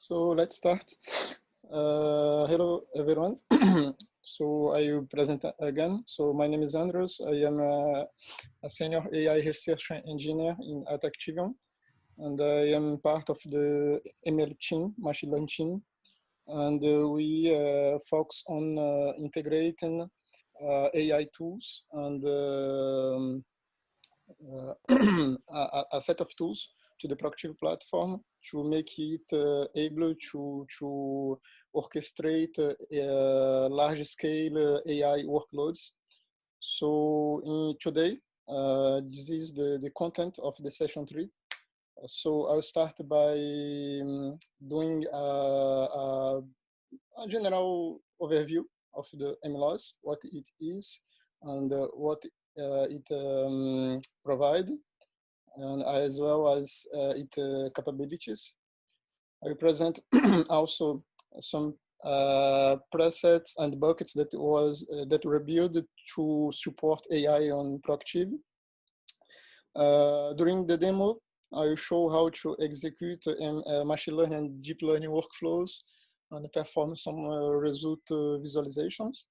So let's start. Hello, everyone. So I will present again. So my name is Andrews. I am a senior AI research engineer at Activeeon, and I am part of the ML team, machine learning team. And we focus on integrating AI tools and a set of tools to the Proactive platform to make it able to orchestrate large-scale AI workloads. So today, this is the content of the session 3. So I'll start by doing a general overview of the MLOS, what it is, and what it provides, and as well as its capabilities. I present also some presets and buckets that were built to support AI on Proactive. During the demo, I will show how to execute machine learning and deep learning workflows and perform some result visualizations.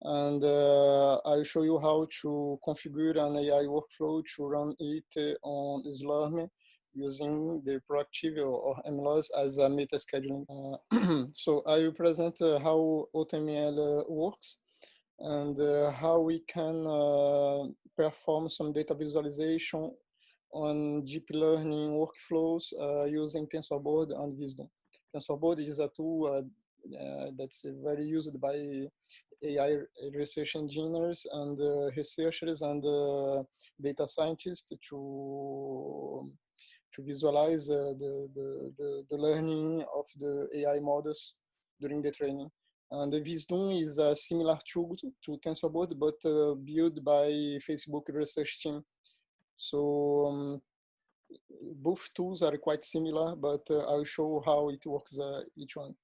And I'll show you how to configure an AI workflow to run it on SLURM using the Proactive or MLOS as a meta scheduling. So I will present how AutoML works and how we can perform some data visualization on deep learning workflows using Tensorboard and Visdom. Tensorboard is a tool that's very used by AI research engineers and researchers and data scientists to visualize the learning of the AI models during the training. And the Visdom is a similar tool to Tensorboard, but built by Facebook research team. So both tools are quite similar, but I'll show how it works each one.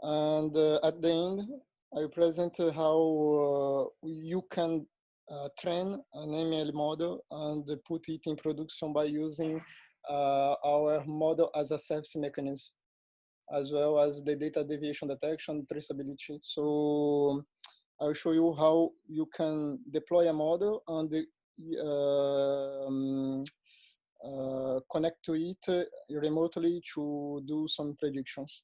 And at the end, I present how you can train an ML model and put it in production by using our model as a service mechanism, as well as the data deviation detection, traceability. So I'll show you how you can deploy a model and connect to it remotely to do some predictions.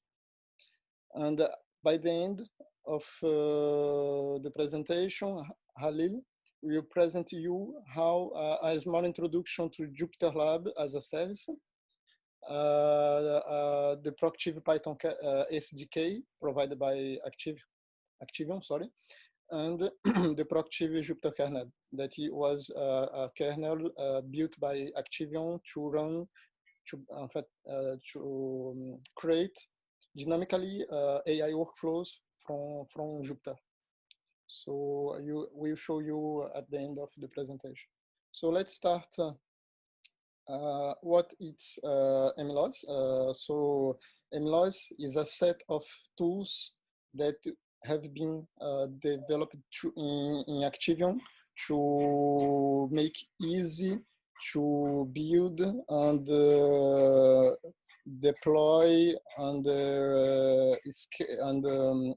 And by the end of the presentation, Khalil will present you how a small introduction to Jupyter Lab as a service, the Proactive Python SDK provided by Activeeon, sorry, and the Proactive Jupyter kernel that was a kernel built by Activeeon to run, to create dynamically AI workflows from Jupyter. So we'll show you at the end of the presentation. So let's start what is MLOS. So MLOS is a set of tools that have been developed in Activeeon to make easy to build and deploy and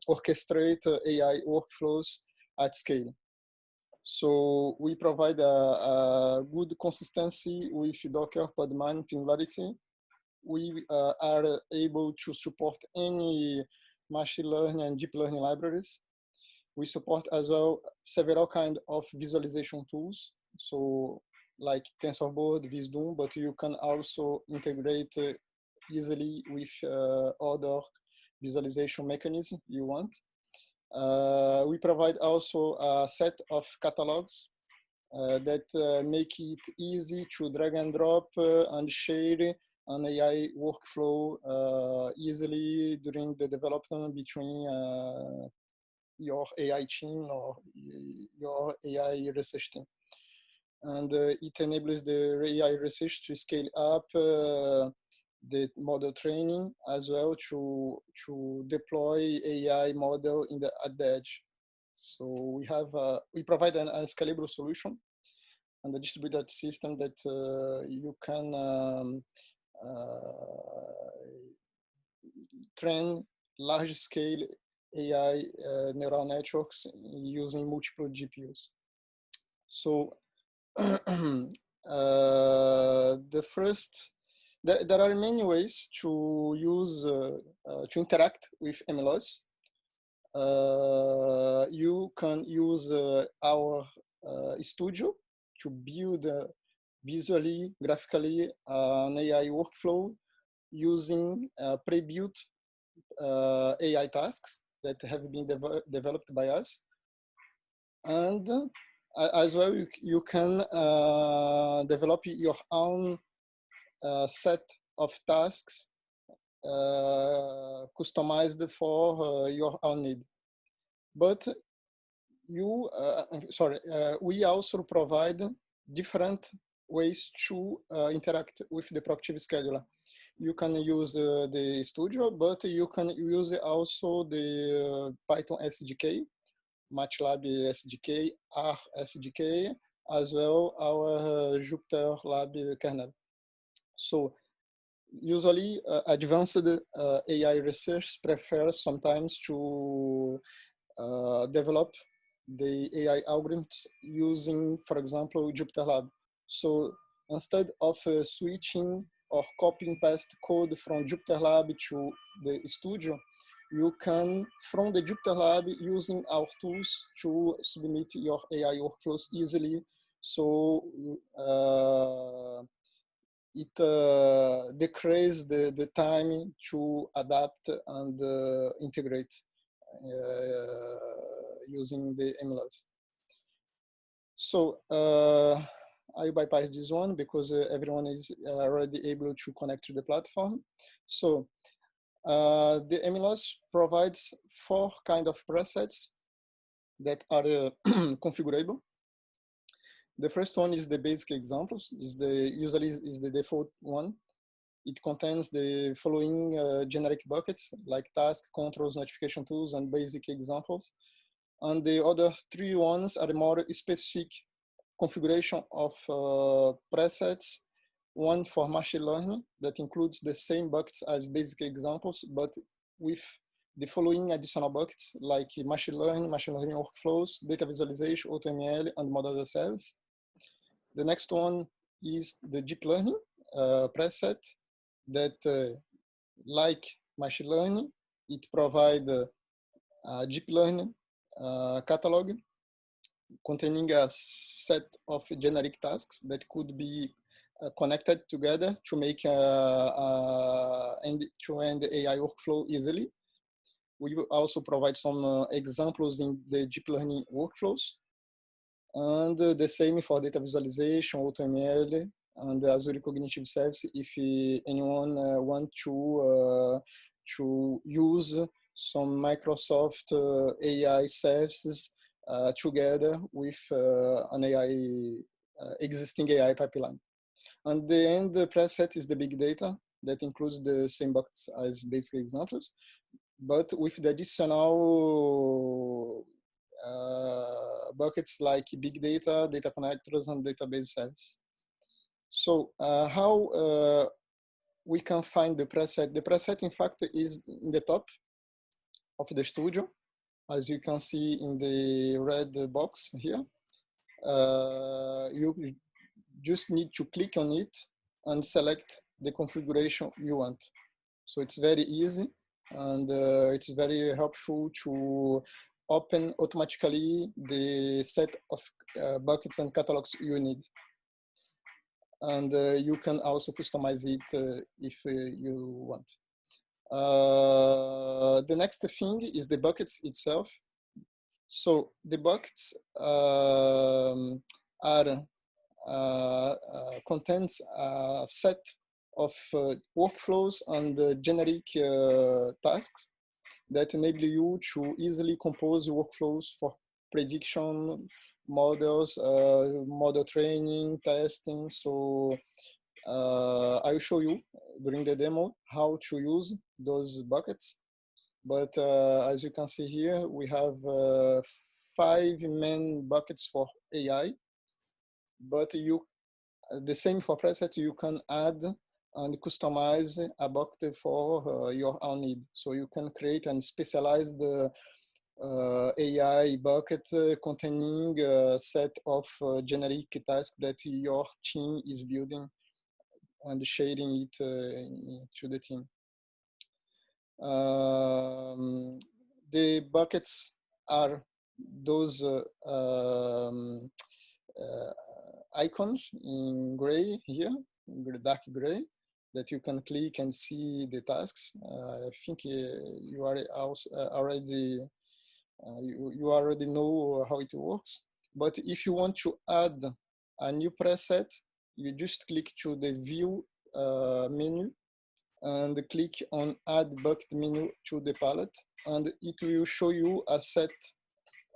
orchestrate AI workflows at scale. So we provide a good consistency with Docker, Podman, Singularity. We are able to support any machine learning and deep learning libraries. We support as well several kinds of visualization tools. So like Tensorboard, Visdom, but you can also integrate easily with other visualization mechanisms you want. We provide also a set of catalogs that make it easy to drag and drop and share an AI workflow easily during the development between your AI team or your AI research team. And it enables the AI research to scale up the model training as well to deploy AI model at the edge. So we provide a scalable solution and a distributed system that you can train large-scale AI neural networks using multiple GPUs. So there are many ways to use to interact with MLOS. You can use our studio to build visually, graphically an AI workflow using pre-built AI tasks that have been developed by us. And as well, you can develop your own set of tasks customized for your own need. But we also provide different ways to interact with the proactive scheduler. You can use the studio, but you can use also the Python SDK, MATLAB SDK, R SDK, as well our Jupyter Lab kernel. So usually advanced AI research prefers sometimes to develop the AI algorithms using, for example, Jupyter Lab. So instead of switching or copying past code from Jupyter Lab to the studio, you can, from the Jupyter Lab, using our tools to submit your AI workflows easily. So it decreases the time to adapt and integrate using the MLOS. So I bypass this one because everyone is already able to connect to the platform. So the MLOS provides 4 kinds of presets that are configurable. The first one is the basic examples, usually is the default one. It contains the following generic buckets like task, controls, notification tools, and basic examples. And the other 3 ones are more specific configuration of presets. One for machine learning that includes the same buckets as basic examples, but with the following additional buckets like machine learning workflows, data visualization, AutoML, and models as a service. The next one is the deep learning preset that, like machine learning, it provides a deep learning catalog containing a set of generic tasks that could be connected together to make end-to-end AI workflow easily. We will also provide some examples in the deep learning workflows. And the same for data visualization, AutoML, and Azure Cognitive Service if anyone wants to use some Microsoft AI services together with an existing AI pipeline. And the end preset is the big data that includes the same buckets as basic examples, but with the additional buckets like big data, data connectors, and database service. So how we can find the preset? The preset, in fact, is in the top of the studio, as you can see in the red box here. You just need to click on it and select the configuration you want. So it's very easy, and it's very helpful to open automatically the set of buckets and catalogs you need. And you can also customize it if you want. The next thing is the buckets itself. So the buckets contains a set of workflows and generic tasks that enable you to easily compose workflows for prediction, models, model training, testing. So I will show you during the demo how to use those buckets. But as you can see here, we have 5 main buckets for AI. But the same for preset, you can add and customize a bucket for your own need. So you can create and specialize the AI bucket containing a set of generic tasks that your team is building and sharing it to the team. The buckets are those icons in gray here, dark gray, that you can click and see the tasks. I think you are also already you already know how it works. But if you want to add a new preset, you just click to the view menu and click on add bucket menu to the palette, and it will show you a set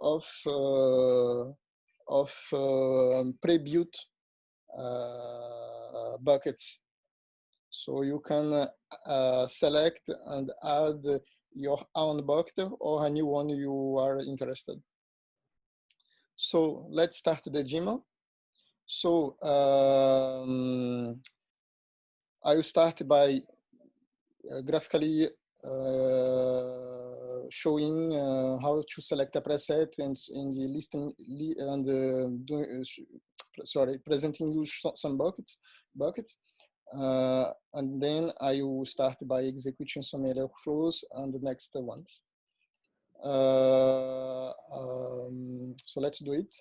of pre-built buckets. So you can select and add your own bucket or a new one you are interested. So let's start the demo. So I will start by graphically showing how to select a preset and in the listing and presenting you some buckets. And then I will start by executing some workflows and the next ones. So let's do it.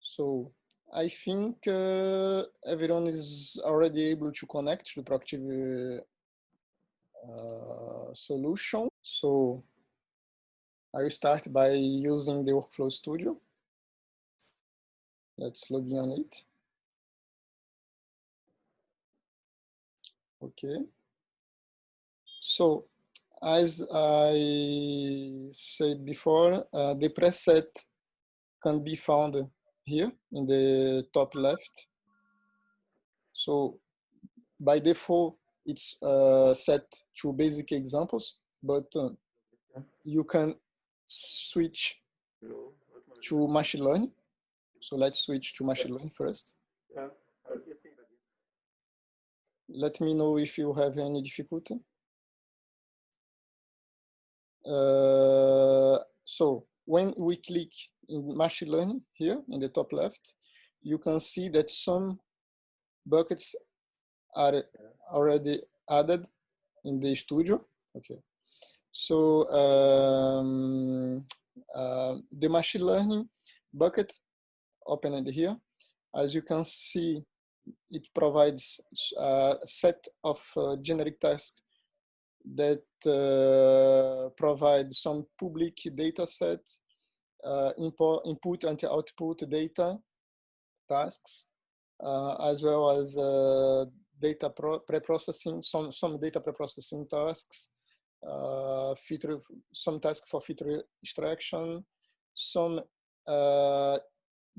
So I think everyone is already able to connect to the proactive solution. So I will start by using the Workflow Studio. Let's log in on it. Okay. So as I said before, the preset can be found here in the top left. So by default, it's set to basic examples, but you can switch to machine learning. So let's switch to machine learning first. Let me know if you have any difficulty. So when we click in machine learning here in the top left, you can see that some buckets are already added in the studio. Okay. So the machine learning bucket opened here. As you can see, it provides a set of generic tasks that provide some public data sets, input and output data tasks, as well as data pre-processing, some data pre-processing tasks, some tasks for feature extraction, some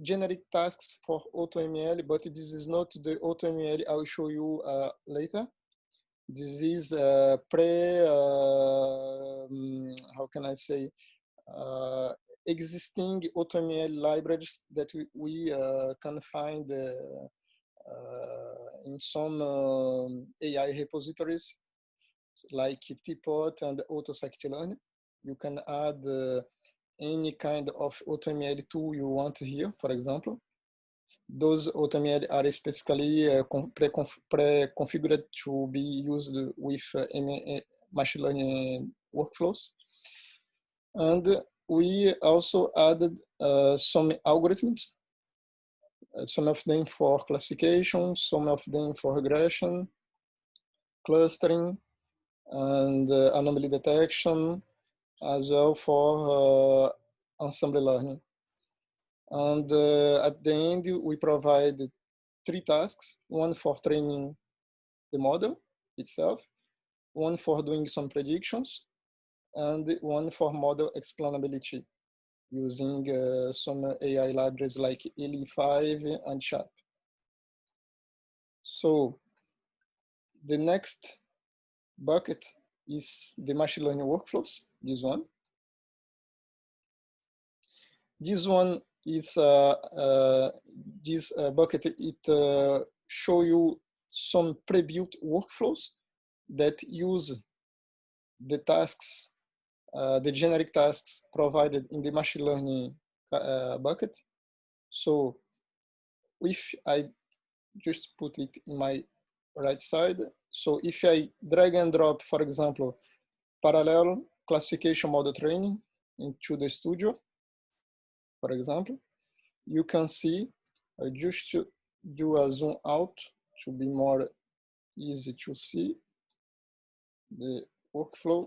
generic tasks for AutoML, but this is not the AutoML I will show you later. This is how can I say, existing AutoML libraries that we can find in some AI repositories like Teapot and AutoScikit-learn. You can add any kind of AutoML tool you want here, for example. Those AutoML are specifically pre-configured to be used with machine learning workflows. And we also added some algorithms, some of them for classification, some of them for regression, clustering, and anomaly detection, as well for ensemble learning. And at the end, we provide 3 tasks, one for training the model itself, one for doing some predictions, and one for model explainability using some AI libraries like LE5 and CHAP. So the next bucket is the machine learning workflows, this one. This one is this bucket. It show you some pre-built workflows that use the tasks, the generic tasks provided in the machine learning bucket. So if I just put it in my right side, so if I drag and drop, for example, parallel classification model training into the studio, for example, you can see, I just do a zoom out to be more easy to see the workflow.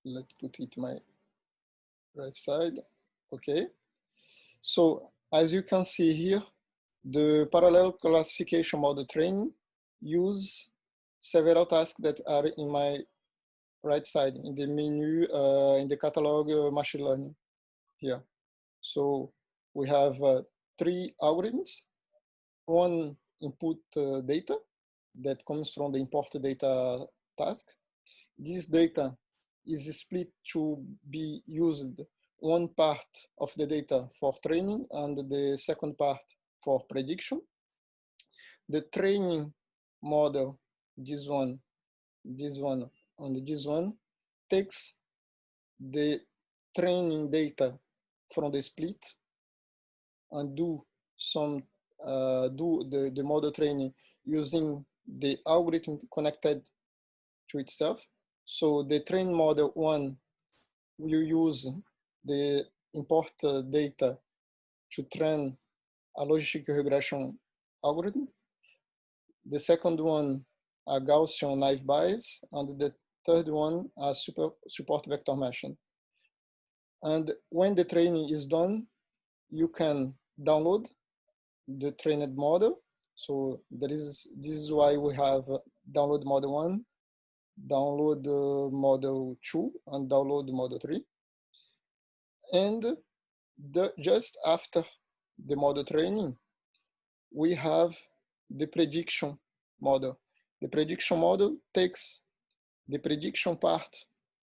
Let's put it my right side. Okay. So as you can see here, the parallel classification model training use several tasks that are in my right side in the menu, in the catalog machine learning here. So we have 3 algorithms. One input data that comes from the import data task. This data is split to be used one part of the data for training and the second part for prediction. The training model, this one, and this one, takes the training data from the split and do the model training using the algorithm connected to itself. So the train model one will use the import data to train a logistic regression algorithm. The second one, a Gaussian naive Bayes, and the third one, a support vector meshing. And when the training is done, you can download the trained model. So this is why we have download model 1, download model 2, and download model 3. And just after the model training, we have the prediction model. The prediction model takes the prediction part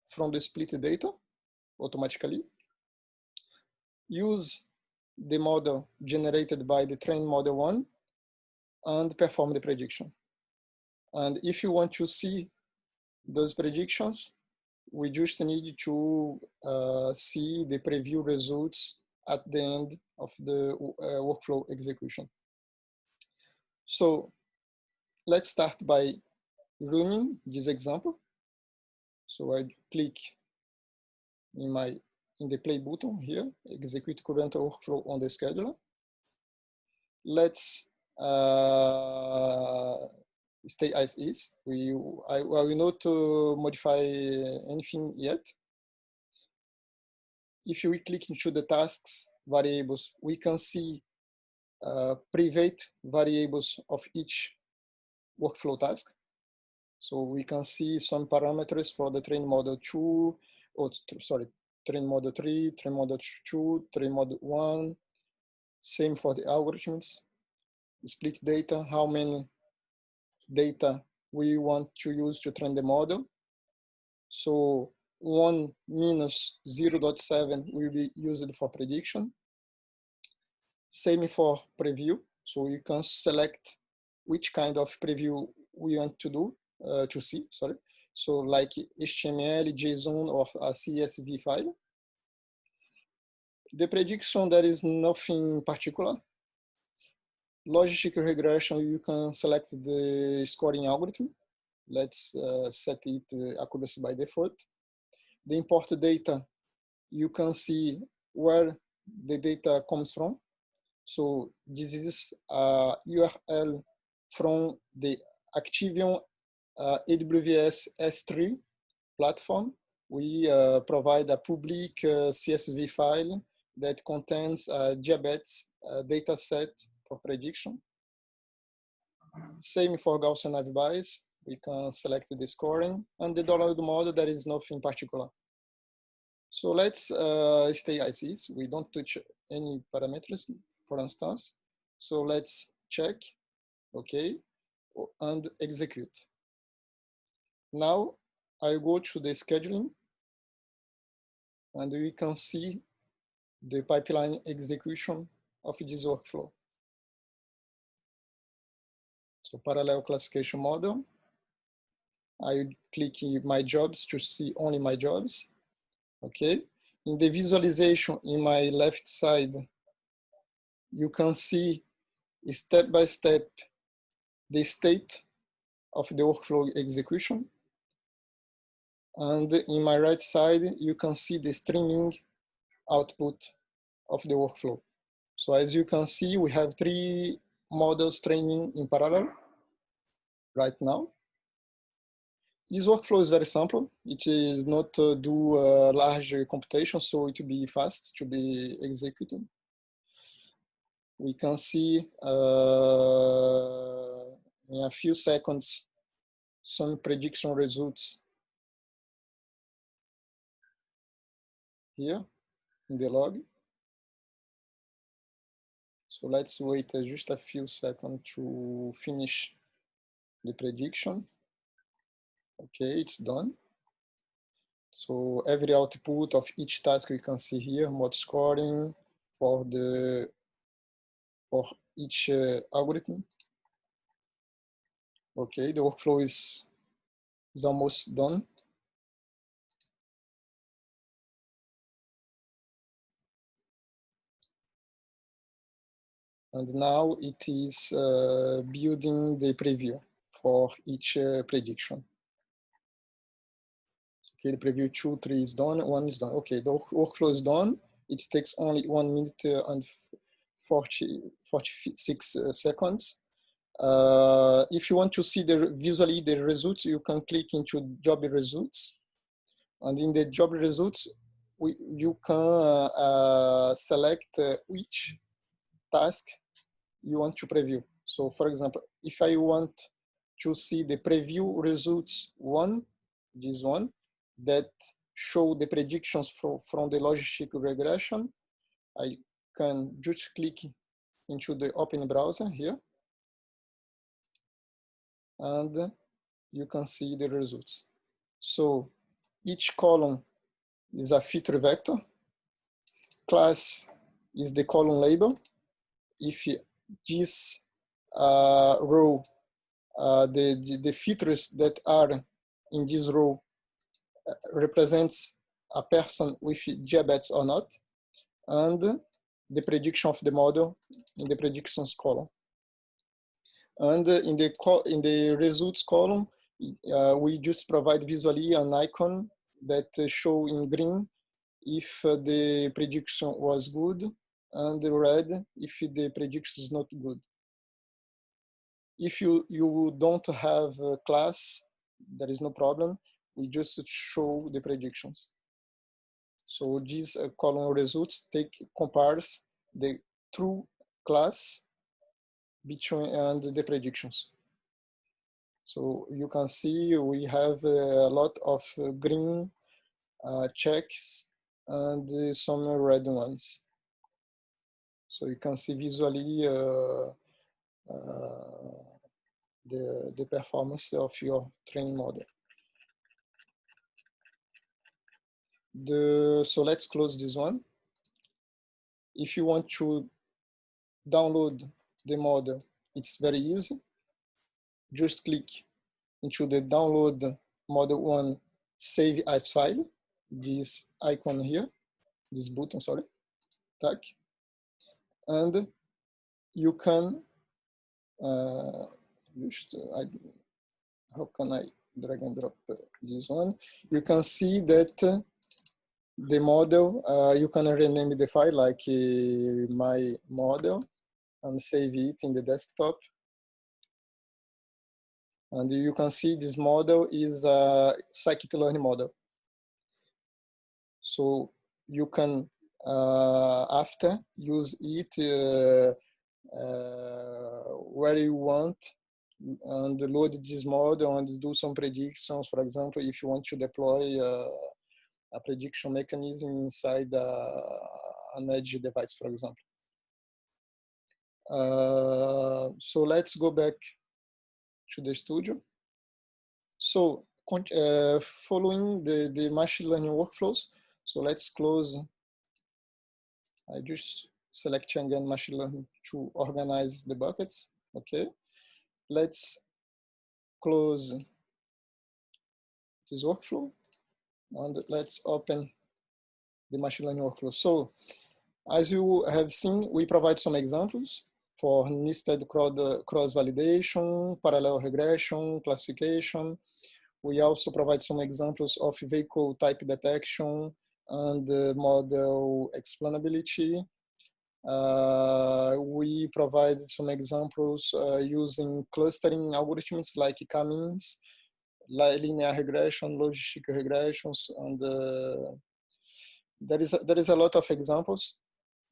from the split data automatically, use the model generated by the trained model 1, and perform the prediction. And if you want to see those predictions, we just need to see the preview results at the end of the workflow execution. So let's start by running this example. So I click in the play button here, execute current workflow on the scheduler. Let's stay as is. I will not modify anything yet. If we click into the tasks variables, we can see private variables of each workflow task. So we can see some parameters for the train model 2, or sorry, train model 3, train model 2, train model 1. Same for the algorithms. Split data, how many data we want to use to train the model. So 1 minus 0.7 will be used for prediction. Same for preview. So you can select which kind of preview we want to do, to see, sorry. So like HTML, JSON, or a CSV file. The prediction, there is nothing particular. Logistic regression, you can select the scoring algorithm. Let's set it accuracy by default. The import data, you can see where the data comes from. So this is a URL from the Activeeon AWS S3 platform. We provide a public CSV file that contains a diabetes data set for prediction. Same for Gaussian naive Bayes. We can select the scoring, and the download model, there is nothing particular. So let's stay as is. We don't touch any parameters, for instance. So let's check, okay, and execute. Now I go to the scheduling, and we can see the pipeline execution of this workflow. So parallel classification model. I click in my jobs to see only my jobs. Okay. In the visualization in my left side, you can see step by step the state of the workflow execution. And in my right side, you can see the streaming output of the workflow. So as you can see, we have 3 models training in parallel right now. This workflow is very simple. It is not do large computation, so it will be fast to be executed. We can see in a few seconds some prediction results here in the log. So let's wait just a few seconds to finish the prediction. Okay, it's done. So every output of each task we can see here, mode scoring for each algorithm. Okay, the workflow is almost done. And now it is building the preview for each prediction. Okay, the preview 2, 3 is done, 1 is done. Okay, the workflow is done. It takes only 1 minute and 46 seconds. If you want to see visually the results, you can click into job results. And in the job results, you can select which task you want to preview. So for example, if I want to see the preview results 1, this one, that show the predictions from the logistic regression, I can just click into the open browser here, and you can see the results. So each column is a feature vector. Class is the column label. If this row, the features that are in this row represents a person with diabetes or not, and the prediction of the model in the predictions column. And in the results column, we just provide visually an icon that show in green if the prediction was good, and red if the prediction is not good. If you don't have a class, there is no problem. We just show the predictions. So these column results compares the true class between and the predictions. So you can see we have a lot of green checks and some red ones. So you can see visually the performance of your training model. So let's close this one. If you want to download the model, it's very easy. Just click into the download model 1 save as file, this icon here, this button, sorry, tag. And you can, how can I drag and drop this one? You can see that the model, you can rename the file like my model and save it in the desktop. And you can see this model is a scikit-learn model. So you can, after, use it where you want and load this model and do some predictions. For example, if you want to deploy a prediction mechanism inside an edge device, for example. So let's go back to the studio. So following the machine learning workflows. So let's close. I just select again machine learning to organize the buckets. Okay, let's close this workflow and let's open the machine learning workflow. So as you have seen, we provide some examples for nested cross validation, parallel regression, classification. We also provide some examples of vehicle type detection and model explainability. We provide some examples using clustering algorithms like k-means, linear regression, logistic regressions, and there is a lot of examples.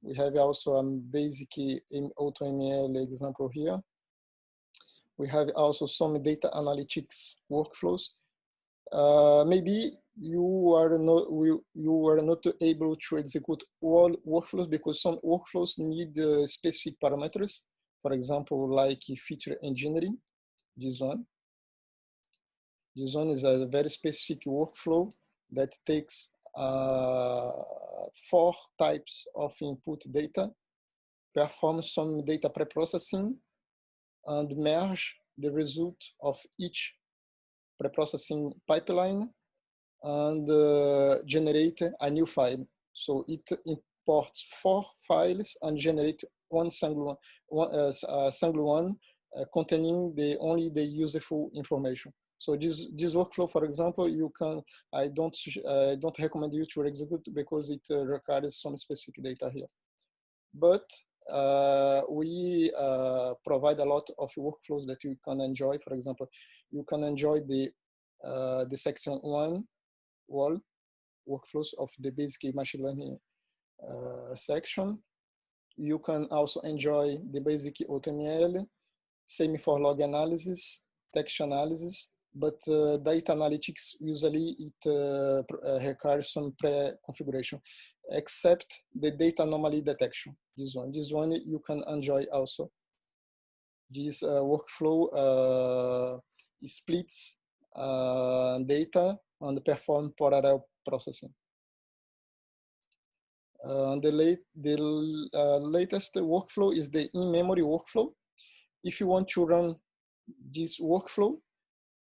We have also a basic in AutoML example here. We have also some data analytics workflows. Maybe you are not able to execute all workflows because some workflows need specific parameters. For example, like feature engineering. This one is a very specific workflow that takes 4 types of input data, perform some data preprocessing, and merge the result of each preprocessing pipeline and generate a new file. So it imports 4 files and generate one single one containing only the useful information. So this workflow, for example, I don't recommend you to execute because it requires some specific data here. But we provide a lot of workflows that you can enjoy. For example, you can enjoy the section 1 wall workflows of the basic machine learning section. You can also enjoy the basic AutoML, same for log analysis, text analysis, but data analytics, usually it requires some pre-configuration, except the data anomaly detection. This one you can enjoy also. This workflow splits data and perform parallel processing. The latest workflow is the in-memory workflow. If you want to run this workflow,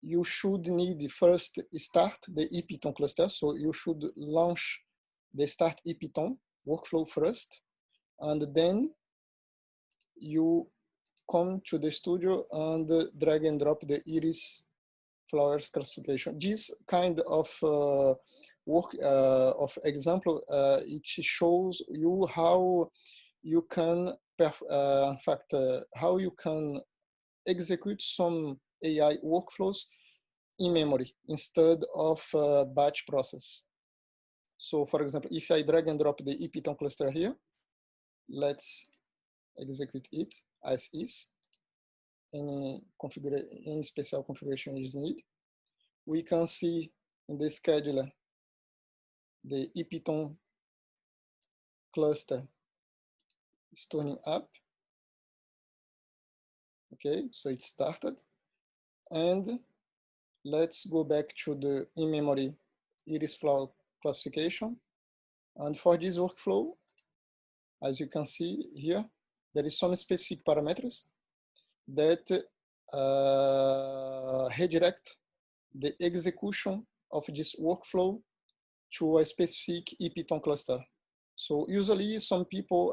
you should need first start the ePython cluster. So you should launch the start ePython workflow first, and then you come to the studio and drag and drop the iris flowers classification. This kind of work of example, it shows you how you can, in fact, how you can execute some AI workflows in memory instead of batch process. So for example, if I drag and drop the ePython cluster here, let's execute it as is. Any special configuration is needed. We can see in the scheduler the ePython cluster is turning up. Okay, so it started. And let's go back to the in-memory iris flow classification. And for this workflow, as you can see here, there is some specific parameters that redirect the execution of this workflow to a specific ePython cluster. So usually some people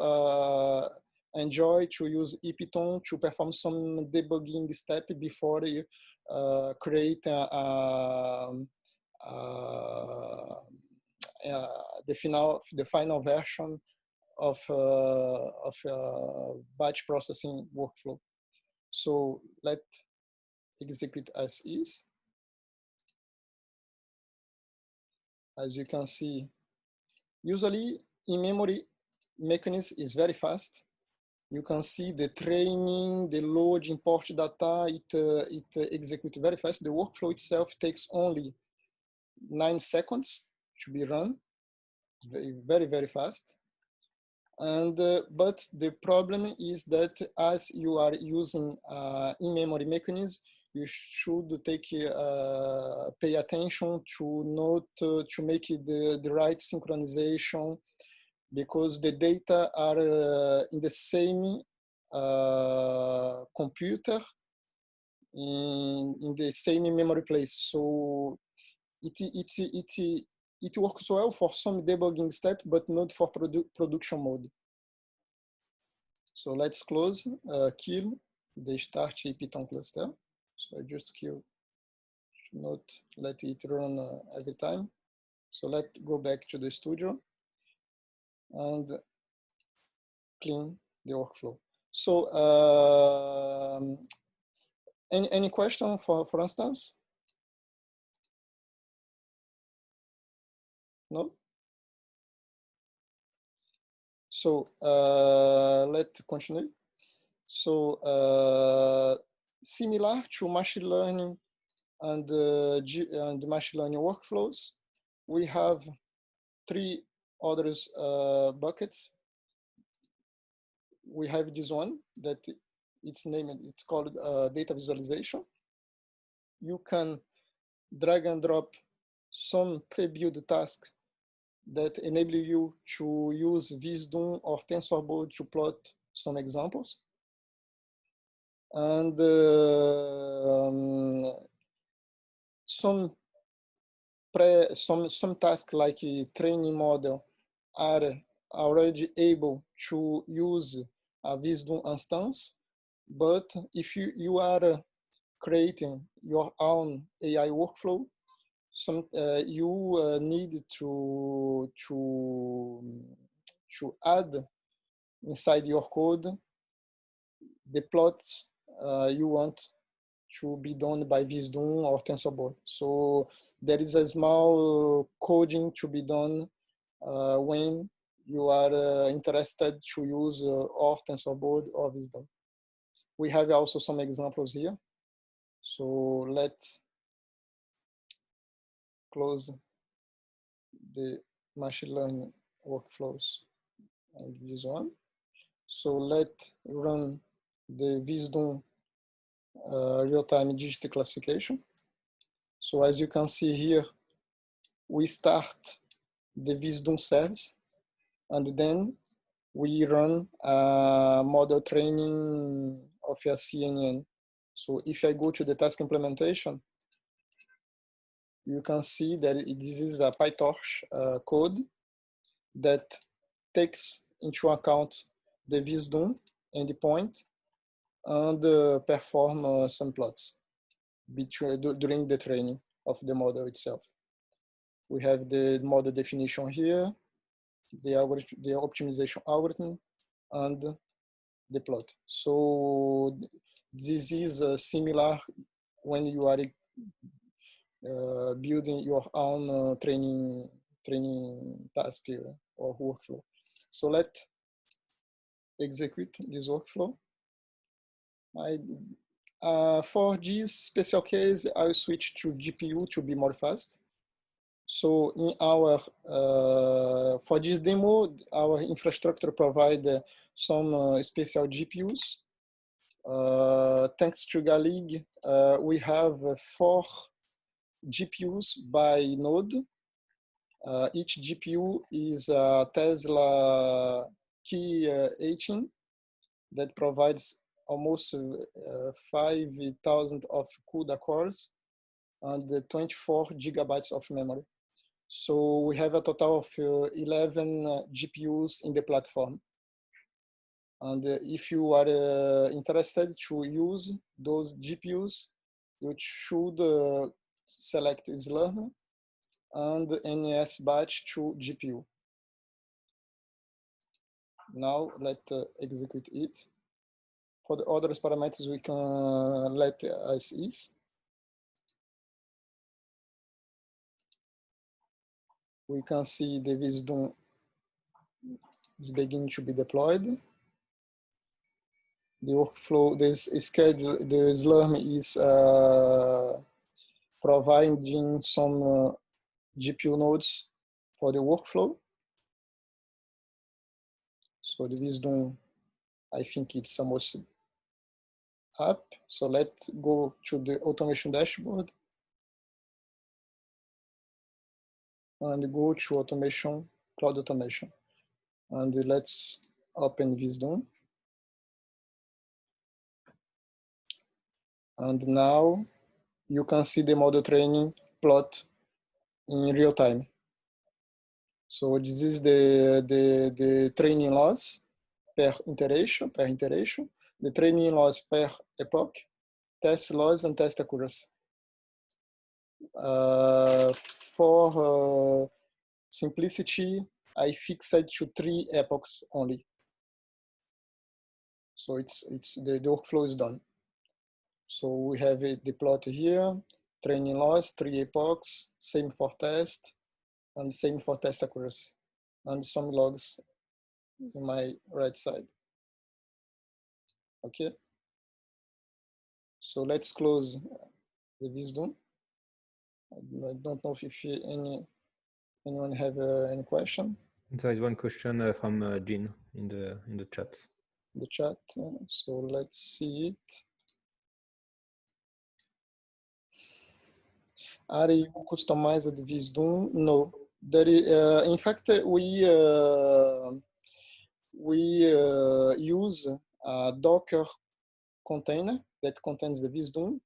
enjoy to use ePython to perform some debugging step before you create the final version of batch processing workflow. So let's execute as is. As you can see, usually in-memory mechanism is very fast. You can see the training, the load, import data, it executes very fast. The workflow itself takes only 9 seconds to be run, very, very fast. And but the problem is that as you are using in-memory mechanism, you should take pay attention to note to make the right synchronization, because the data are in the same computer in the same memory place. So it works well for some debugging step, but not for production mode. So let's close, kill the start Python cluster. So I just kill, not let it run every time. So let's go back to the studio and clean the workflow. So any question for instance? No? So let's continue. So similar to machine learning and machine learning workflows, we have three others buckets. We have this one that it's called data visualization. You can drag and drop some pre-built task that enable you to use Visdom or Tensorboard to plot some examples. And some tasks like a training model are already able to use a Visdom instance. But if you are creating your own AI workflow, you need to add inside your code the plots you want to be done by Visdom or Tensorboard. So there is a small coding to be done when you are interested to use or Tensorboard or Visdom. We have also some examples here. So let's close the machine learning workflows and this one. So let's run the Visdom real-time digit classification. So as you can see here, we start the Visdom service, and then we run a model training of a CNN. So if I go to the task implementation, you can see that this is a PyTorch code that takes into account the Visdom endpoint and perform some plots during the training of the model itself. We have the model definition here, the optimization algorithm, and the plot. So this is similar when you are building your own training task or workflow. So let's execute this workflow. For this special case, I'll switch to GPU to be more fast. So in our, for this demo, our infrastructure provide some special GPUs. Thanks to Khalil, we have 4 GPUs by node. Each GPU is a Tesla Key 18 that provides almost 5,000 of CUDA cores and 24 gigabytes of memory. So we have a total of 11 GPUs in the platform. And if you are interested to use those GPUs, you should select SLURM and NES batch to GPU. Now let's execute it. For the other parameters, we can let as is. We can see the Visdom is beginning to be deployed. The workflow, this schedule, the SLURM is providing some GPU nodes for the workflow. So the Visdom, I think it's almost app. So let's go to the automation dashboard and go to automation, cloud automation. And let's open Visdom. And now you can see the model training plot in real time. So this is the training loss per iteration, the training loss per epoch, test loss and test accuracy. For simplicity, I fixed it to 3 epochs only. So it's the workflow is done. So we have the plot here, training loss, 3 epochs, same for test, and same for test accuracy, and some logs in my right side. Okay. So let's close the Visdom. I don't know if anyone have any question. There is one question from Jean in the chat. The chat. So let's see it. Are you customized Visdom? No. There is, in fact, we use a Docker container that contains the Visdom,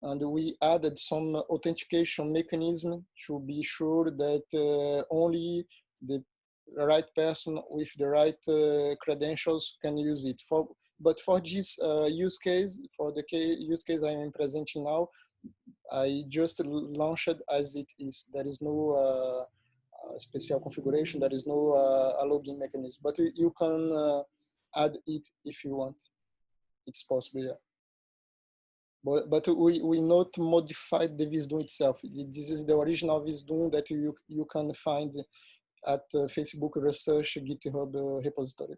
and we added some authentication mechanism to be sure that only the right person with the right credentials can use it. But for this use case, for the use case I am presenting now, I just launched as it is. There is no special configuration. There is no a login mechanism, but you can add it if you want. It's possible, yeah. But we not modified the Visdom itself. This is the original Visdom that you can find at Facebook Research GitHub repository.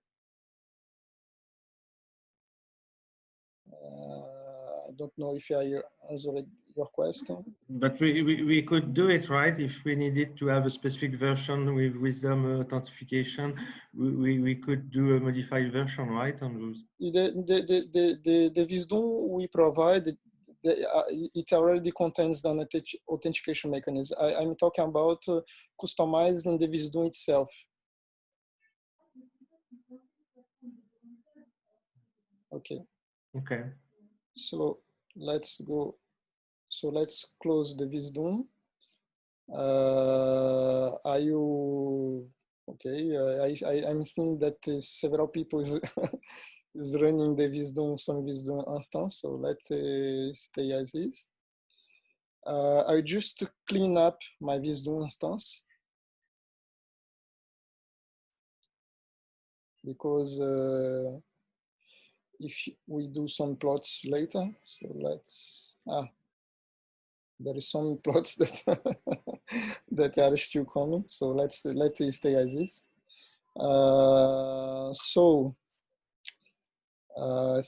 I don't know if I answered your question. But we could do it, right? If we needed to have a specific version with Visdom authentication, we could do a modified version, right? On those. The Visdom we provide, it already contains the authentication mechanism. I'm talking about customizing the Visdom itself. Okay. Okay. So let's go. So let's close the Visdom. Are you okay? I'm seeing that several people is running the Visdom, some Visdom instance. So let's stay as is. I just clean up my Visdom instance because if we do some plots later, so let's there is some plots that that are still coming. So let's stay as is.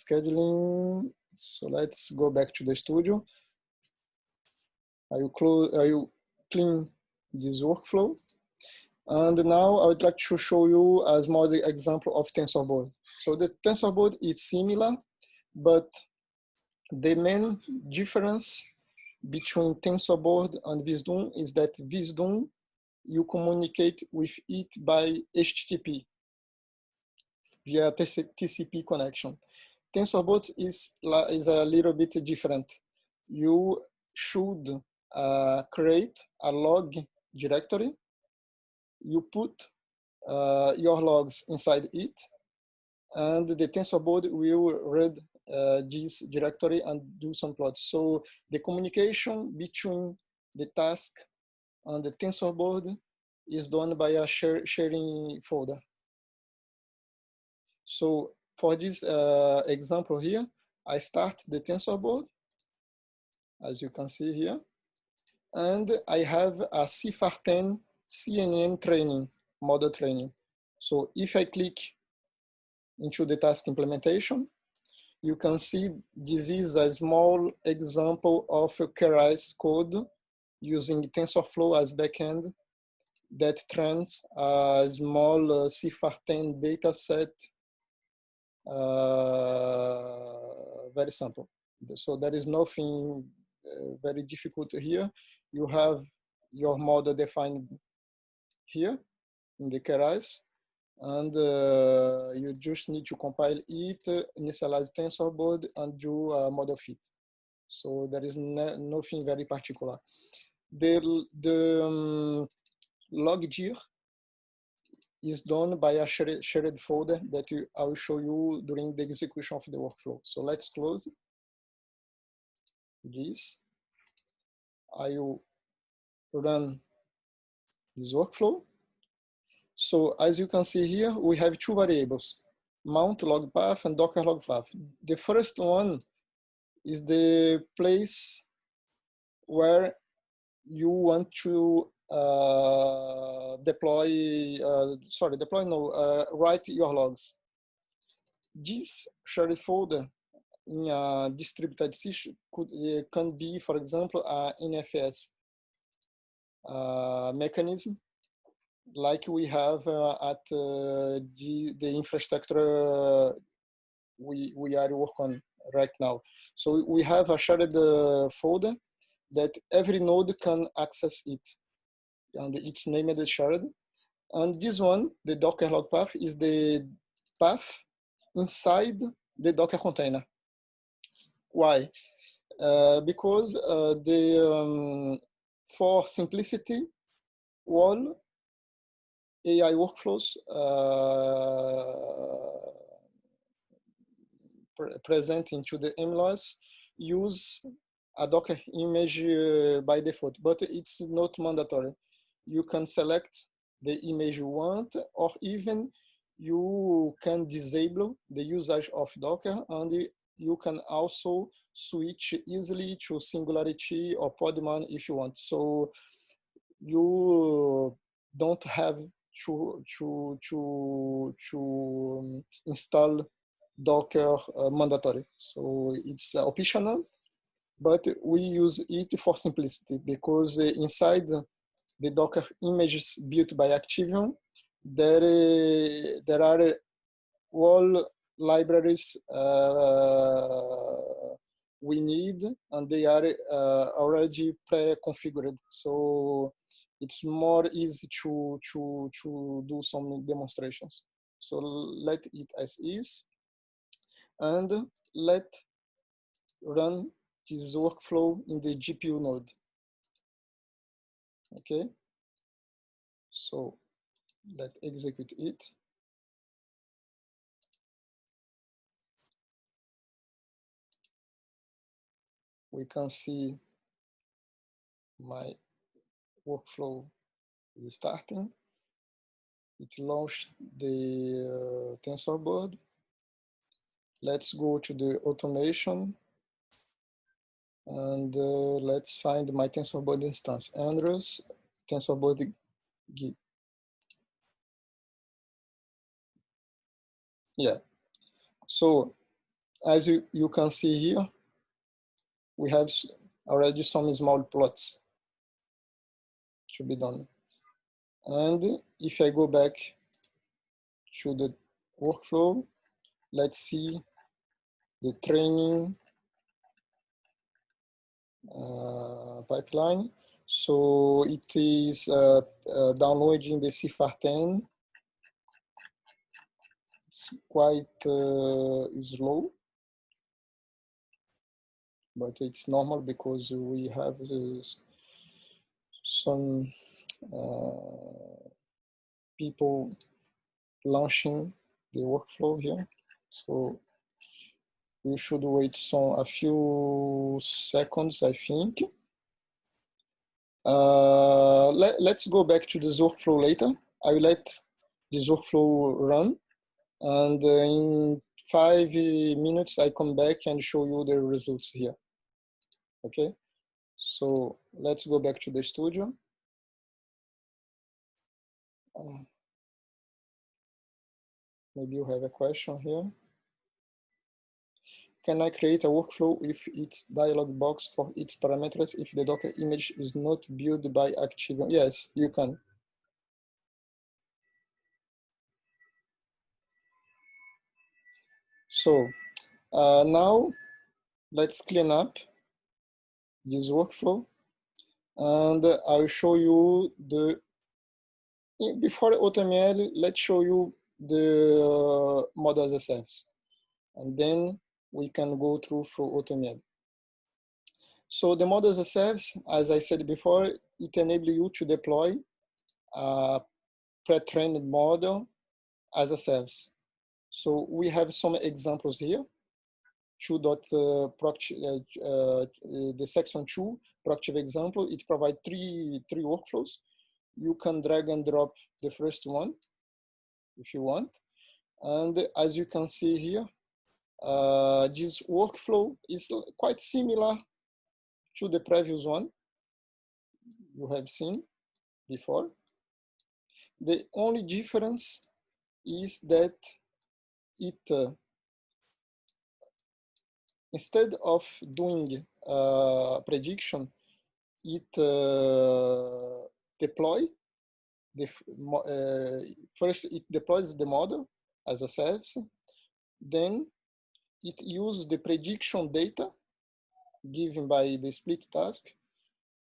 Scheduling. So let's go back to the studio. I will clean this workflow. And now I would like to show you a small example of Tensorboard. So the Tensorboard is similar, but the main difference between Tensorboard and Visdom is that Visdom, you communicate with it by HTTP via TCP connection. Tensorboard is a little bit different. You should create a log directory. You put your logs inside it, and the Tensorboard will read this directory and do some plots. So the communication between the task and the Tensorboard is done by a sharing folder. So for this example here, I start the Tensorboard, as you can see here, and I have a CIFAR10 CNN training, model training. So if I click into the task implementation, you can see this is a small example of a Keras code using TensorFlow as backend that trains a small CIFAR10 dataset very simple. So there is nothing very difficult here. You have your model defined here in the keras, and you just need to compile it, initialize Tensorboard, and do a model fit. So there is nothing very particular. The logdir is done by a shared folder that I will show you during the execution of the workflow. So let's close this. I will run this workflow. So as you can see here, we have two variables, mount log path and docker log path. The first one is the place where you want to write your logs. This shared folder in a distributed system can be, for example, a NFS mechanism, like we have at the infrastructure we are working on right now. So we have a shared folder that every node can access it, and it's named shared. And this one, the Docker log path, is the path inside the Docker container. Why? Because for simplicity, all AI workflows present into the MLOS use a Docker image by default, but it's not mandatory. You can select the image you want, or even you can disable the usage of Docker, and you can also switch easily to Singularity or Podman if you want. So you don't have to install Docker mandatory. So it's optional, but we use it for simplicity, because inside the Docker images built by Activeeon, there are all libraries we need, and they are already pre-configured. So it's more easy to do some demonstrations. So let it as is, and let run this workflow in the GPU node. Okay, so let's execute it. We can see my workflow is starting. It launched the Tensorboard. Let's go to the automation, and let's find my Tensorboard instance. Andrews, Tensorboard G. Yeah. So as you can see here, we have already some small plots to be done. And if I go back to the workflow, let's see the training pipeline. So it is downloading the CFAR10. It's quite slow, but it's normal because we have some people launching the workflow here. So we should wait a few seconds, I think. Let's go back to this workflow later. I will let this workflow run, and in 5 minutes, I come back and show you the results here. Okay, so let's go back to the studio. Maybe you have a question here. Can I create a workflow with its dialog box for its parameters if the Docker image is not built by Activeeon? Yes, you can. So now let's clean up this workflow, and I'll show you before AutoML, let's show you the model as a service, and then we can go through AutoML. So the model as a service, as I said before, it enables you to deploy a pre-trained model as a service. So we have some examples here. The section 2 proactive example, it provides three workflows. You can drag and drop the first one if you want. And as you can see here, this workflow is quite similar to the previous one you have seen before. The only difference is that it, instead of doing prediction, it first it deploys the model as a service, then it uses the prediction data given by the split task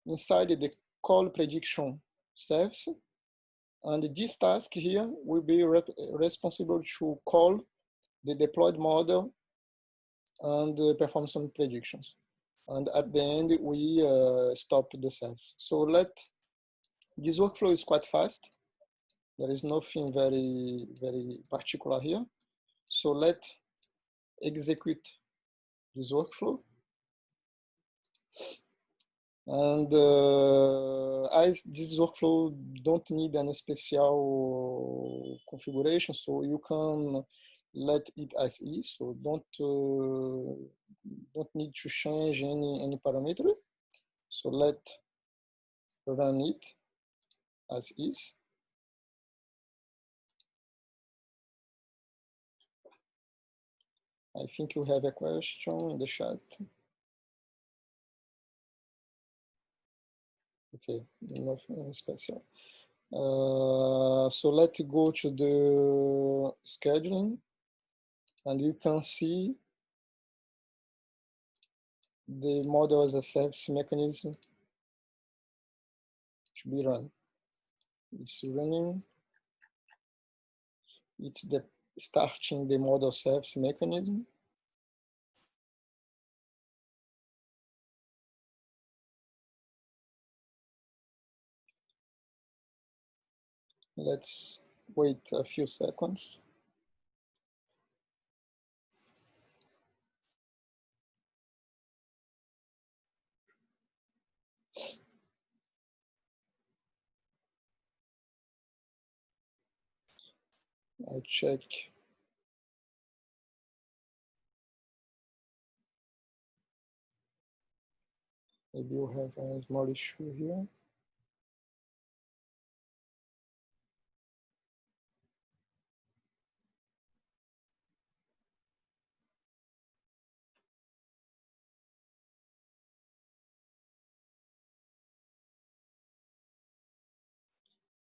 inside the call prediction service, and this task here will be responsible to call the deployed model and perform some predictions. And at the end, we stop the service. So this workflow is quite fast. There is nothing very, very particular here. So let's execute this workflow. And as this workflow don't need any special configuration, so you can let it as is. So don't need to change any parameter. So let's run it as is. I think you have a question in the chat. Okay, nothing special. So let's go to the scheduling, and you can see the model as a service mechanism to be run. It's running. It's starting the model service mechanism. Let's wait a few seconds. I check. Maybe you have a small issue here.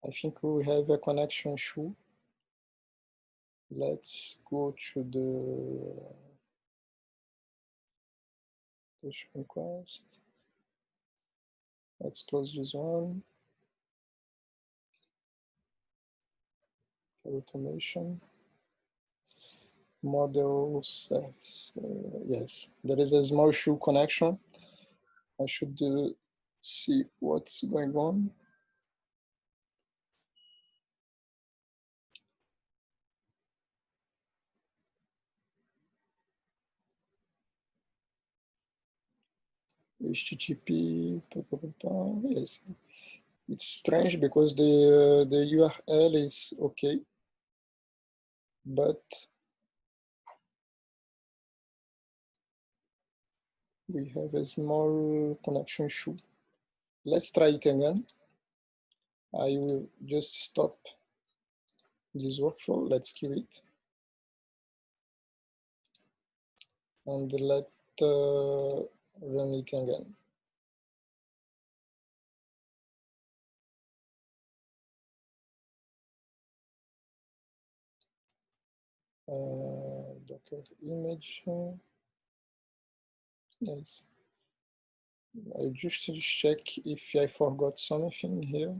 I think we have a connection issue. Let's go to the push request. Let's close this one. Automation. Model sets. Yes, there is a small issue connection. I should see what's going on. HTTP, yes. It's strange because the URL is okay, but we have a small connection issue. Let's try it again. I will just stop this workflow. Let's queue it. And let run it again. Docker image. Yes. I just check if I forgot something here.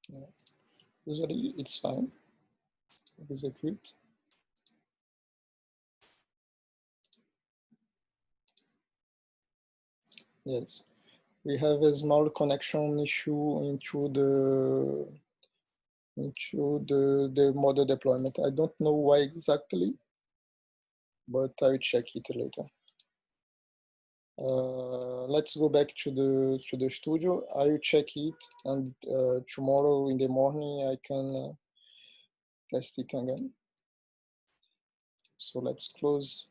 Yeah. Usually it's fine. Execute. Yes. We have a small connection issue into the model deployment. I don't know why exactly, but I'll check it later. Let's go back to the studio. I will check it, and tomorrow in the morning I can test it again. So let's close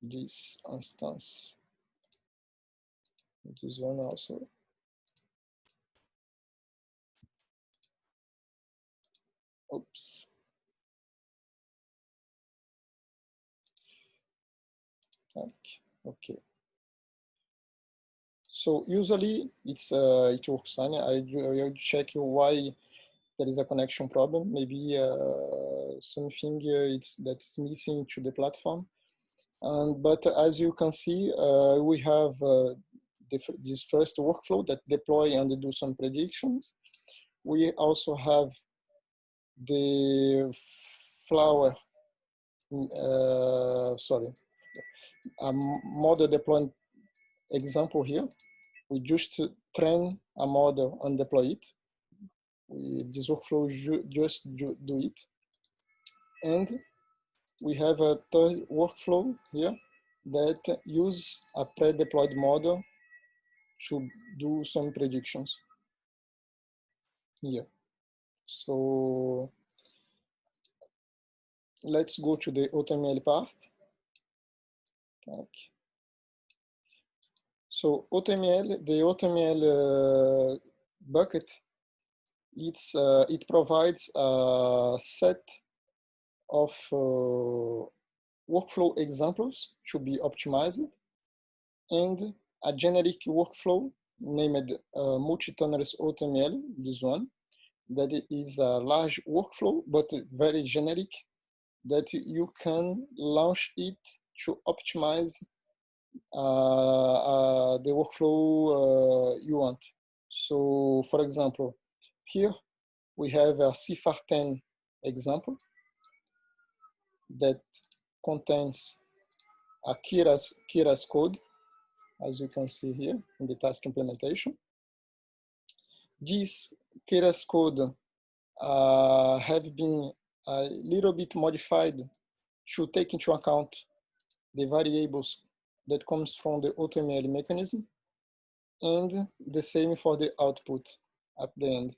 this instance. This one also. Oops. Okay. So usually it works fine. I check why there is a connection problem. Maybe something that's missing to the platform. But as you can see, we have this first workflow that deploy and do some predictions. We also have the flower, a model deployment example here. We just train a model and deploy it. This workflow just do it. And we have a third workflow here that use a pre-deployed model to do some predictions here. So let's go to the AutoML part. Okay. So AutoML, the AutoML bucket, it provides a set of workflow examples to be optimized and a generic workflow named multi-tunnels AutoML, this one, that is a large workflow, but very generic, that you can launch it to optimize the workflow you want. So for example, here we have a CFAR10 example that contains a Keras code, as you can see here in the task implementation. This Keras code have been a little bit modified to take into account the variables that comes from the AutoML mechanism, and the same for the output at the end.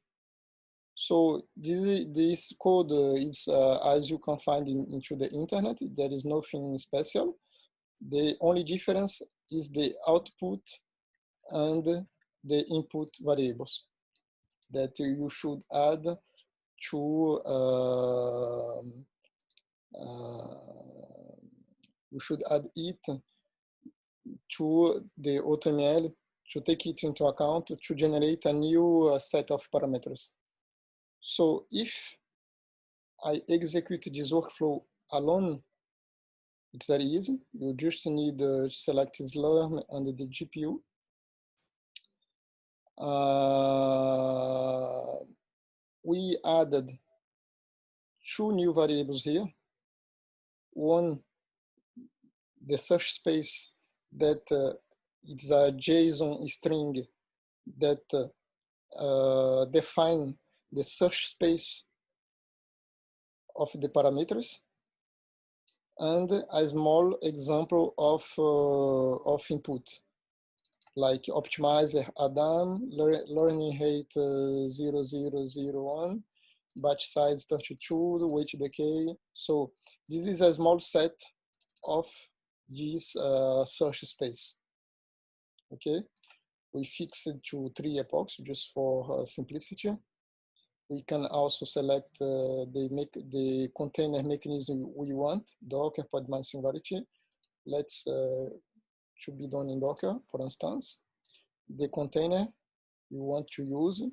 So this code is, as you can find into the internet, there is nothing special. The only difference is the output and the input variables that you should add to you should add it to the AutoML to take it into account to generate a new set of parameters. So if I execute this workflow alone, it's very easy. You just need to select SLURM and the GPU. We added two new variables here. One, the search space that it's a JSON string that define the search space of the parameters, and a small example of input, like optimizer Adam, learning rate 0001, batch size 32, weight decay. So this is a small set of this search space. Okay, we fixed it to 3 epochs just for simplicity. We can also select the container mechanism we want, Docker, Podman Singularity. Let's should be done in Docker, for instance. The container you want to use,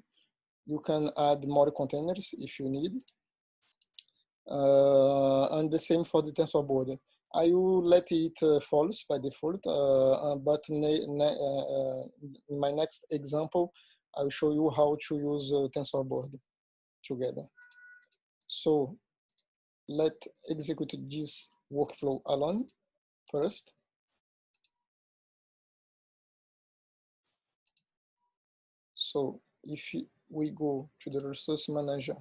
You can add more containers if you need. And the same for the Tensorboard. I will let it false by default, but in my next example, I'll show you how to use Tensorboard together. So let's execute this workflow alone first. So if we go to the resource manager,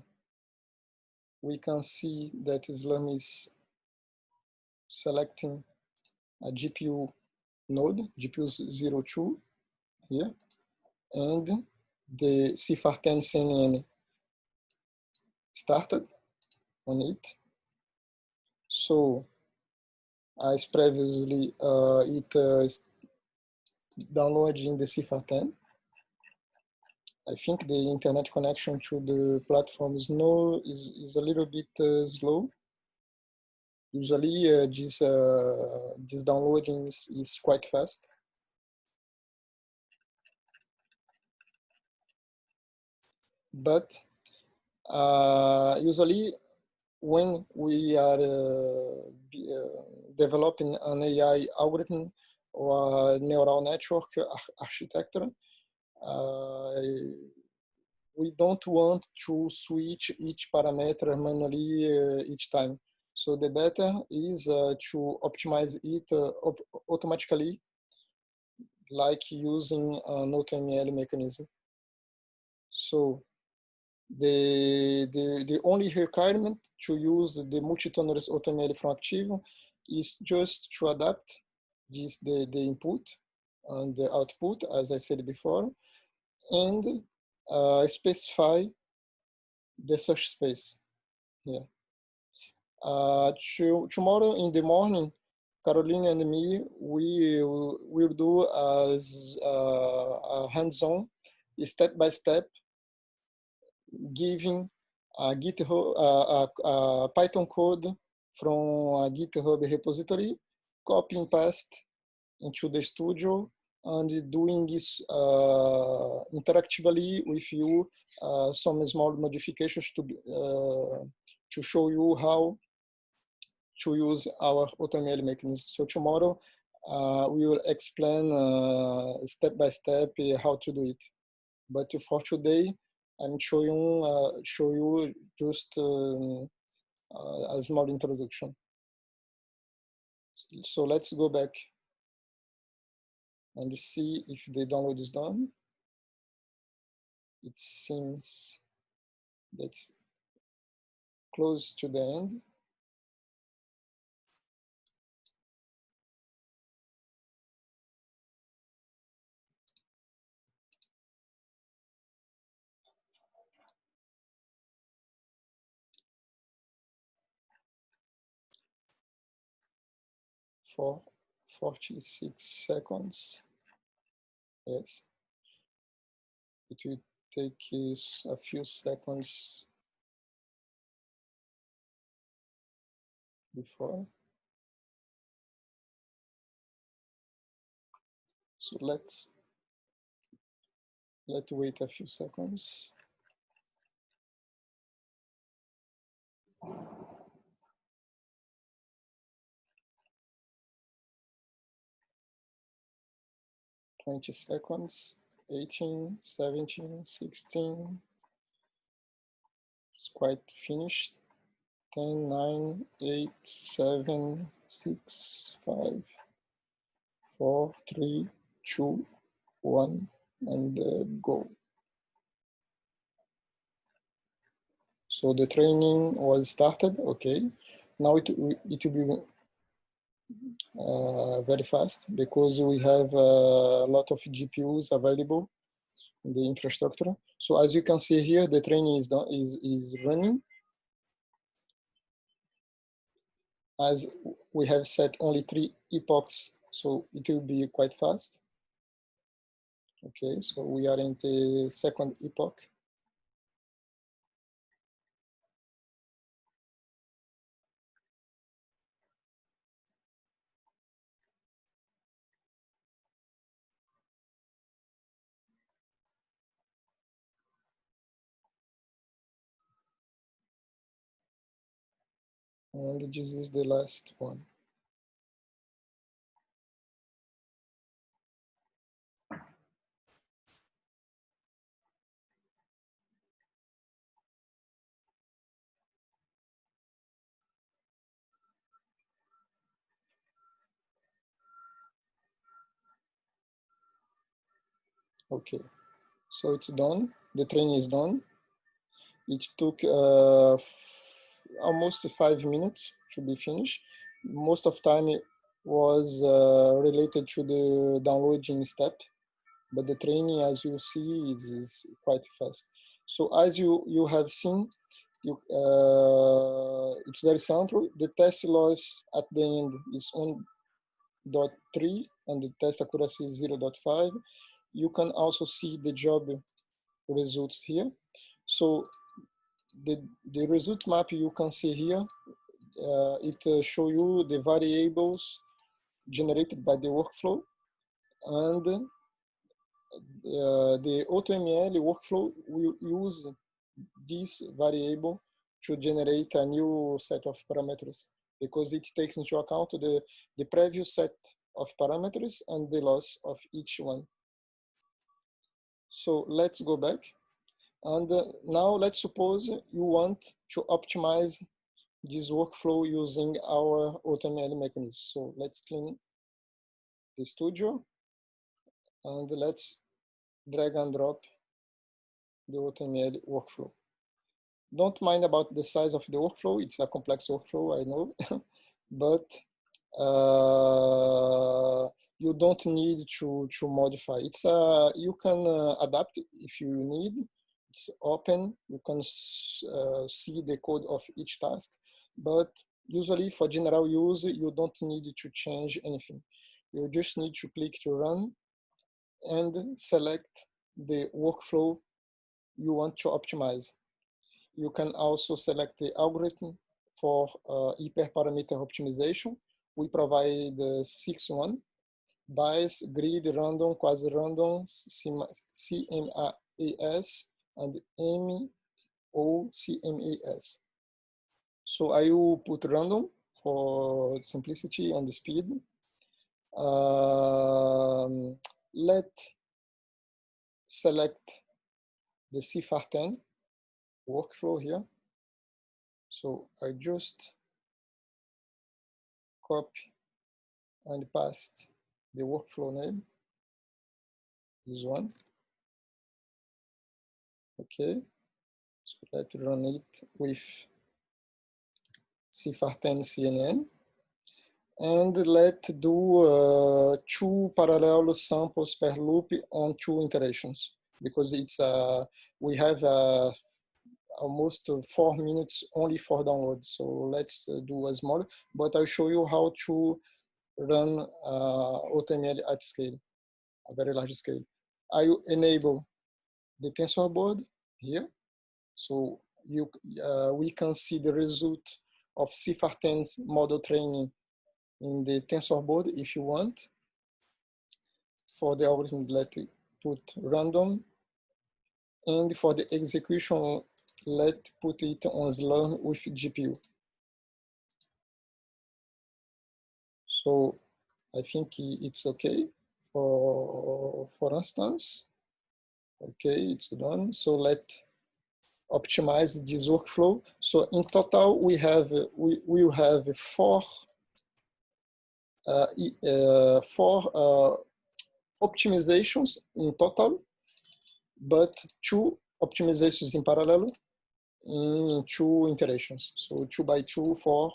we can see that SLURM is selecting a GPU node, GPU 02 here, and the CIFAR10 CNN started on it. So as previously, it is downloading the CIFAR10. I think the internet connection to the platform is a little bit slow. Usually, this downloading is quite fast. But usually, when we are developing an AI algorithm or a neural network architecture, we don't want to switch each parameter manually each time. So the better is to optimize it automatically, like using an AutoML mechanism. So the only requirement to use the multi-tonerous AutoML from Activeeon is just to adapt the input and the output, as I said before, and specify the search space here. Tomorrow in the morning, Caroline and me, will do as a hands-on, step-by-step, giving a GitHub, a Python code from a GitHub repository, copy and paste into the studio, and doing this interactively with you, some small modifications to show you how to use our AutoML mechanism. So tomorrow we will explain step by step how to do it. But for today, I'm showing you just a small introduction. So let's go back and see if the download is done. It seems that's close to the end. For 46 seconds. Yes. It will take us a few seconds before. So let's wait a few seconds. $20 seconds, 18, 17, 16. It's quite finished. 10, 9, 8, 7, 6, 5, 4, 3, 2, 1, and go. So the training was started, okay. Now it will be very fast because we have a lot of GPUs available in the infrastructure. So as you can see here, the training is running. As we have set only 3 epochs, so it will be quite fast. Okay, so we are in the second epoch. And this is the last one. Okay, so it's done. The training is done. It took almost 5 minutes to be finished. Most of time it was related to the downloading step, but the training, as you see, is quite fast. So as you have seen, it's very simple. The test loss at the end is 1.3 and the test accuracy is 0.5. You can also see the job results here. So the result map you can see here, it show you the variables generated by the workflow, and the AutoML workflow will use this variable to generate a new set of parameters, because it takes into account the previous set of parameters and the loss of each one. So let's go back. And now let's suppose you want to optimize this workflow using our AutoML mechanism. So let's clean the studio and let's drag and drop the AutoML workflow. Don't mind about the size of the workflow. It's a complex workflow, I know, but you don't need to modify. It's you can adapt if you need. It's open. You can see the code of each task, but usually for general use, you don't need to change anything. You just need to click to run and select the workflow you want to optimize. You can also select the algorithm for hyperparameter optimization. We provide the 6-1, bias, grid, random, quasi-random, CMAS, and MLOS. So I will put random for simplicity and speed. Let's select the CFAR10 workflow here. So I just copy and paste the workflow name, this one. Okay, so let's run it with CFAR10 CNN. And let's do 2 parallel samples per loop on 2 iterations, because it's we have almost 4 minutes only for download. So let's do a small, but I'll show you how to run AutoML at scale, a very large scale. I enable the Tensorboard here. So we can see the result of CFAR10's model training in the Tensorboard if you want. For the algorithm, let's put random. And for the execution, let's put it on SLURM with GPU. So I think it's okay. For instance, okay, it's done. So let's optimize this workflow. So in total, we will have 4 optimizations in total, but 2 optimizations in parallel in 2 iterations. So 2 by 2 for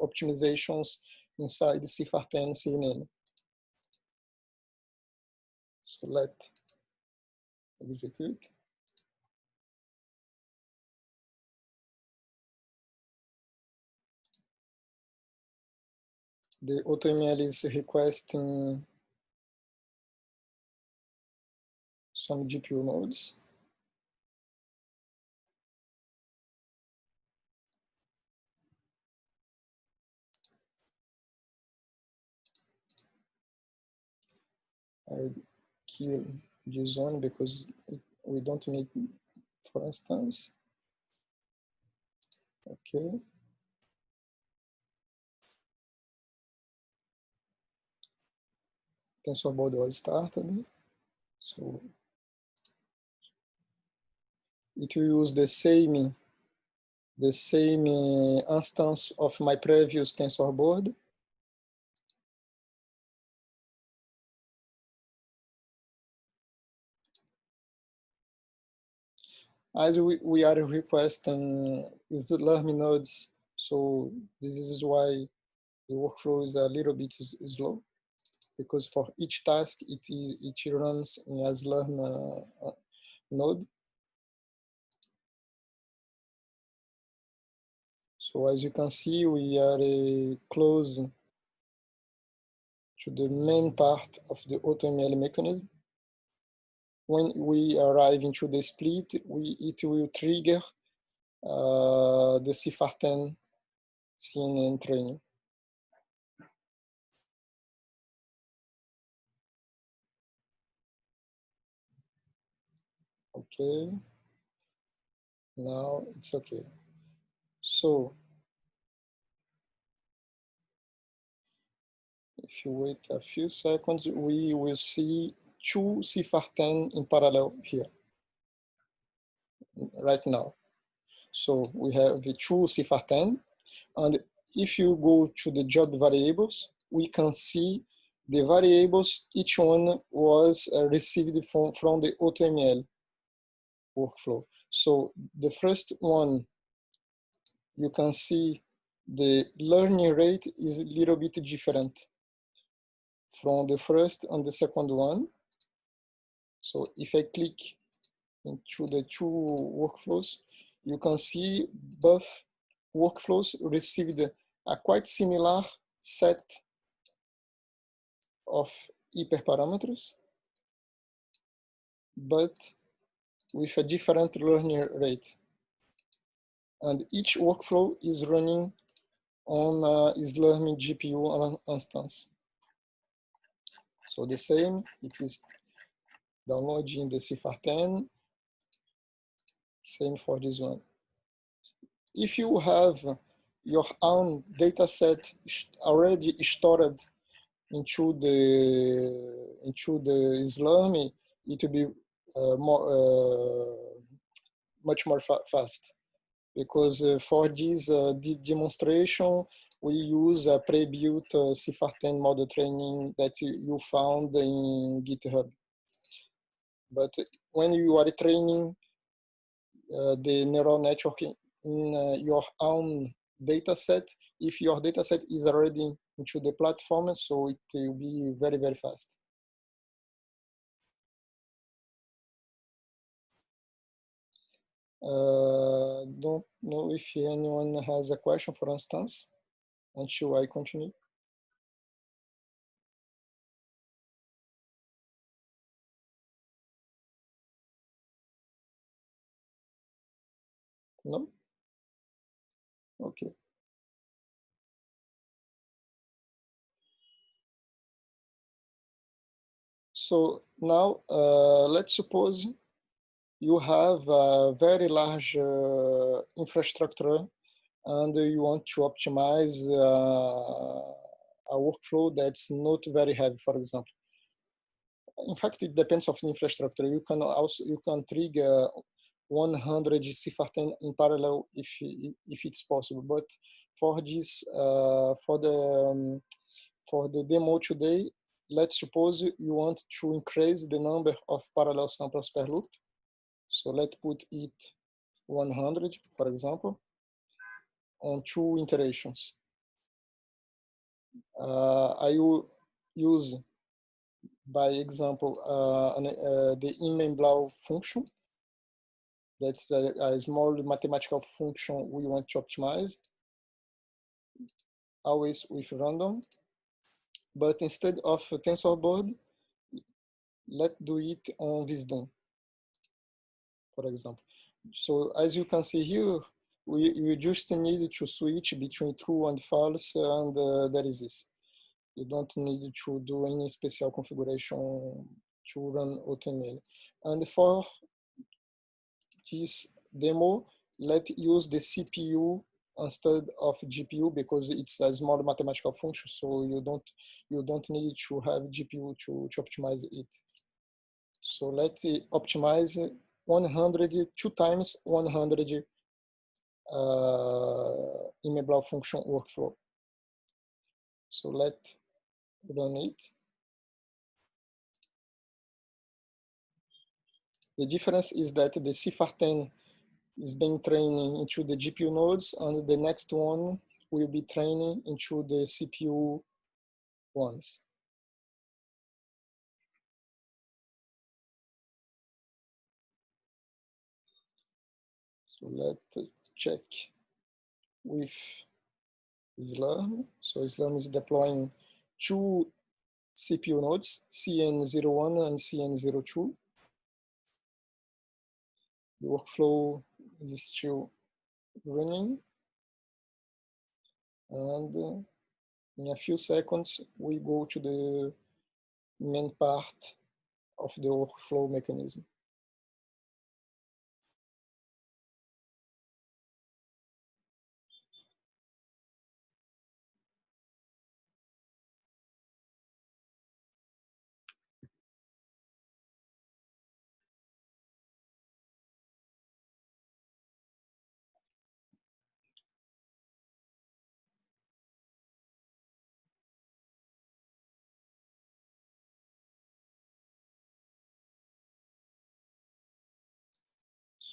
optimizations inside the CFAR10 CNN. So let's execute. The AutoML is requesting some GPU nodes. I kill this one because we don't need, for instance. Okay. Tensorboard was started. So it will use the same instance of my previous Tensorboard. As we are requesting SLURM nodes, so this is why the workflow is a little bit slow, because for each task it runs in a SLURM node. So as you can see, we are close to the main part of the AutoML mechanism. When we arrive into the split, it will trigger the CIFAR10 CNN training. Okay, now it's okay. So if you wait a few seconds, we will see two CIFAR10 in parallel here, right now. So we have the two CIFAR10, and if you go to the job variables, we can see the variables, each one was received from the AutoML workflow. So the first one, you can see the learning rate is a little bit different from the first and the second one. So if I click into the two workflows, you can see both workflows received a quite similar set of hyperparameters, but with a different learning rate. And each workflow is running on SLURM GPU instance. So the same, it is downloading the CIFAR10, same for this one. If you have your own data set already stored into the SLURM, it will be much more fast, because for this demonstration we use a pre-built CIFAR10 model training that you found in GitHub. But when you are training the neural network in your own data set, if your data set is already into the platform, so it will be very, very fast. Don't know if anyone has a question, for instance, until I continue. No? Okay. So now let's suppose you have a very large infrastructure and you want to optimize a workflow that's not very heavy, for example. In fact, it depends on the infrastructure. You can trigger 100 CIFAR10 in parallel if it's possible. But for this, for the demo today, let's suppose you want to increase the number of parallel samples per loop. So let's put it 100, for example, on 2 iterations. I will use, by example, the MLOS function. That's a small mathematical function we want to optimize, always with random. But instead of Tensorboard, let's do it on Visdom, for example. So as you can see here, we just need to switch between true and false, and that is this. You don't need to do any special configuration to run AutoML. And for this demo, let's use the CPU instead of GPU because it's a small mathematical function, so you don't need to have GPU to optimize it. So let's optimize 2 times 100 MLOS function workflow. So let's run it. The difference is that the CFAR10 is being trained into the GPU nodes, and the next one will be training into the CPU ones. So let's check with SLURM. So SLURM is deploying 2 CPU nodes, CN01 and CN02. The workflow is still running. And in a few seconds, we go to the main part of the workflow mechanism.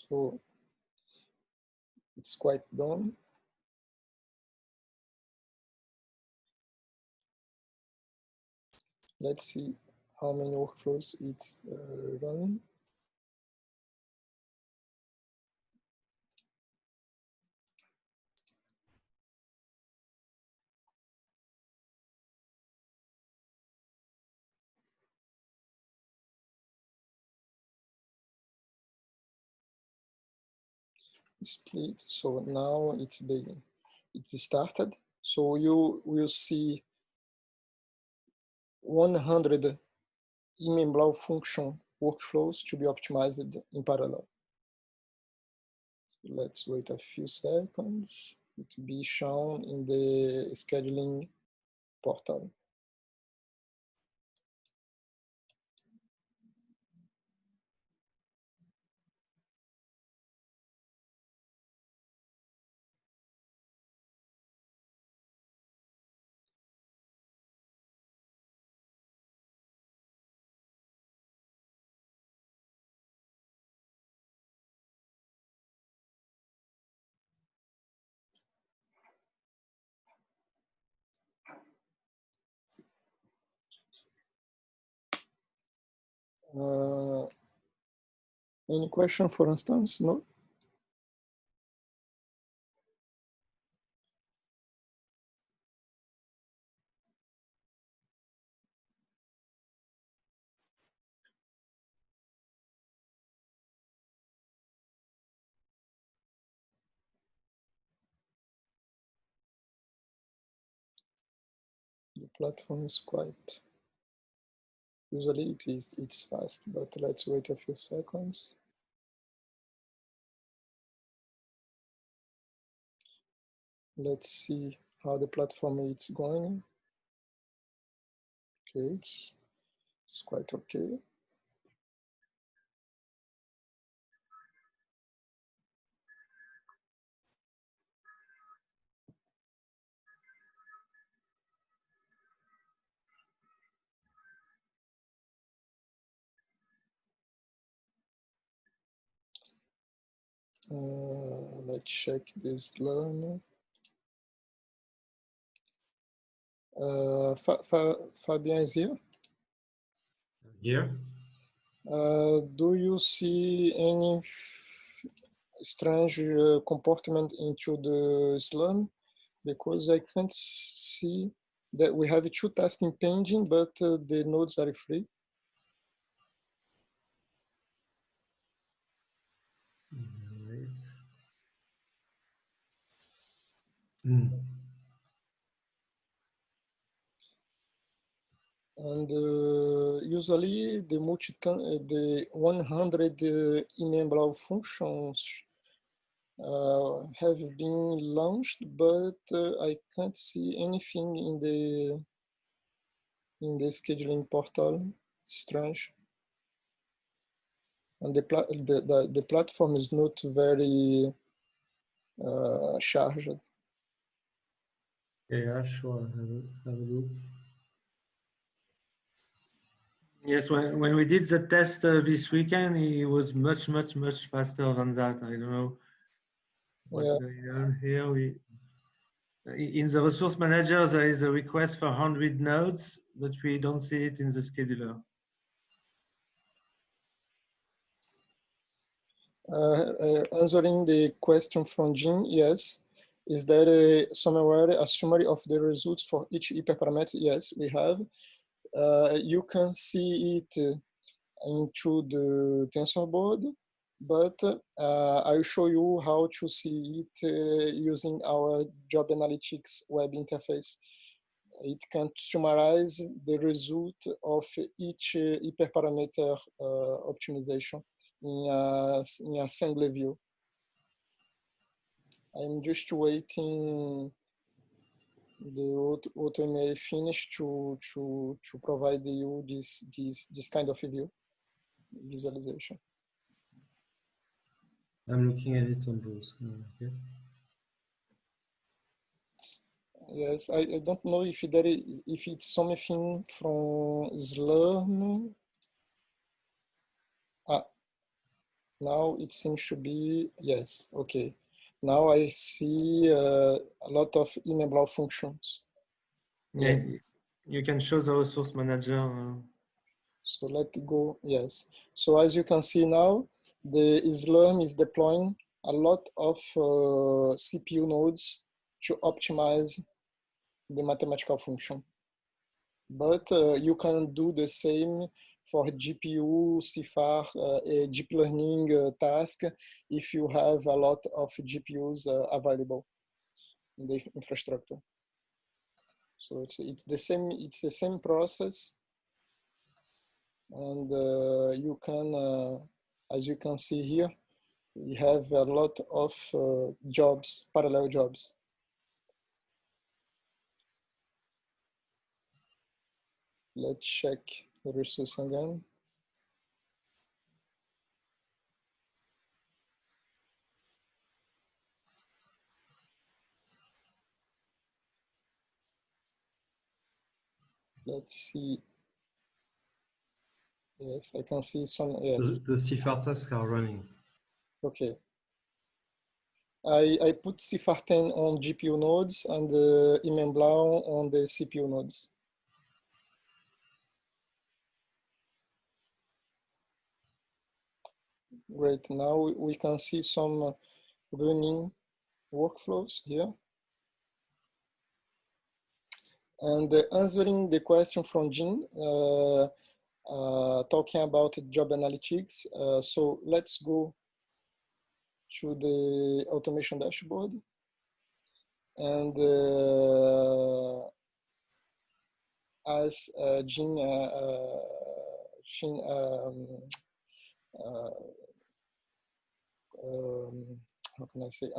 So it's quite done. Let's see how many workflows it's running. Split. So now it's started. So you will see 100 MLOS function workflows to be optimized in parallel. So let's wait a few seconds. It will be shown in the scheduling portal. Any question, for instance? No? The platform is quite, usually it's fast, but let's wait a few seconds. Let's see how the platform is going. Okay, it's quite okay. Let's check this learner. Fabian is here. Here. Do you see any strange comportment into the SLURM? Because I can't see that we have 2 testing pending, but the nodes are free. Right. And usually the 100 MLOS functions have been launched, but I can't see anything in the scheduling portal. It's strange. And the platform is not very charged. Yeah, sure. Have a look. Yes, when we did the test this weekend, it was much faster than that. I don't know what's going on here. In the resource manager, there is a request for 100 nodes, but we don't see it in the scheduler. Answering the question from Jim, yes. Is there somewhere a summary of the results for each hyperparameter? Yes, we have. You can see it into the Tensorboard, but I'll show you how to see it using our job analytics web interface. It can summarize the result of each hyperparameter optimization in assembly view. I'm just waiting the AutoML finish to provide you this kind of view visualization. I'm looking at it on both. Okay. Yes, I don't know if if it's something from SLURM. Now it seems to be, yes, okay. Now I see a lot of MLOS functions. Yeah, you can show the resource manager. So let's go, yes. So as you can see now, the SLURM is deploying a lot of CPU nodes to optimize the mathematical function. But you can do the same for GPU, CFAR, a deep learning task if you have a lot of GPUs available in the infrastructure. So it's the same process, and you can, as you can see here, we have a lot of jobs, parallel jobs. Let's check the resource again. Let's see. Yes, I can see some, yes. The CFAR tasks are running. Okay. I put CFAR 10 on GPU nodes and the MLOS on the CPU nodes. Great, now we can see some running workflows here. And answering the question from Jean, talking about job analytics. So let's go to the automation dashboard. And as Jean how can I say,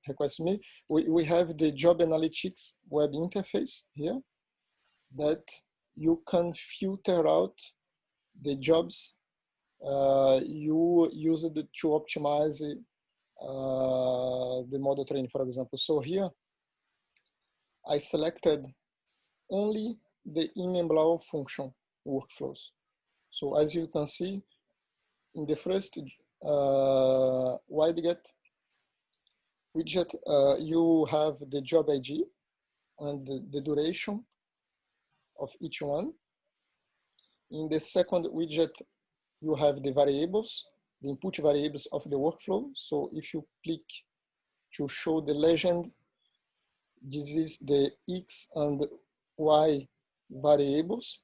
request me, we have the job analytics web interface here that you can filter out the jobs you use it to optimize the model training, for example. So here I selected only the MLOS function workflows. So as you can see, in the first widget widget, you have the job ID and the duration of each one. In the second widget, you have the variables, the input variables of the workflow. So if you click to show the legend, this is the X and Y variables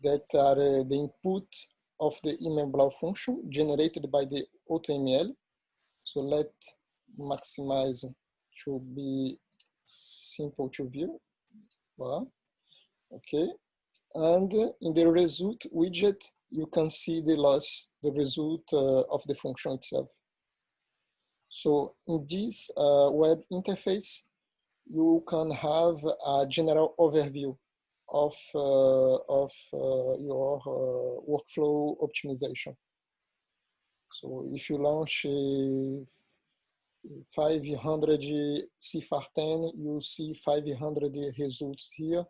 that are the input of the MLOS function generated by the AutoML. So let's maximize to be simple to view. Voilà. Okay. And in the result widget, you can see the loss, the result of the function itself. So in this web interface, you can have a general overview of your workflow optimization. So if you launch 500 CFAR10, you see 500 results here,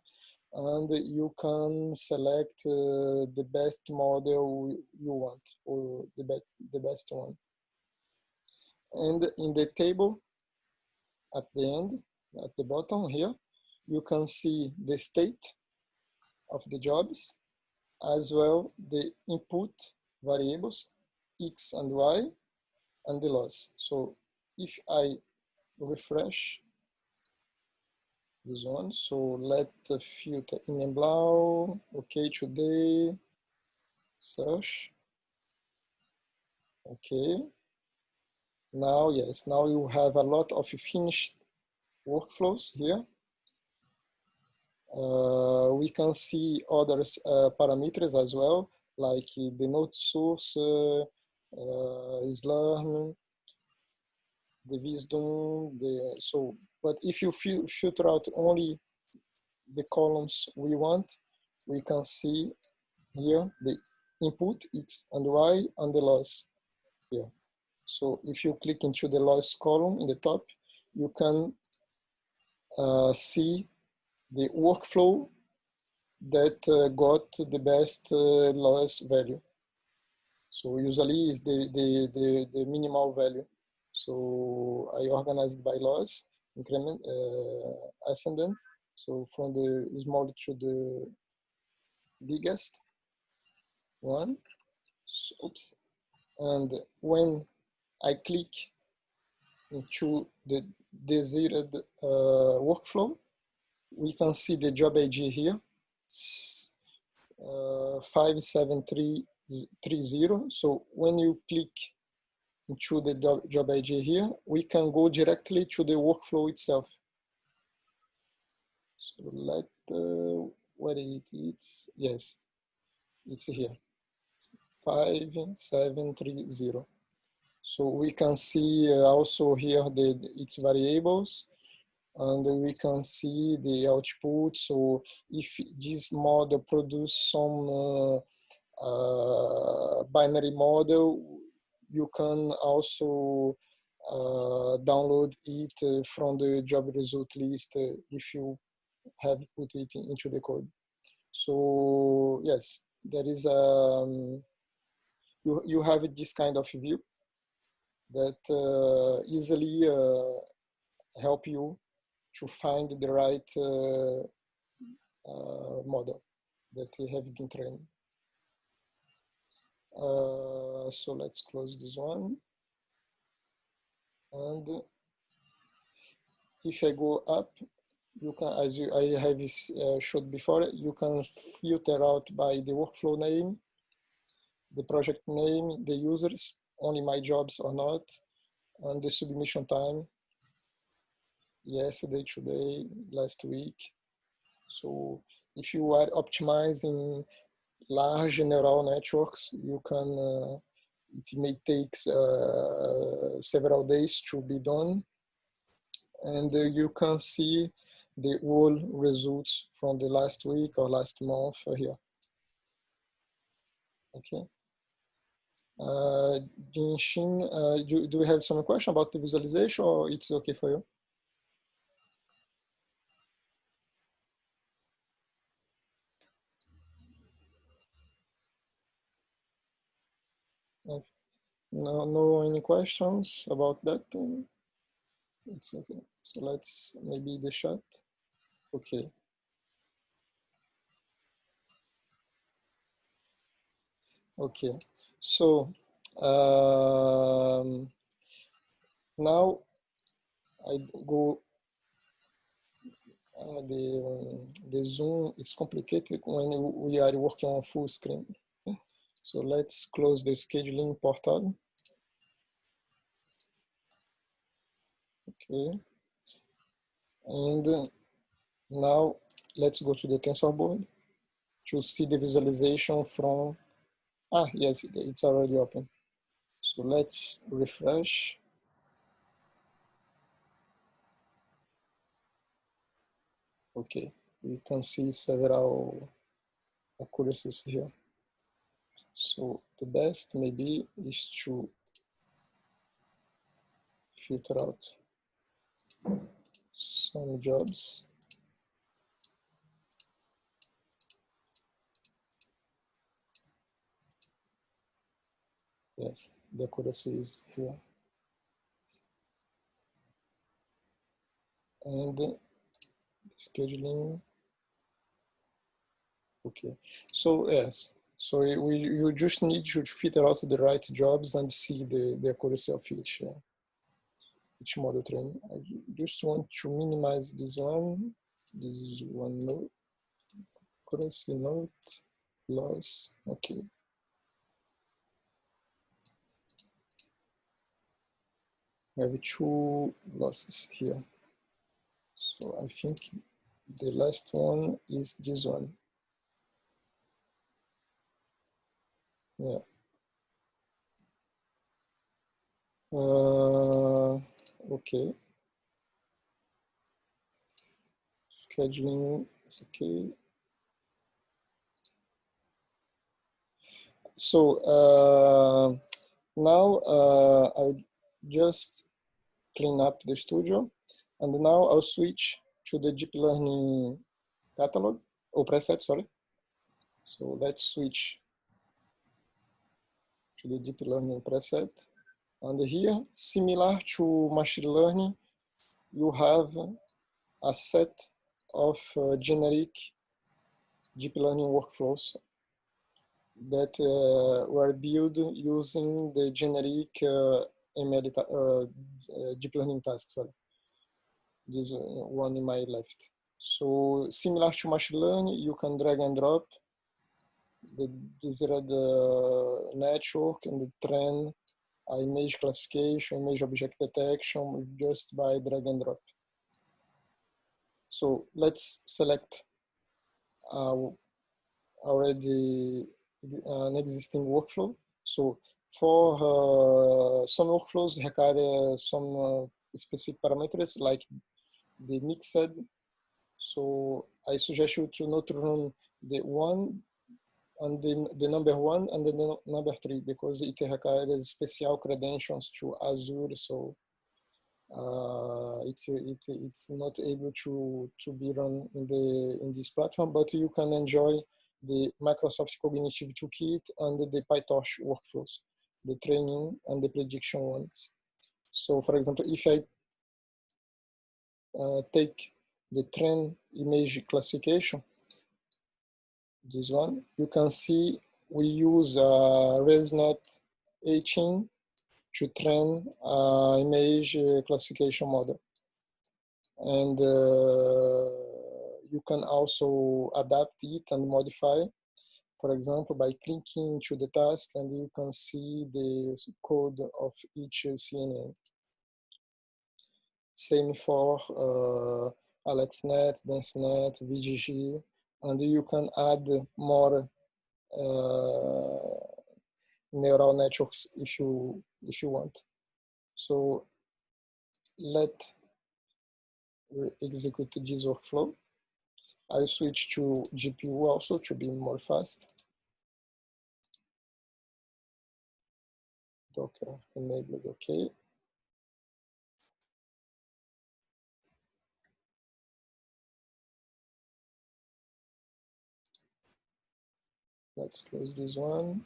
and you can select the best model you want, or the best one. And in the table at the end, at the bottom here, you can see the state of the jobs, as well the input variables, X and Y, and the loss. So if I refresh this one, so let the filter in MLOS, okay, today, search, okay. Now, yes, now you have a lot of finished workflows here. We can see other parameters as well, like the node source, SLURM, the Visdom, but if you filter out only the columns we want, we can see here the input, X and Y, and the loss here. So if you click into the loss column in the top, you can see the workflow that got the best loss value. So usually is the minimal value. So I organized by loss, increment, ascendant. So from the small to the biggest one. So, oops. And when I click into the desired workflow, we can see the job ID here, 57330. So when you click into the job ID here, we can go directly to the workflow itself. So let, where it is, yes, it's here, 5730. So we can see also here its variables, and we can see the output. So if this model produce some binary model, you can also download it from the job result list if you have put it into the code. So yes, there is you have this kind of view that easily help you to find the right model that we have been training. So let's close this one. And if I go up, you can, as I have showed before, you can filter out by the workflow name, the project name, the users, only my jobs or not, and the submission time, yesterday, today, last week. So if you are optimizing large neural networks, you can, it may take several days to be done. And you can see the whole results from the last week or last month here. Okay. Jinshin, do you have some question about the visualization, or it's okay for you? No, any questions about that? It's okay. So let's maybe the chat. Okay. Okay. So now I go. The Zoom is complicated when we are working on full screen. So let's close the scheduling portal. Okay. And now let's go to the Tensorboard to see the visualization from, yes, it's already open. So let's refresh. Okay, you can see several accuracies here. So the best maybe is to filter out some jobs. Yes, the accuracy is here. And scheduling. Okay, so yes, so you just need to filter out the right jobs and see the accuracy of each model training. I just want to minimize this one node, accuracy node, loss, okay. We have 2 losses here. So I think the last one is this one. Yeah. Okay. Scheduling is okay. So now I'll just clean up the studio, and now I'll switch to the deep learning catalog or preset, sorry. So let's switch to the deep learning preset. And here, similar to machine learning, you have a set of generic deep learning workflows that were built using the generic deep learning tasks. Sorry, this one in my left. So similar to machine learning, you can drag and drop the desired network and train image classification, image object detection just by drag and drop. So let's select already an existing workflow. So for some workflows require some specific parameters like the mixed. So I suggest you to not run the 1 and the number 1 and the number 3 because it requires special credentials to Azure. So it's not able to be run in this platform, but you can enjoy the Microsoft Cognitive Toolkit and the PyTorch workflows, the training and the prediction ones. So for example, if I take the train image classification, this one, you can see we use ResNet 18 to train image classification model. And you can also adapt it and modify, for example, by clicking to the task, and you can see the code of each CNN. Same for AlexNet, DenseNet, VGG, and you can add more neural networks if you want. So let's execute this workflow. I'll switch to GPU also to be more fast. Docker enabled, okay. Let's close this one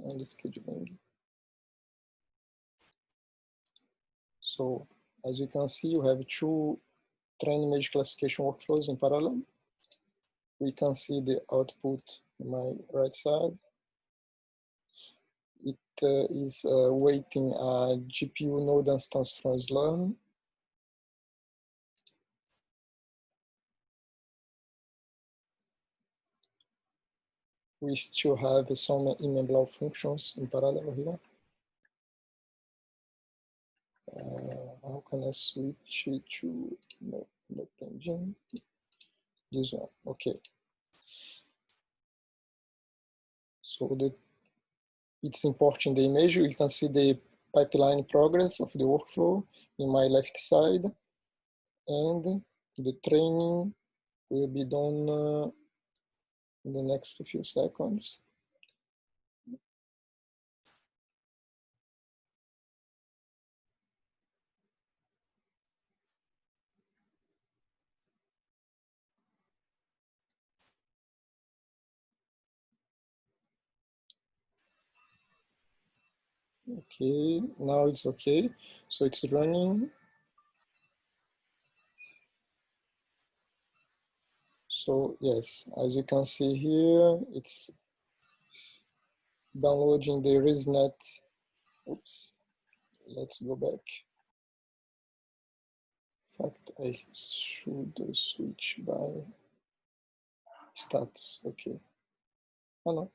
and the scheduling. So as you can see, you have 2 train image classification workflows in parallel. We can see the output on my right side. It is waiting a GPU node instance from SLURM. We still have some MLOS functions in parallel here. How can I switch it to not engine? This one, okay. So it's importing the image. You can see the pipeline progress of the workflow in my left side, and the training will be done in the next few seconds. Okay, now it's okay. So it's running. So yes, as you can see here, it's downloading the ResNet. Oops, let's go back. In fact, I should switch by stats. Okay. Oh no.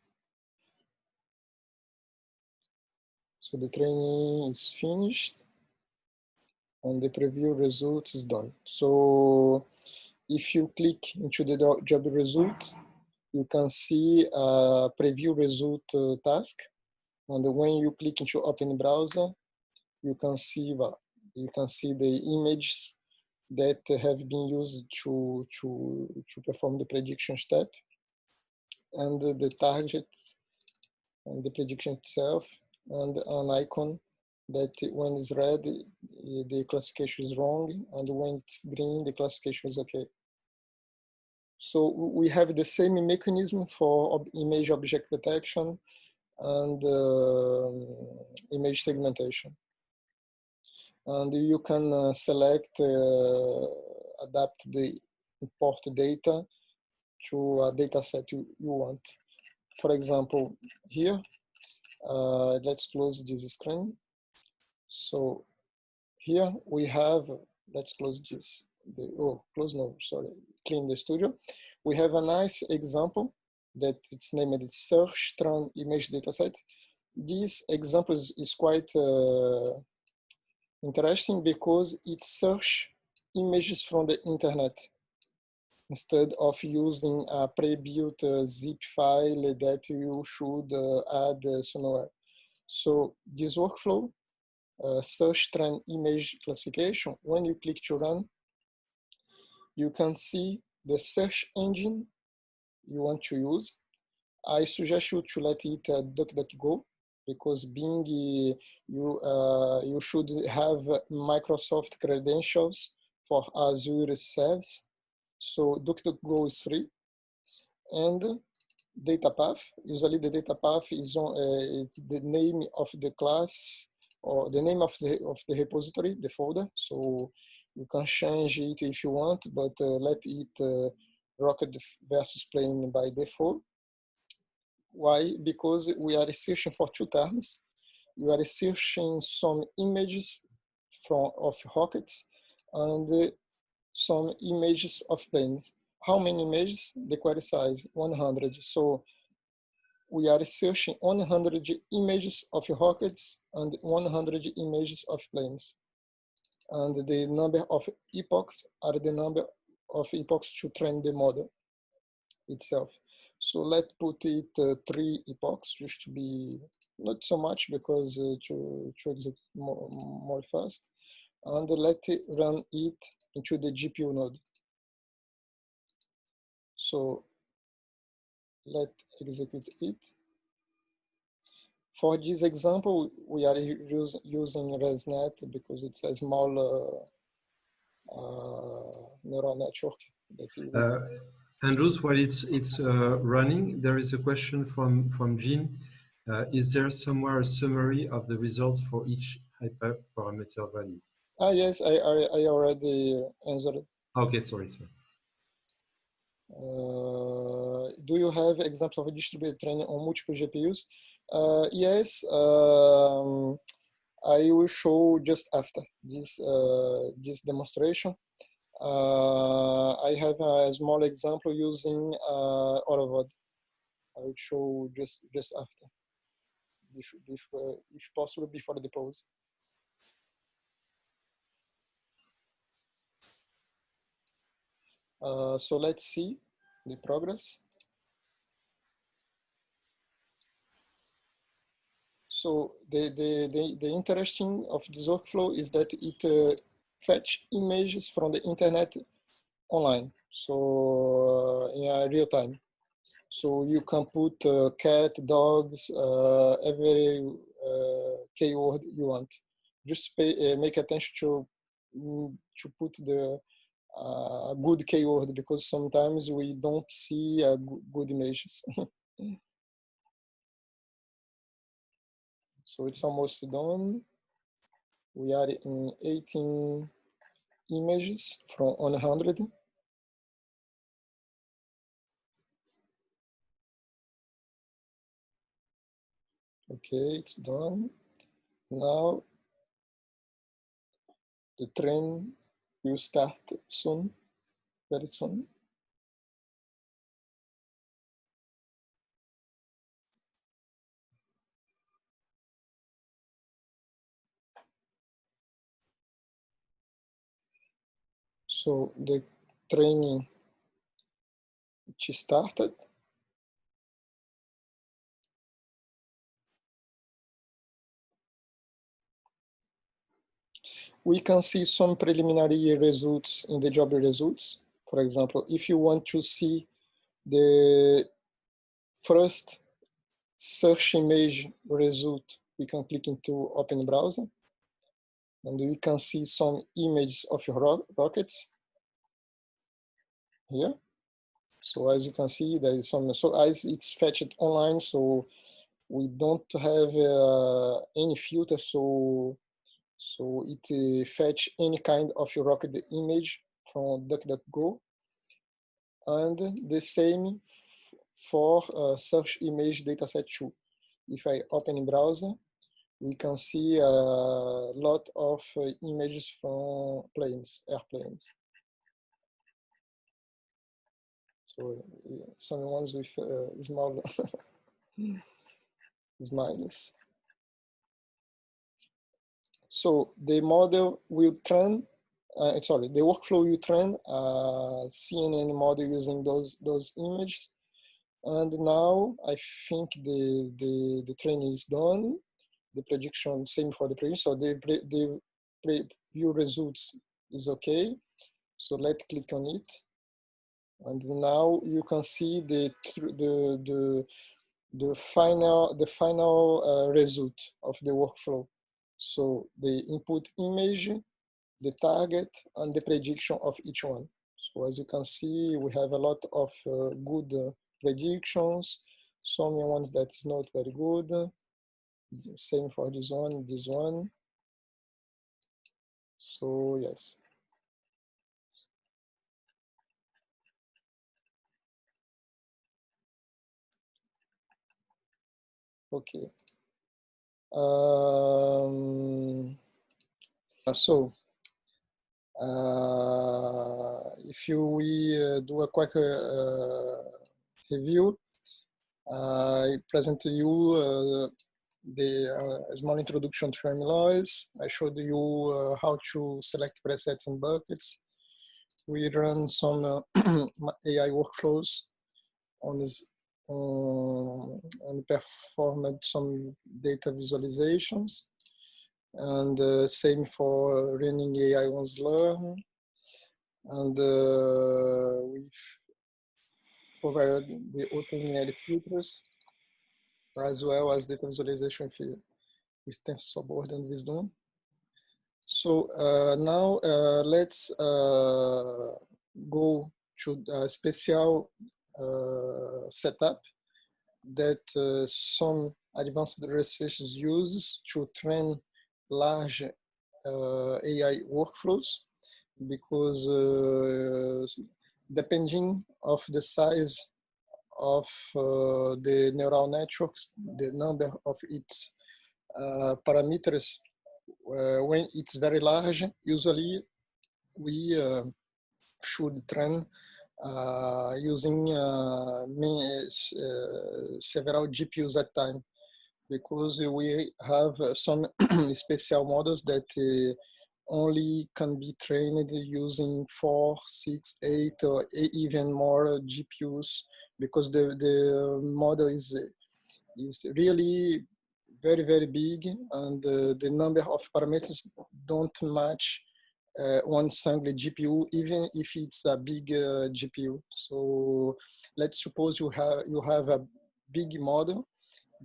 So the training is finished and the preview result is done. So if you click into the job result, you can see a preview result task. And when you click into open browser, you can see the images that have been used to perform the prediction step, and the target and the prediction itself, and an icon that when it's red, the classification is wrong, and when it's green, the classification is okay. So we have the same mechanism for image object detection and image segmentation. And you can select, adapt the import data to a data set you want. For example, here, let's close this screen. So here we have, let's close this, clean the studio. We have a nice example that it's named search trend image dataset. This example is quite interesting because it search images from the internet instead of using a pre-built zip file that you should add somewhere. So this workflow, search trend image classification, when you click to run, you can see the search engine you want to use. I suggest you to let it DuckDuckGo, because Bing, you should have Microsoft credentials for Azure service. So DuckDuckGo is free. And data path, usually the data path is the name of the class or the name of the repository, the folder. So you can change it if you want, but let it Rocket versus plain by default. Why? Because we are searching for two terms. We are searching some images of rockets and some images of planes. How many images? The query size, 100. So we are searching 100 images of rockets and 100 images of planes. And the number of epochs are the number of epochs to train the model itself. So let's put it 3 epochs, just to be not so much, because to execute more fast. And let it run it into the GPU node. So let's execute it. For this example, we are using ResNet because it's a small neural network. Andrews, while it's running, there is a question from Jean. Is there somewhere a summary of the results for each hyperparameter value? Ah, yes, I already answered. Okay, sorry. Do you have examples of distributed training on multiple GPUs? Yes, I will show just after this this demonstration. I have a small example using AutoML. I will show just after, if possible, before the pause. So let's see the progress. So the interesting of this workflow is that it fetch images from the internet online. So in real time. So you can put cat, dogs, every keyword you want. Just make attention to put the good keyword, because sometimes we don't see good images. So it's almost done. We are in 18 images from 100. Okay, it's done. Now the train will start soon, very soon. So the training started. We can see some preliminary results in the job results. For example, if you want to see the first search image result, we can click into open browser, and we can see some images of your rockets here. So as you can see, there is some, so as it's fetched online, so we don't have any filter, so it fetch any kind of your rocket image from DuckDuckGo. And the same for search image dataset 2. If I open in browser, we can see a lot of images from planes, airplanes. So some ones with small smiles. So the model will train, the workflow will train CNN model using those images. And now I think the training is done. The prediction, same for the prediction. So the preview results is okay. So let's click on it. And now you can see the final result of the workflow. So the input image, the target, and the prediction of each one. So as you can see, we have a lot of good predictions, some ones that's not very good. Same for this one. So yes. Okay. So if we do a quick review, I present to you the small introduction to MLOS. I showed you how to select presets and buckets. We run some AI workflows on this, and performed some data visualizations. And same for running AI on SLURM. And we've covered the AutoML filters, as well as data visualization with Tensorboard and Visdom. So now let's go to a special setup that some advanced researchers use to train large AI workflows, because depending of the size of the neural networks, the number of its parameters, when it's very large, usually we should train using several GPUs at time, because we have some special models that only can be trained using 4, 6, 8, or even more GPUs, because the model is really very, very big, and the number of parameters don't match one single GPU, even if it's a big GPU. So let's suppose you have a big model,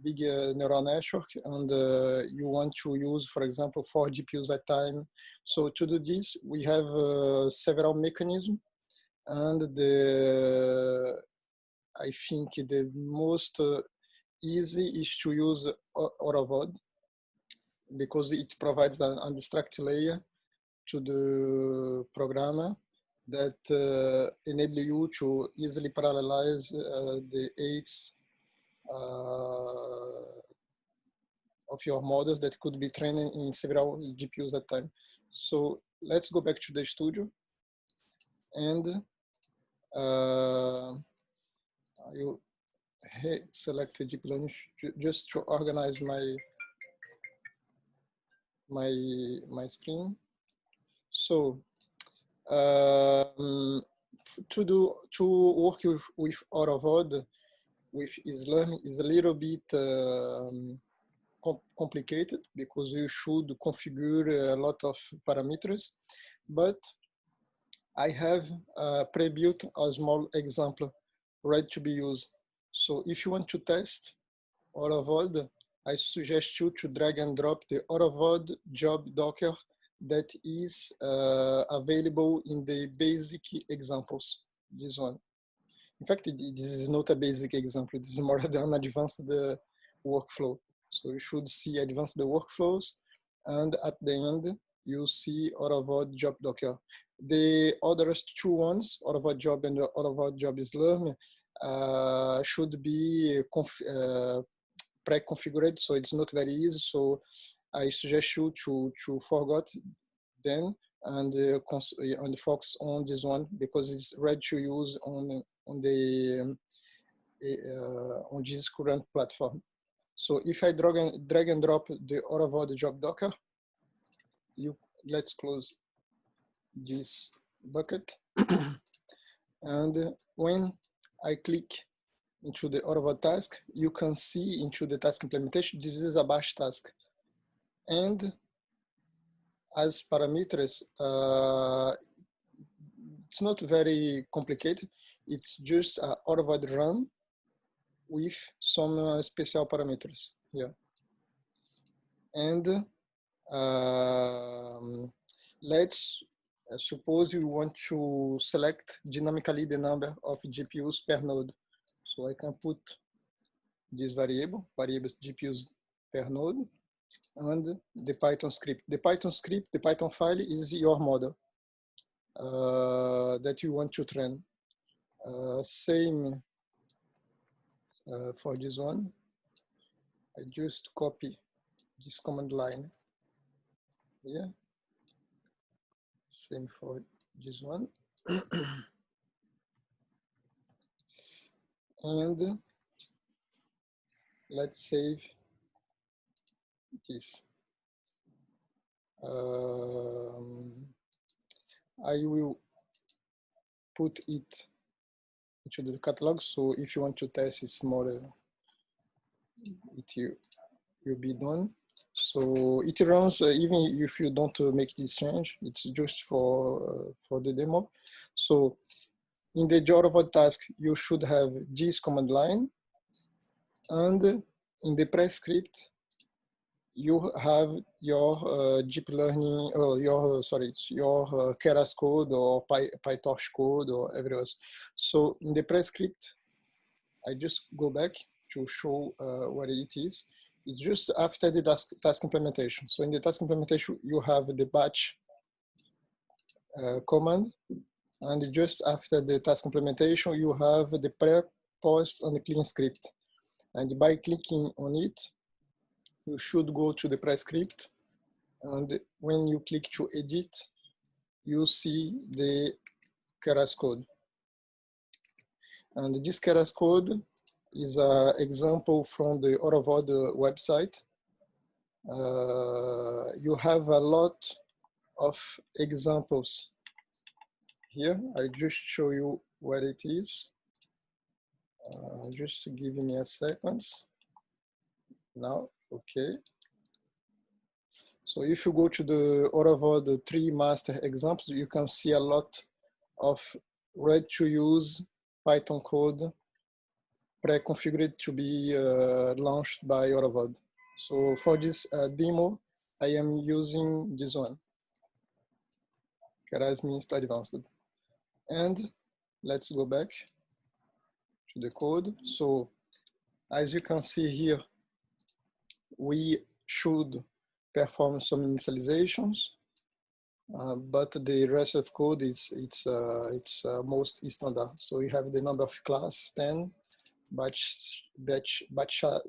big neural network, and you want to use, for example, 4 GPUs at a time. So to do this, we have several mechanisms, and I think the most easy is to use AutoML, because it provides an abstract layer to the programmer that enable you to easily parallelize the weights of your models that could be trained in several GPUs at a time. So let's go back to the studio, and you select the deep learning just to organize my screen. So to work with AutoML with SLURM is a little bit complicated, because you should configure a lot of parameters, but I have pre-built a small example ready to be used. So if you want to test AutoML, I suggest you to drag and drop the AutoML job Docker that is available in the basic examples, this one. In fact, this is not a basic example, this is more than advanced workflow. So you should see advanced workflows, and at the end, you see AutoML job Docker. The other 2 ones, AutoML job and AutoML job SLURM, should be pre-configured, so it's not very easy. So I suggest you to forget them and focus on this one, because it's ready to use on this current platform. So if I drag and drop the AutoML job Docker, let's close this bucket. And when I click into the AutoML task, you can see into the task implementation, this is a bash task. And as parameters, it's not very complicated. It's just an AutoML run with some special parameters here. And let's suppose you want to select dynamically the number of GPUs per node. So I can put this variables GPUs per node, and the Python script. The Python file is your model that you want to train. Same for this one. I just copy this command line here. Same for this one. And let's save this. I will put it into the catalog. So if you want to test, it's more, it will be done. So it runs even if you don't make this change. It's just for the demo. So in the AutoML task, you should have this command line, and in the prescript, you have your deep learning, your Keras code or PyTorch code or everything else. So in the prescript, I just go back to show what it is. It's just after the task implementation. So in the task implementation, you have the batch command, and just after the task implementation, you have the prep, post, and the clean script. And by clicking on it, you should go to the prescript, and when you click to edit, you see the Keras code. And this Keras code is an example from the AutoML website. You have a lot of examples here. I just show you what it is. Just give me a second. Now, okay. So if you go to the Autovod 3 master examples, you can see a lot of ready-to-use Python code pre-configured to be launched by Autovod. So for this demo, I am using this one, Keras Minst Advanced. And let's go back to the code. So as you can see here, we should perform some initializations, but the rest of code is most standard. So we have the number of class 10, batch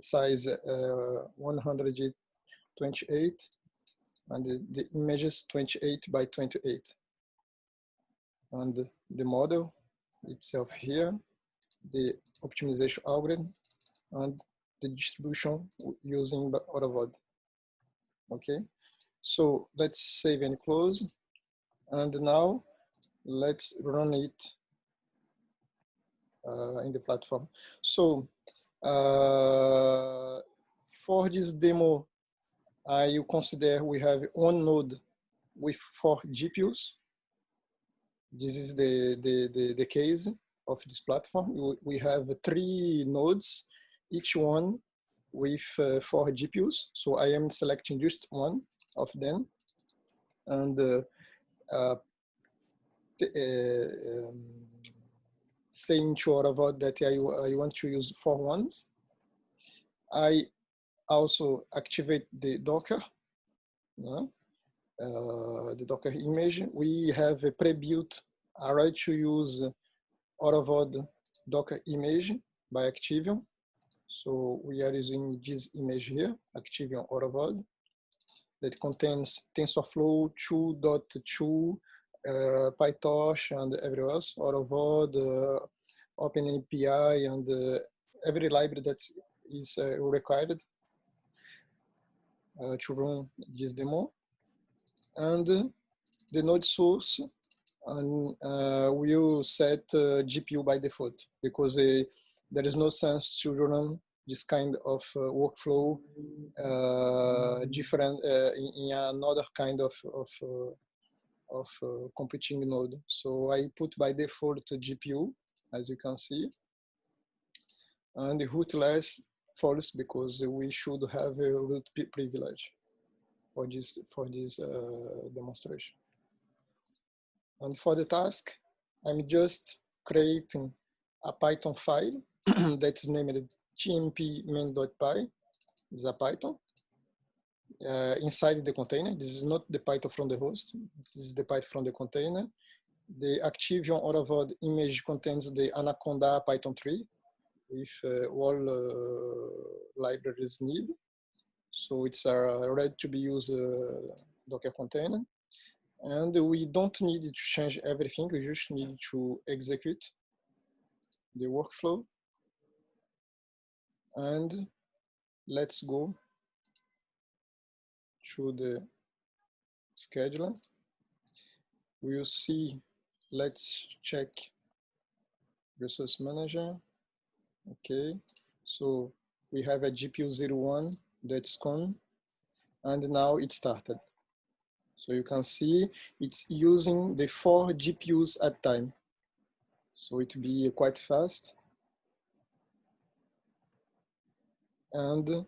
size 128, and the images 28 by 28, and the model itself here, the optimization algorithm, and the distribution using Autovod. Okay, so let's save and close, and now let's run it in the platform. So for this demo, I consider we have one node with 4 GPUs. This is the case of this platform. We have 3 nodes, each one with 4 GPUs. So I am selecting just one of them, and saying to Autovod that I want to use 4 ones. I also activate the Docker, the Docker image. We have a pre-built array to use Autovod Docker image by Activeeon. So we are using this image here, Activeeon Autovod, that contains TensorFlow 2.2, PyTorch, and everywhere else, Autovod, OpenAPI, and every library that is required to run this demo. And the node source will set GPU by default, because there is no sense to run this kind of workflow different in another kind of computing node. So I put by default GPU, as you can see, and the rootless false, because we should have a root privilege for this demonstration. And for the task, I'm just creating a Python file that is named tmp-main.py. It's a Python inside the container. This is not the Python from the host. This is the Python from the container. The Activeeon Autovod image contains the Anaconda Python 3 with all libraries need. So it's a ready to be used Docker container. And we don't need to change everything. We just need to execute the workflow. And let's go to the scheduler. We'll see, let's check resource manager. Okay, so we have a GPU 01 that's gone, and now it started. So you can see it's using the 4 GPUs at a time. So it will be quite fast. And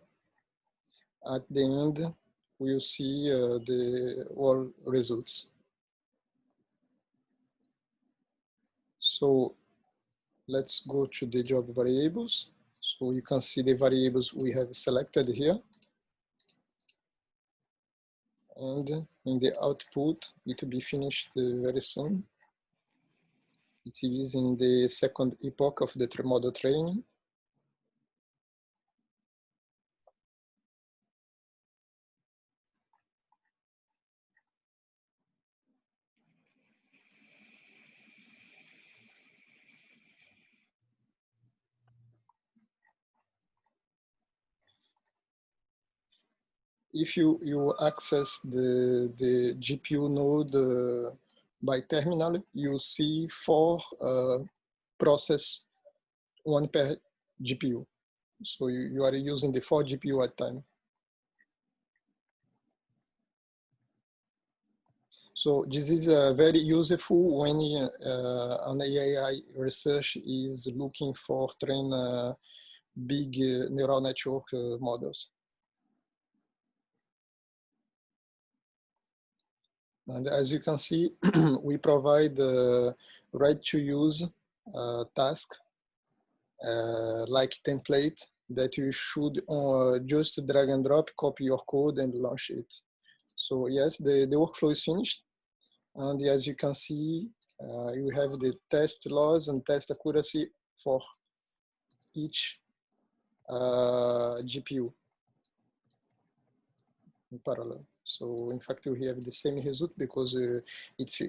at the end, we'll see the all results. So let's go to the job variables. So you can see the variables we have selected here. And in the output, it will be finished very soon. It is in the second epoch of the model training. If you access the GPU node by terminal, you see 4 process, 1 per GPU. So you are using the 4 GPU at a time. So this is very useful when an AI research is looking for train big neural network models. And as you can see, we provide ready-to-use task like template that you should just drag and drop, copy your code and launch it. So yes, the workflow is finished. And as you can see, you have the test loss and test accuracy for each GPU in parallel. So in fact, we have the same result because it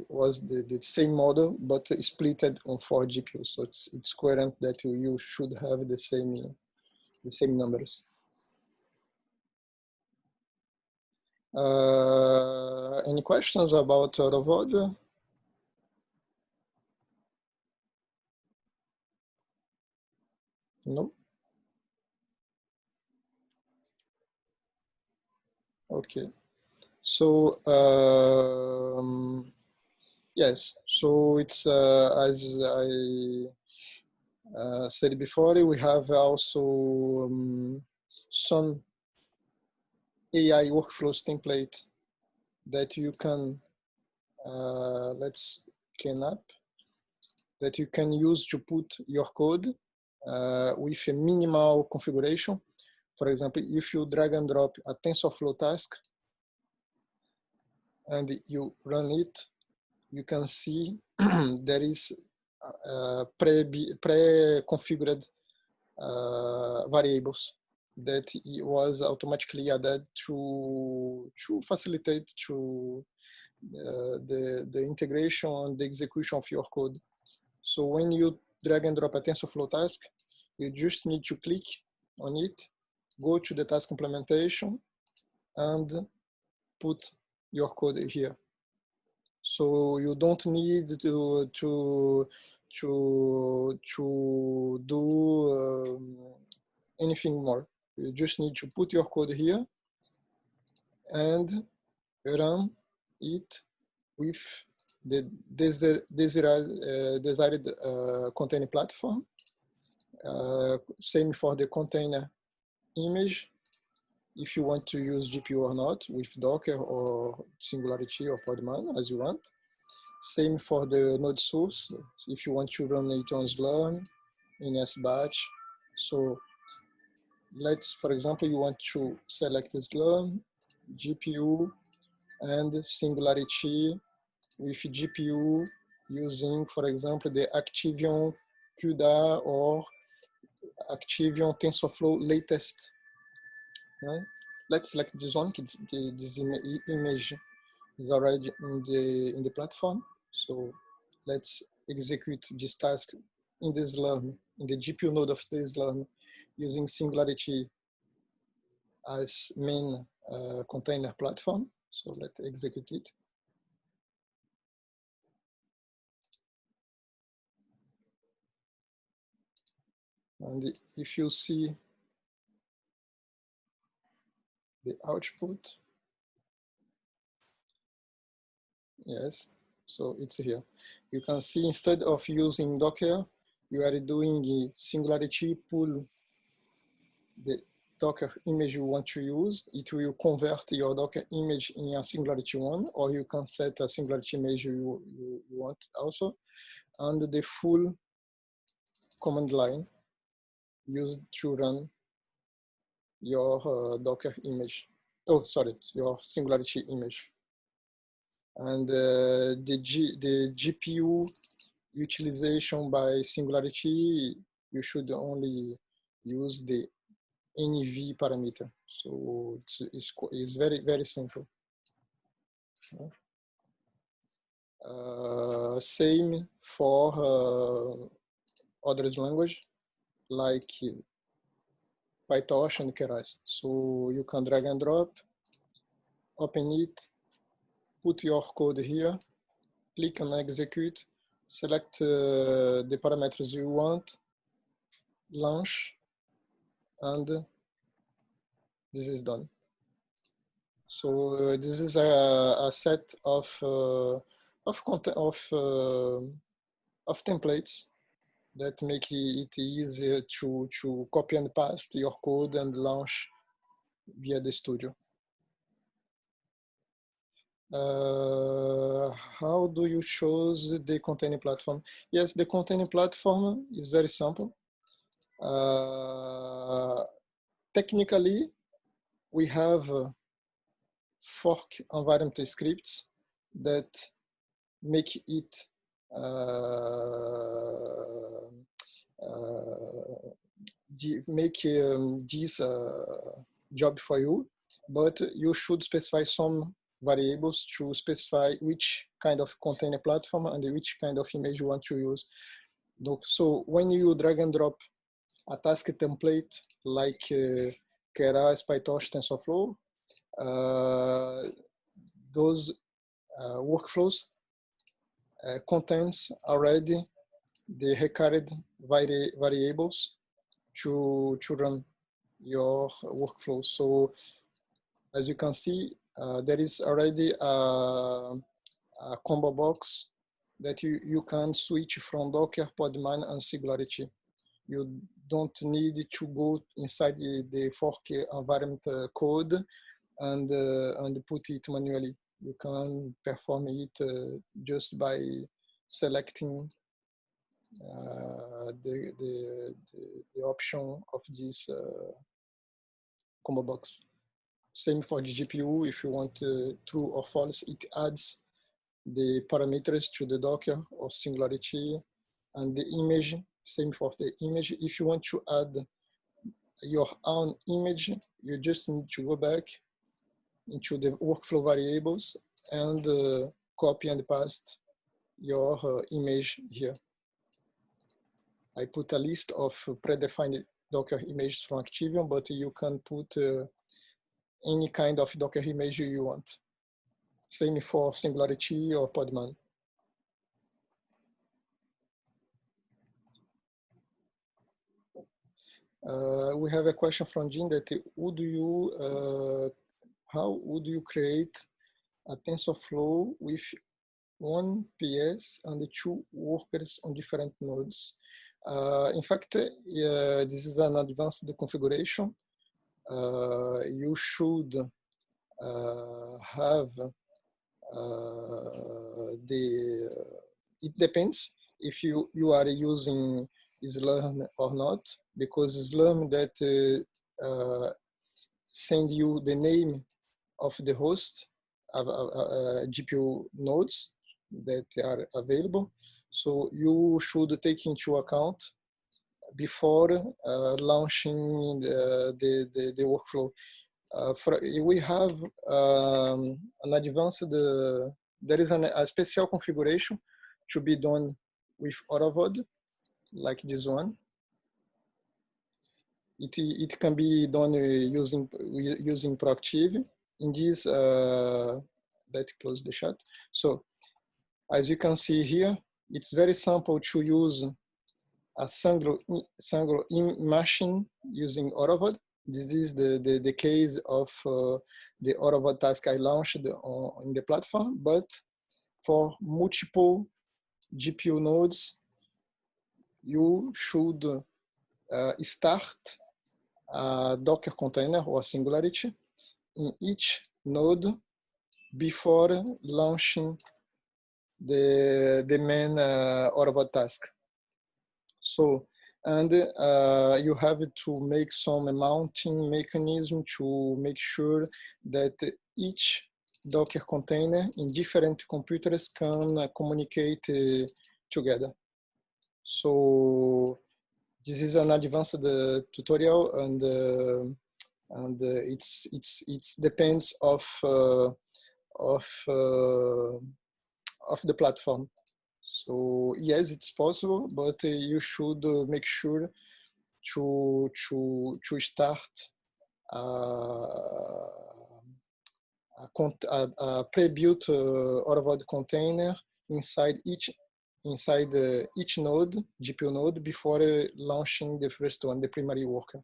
was the same model, but splitted on 4 GPUs. So it's coherent that you should have the same numbers. Any questions about AutoVod? No? Okay. So, yes, so it's as I said before, we have also some AI workflows template that you can, let's clean up, that you can use to put your code with a minimal configuration. For example, if you drag and drop a TensorFlow task and you run it, you can see there is pre-configured variables that was automatically added to facilitate the integration and the execution of your code. So when you drag and drop a TensorFlow task, you just need to click on it, go to the task implementation, and put your code here. So you don't need to do anything more. You just need to put your code here and run it with the desired container platform. Same for the container image. If you want to use GPU or not, with Docker or Singularity or Podman, as you want. Same for the node source, if you want to run it on SLURM, in SBatch. So let's, for example, you want to select SLURM, GPU, and Singularity with GPU using, for example, the Activeeon CUDA or Activeeon TensorFlow latest. Right? Let's select this one. This image is already in the platform. So let's execute this task in the SLURM, in the GPU node of the SLURM, using Singularity as main container platform. So let's execute it. And if you see the output, yes, so it's here. You can see instead of using Docker, you are doing a Singularity pull the Docker image you want to use. It will convert your Docker image in a Singularity one, or you can set a Singularity image you want also. And the full command line used to run your Docker image. Oh, sorry, your Singularity image. And the GPU utilization by Singularity, you should only use the NEV parameter. So it's very, very simple. Same for other language like PyTorch and Keras. So you can drag and drop, open it, put your code here, click on execute, select the parameters you want, launch, and this is done. So this is a set of templates that make it easier to copy and paste your code and launch via the studio. How do you choose the container platform? Yes, the container platform is very simple. Technically, we have fork environment scripts that make it this job for you, but you should specify some variables to specify which kind of container platform and which kind of image you want to use. So when you drag and drop a task template like Keras, PyTorch, TensorFlow, those workflows contains already the required variables to run your workflow. So as you can see, there is already a combo box that you can switch from Docker, Podman, and Singularity. You don't need to go inside the fork environment code and put it manually. You can perform it just by selecting the option of this combo box. Same for the GPU. If you want true or false, it adds the parameters to the Docker or Singularity. And the image, same for the image. If you want to add your own image, you just need to go back into the workflow variables and copy and paste your image here. I put a list of predefined Docker images from Activeeon, but you can put any kind of Docker image you want. Same for Singularity or Podman. We have a question from Jean that how would you create a TensorFlow with one PS and 2 workers on different nodes? In fact, this is an advanced configuration. You should have it depends if you are using SLURM or not, because SLURM that send you the name of the host of GPU nodes that are available. So you should take into account before launching the workflow. We have an advanced, there is a special configuration to be done with AutoML, like this one. It can be done using Proactive. In this, let's close the chat. So as you can see here, it's very simple to use a single machine using AutoML. This is the case of the AutoML task I launched in the platform, but for multiple GPU nodes, you should start a Docker container or Singularity in each node before launching the main AutoML task. So, and you have to make some mounting mechanism to make sure that each Docker container in different computers can communicate together. So this is an advanced tutorial, and it depends of the platform. So yes, it's possible, but you should make sure to start a pre-built AutoML container inside each node, GPU node, before launching the first one, the primary worker.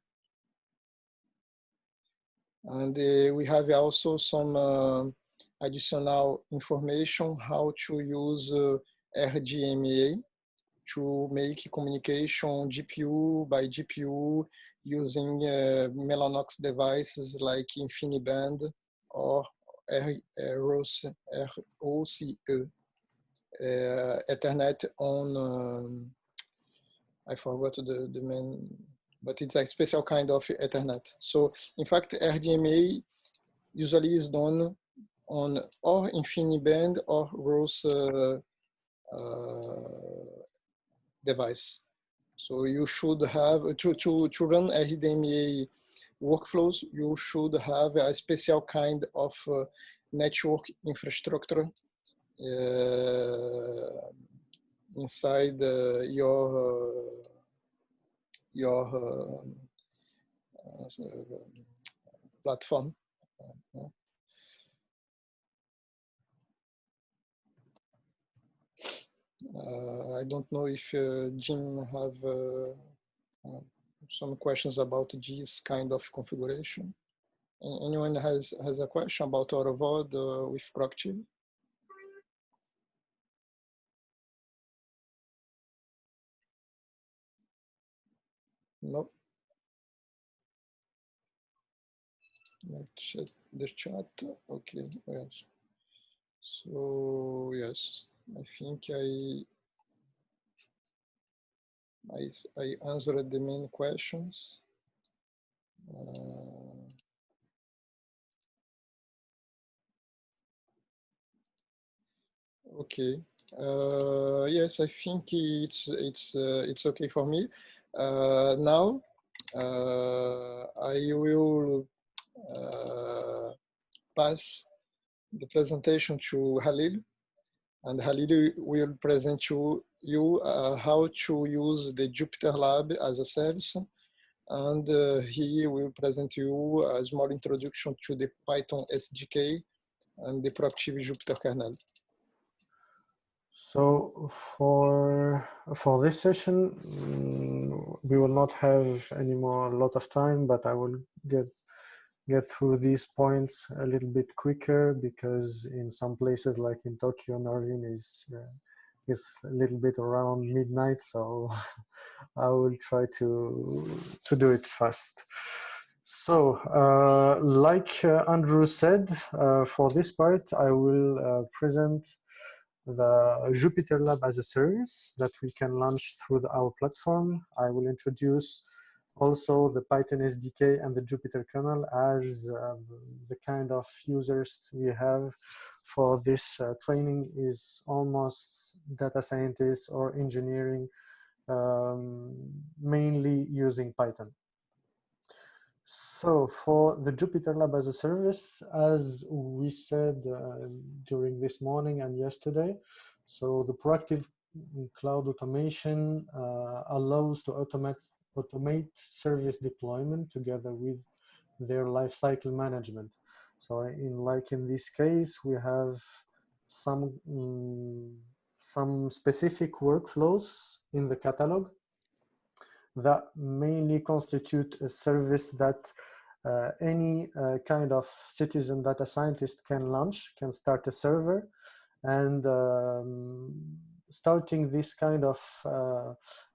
And we have also some additional information how to use RDMA to make communication GPU by GPU using Mellanox devices like InfiniBand or ROCE, Ethernet on, I forgot the main, but it's a special kind of Ethernet. So in fact, RDMA usually is done on or InfiniBand or ROS device. So you should have, to run RDMA workflows, you should have a special kind of network infrastructure inside your platform. I don't know if Jim have some questions about this kind of configuration. Anyone has a question about AutoVod with Proactive? No. Let's check the chat. Okay, yes. So yes, I think I answered the main questions. Okay. Yes, I think it's okay for me. Now I will pass the presentation to Khalil, and Khalil will present to you how to use the Jupyter Lab as a service, and he will present to you a small introduction to the Python SDK and the proactive Jupyter kernel. So for this session, we will not have any more a lot of time, but I will get through these points a little bit quicker, because in some places like in Tokyo, Norwin is a little bit around midnight, so I will try to do it fast. So like Andrew said, for this part I will present the Jupyter Lab as a service that we can launch through our platform. I will introduce also the Python SDK and the Jupyter kernel as the kind of users we have for this training is almost data scientists or engineering, mainly using Python. So for the Jupyter Lab as a service, as we said during this morning and yesterday, so the proactive cloud automation allows to automate service deployment together with their lifecycle management. So in this case, we have some specific workflows in the catalog that mainly constitute a service that any kind of citizen data scientist can launch, can start a server, and starting this kind of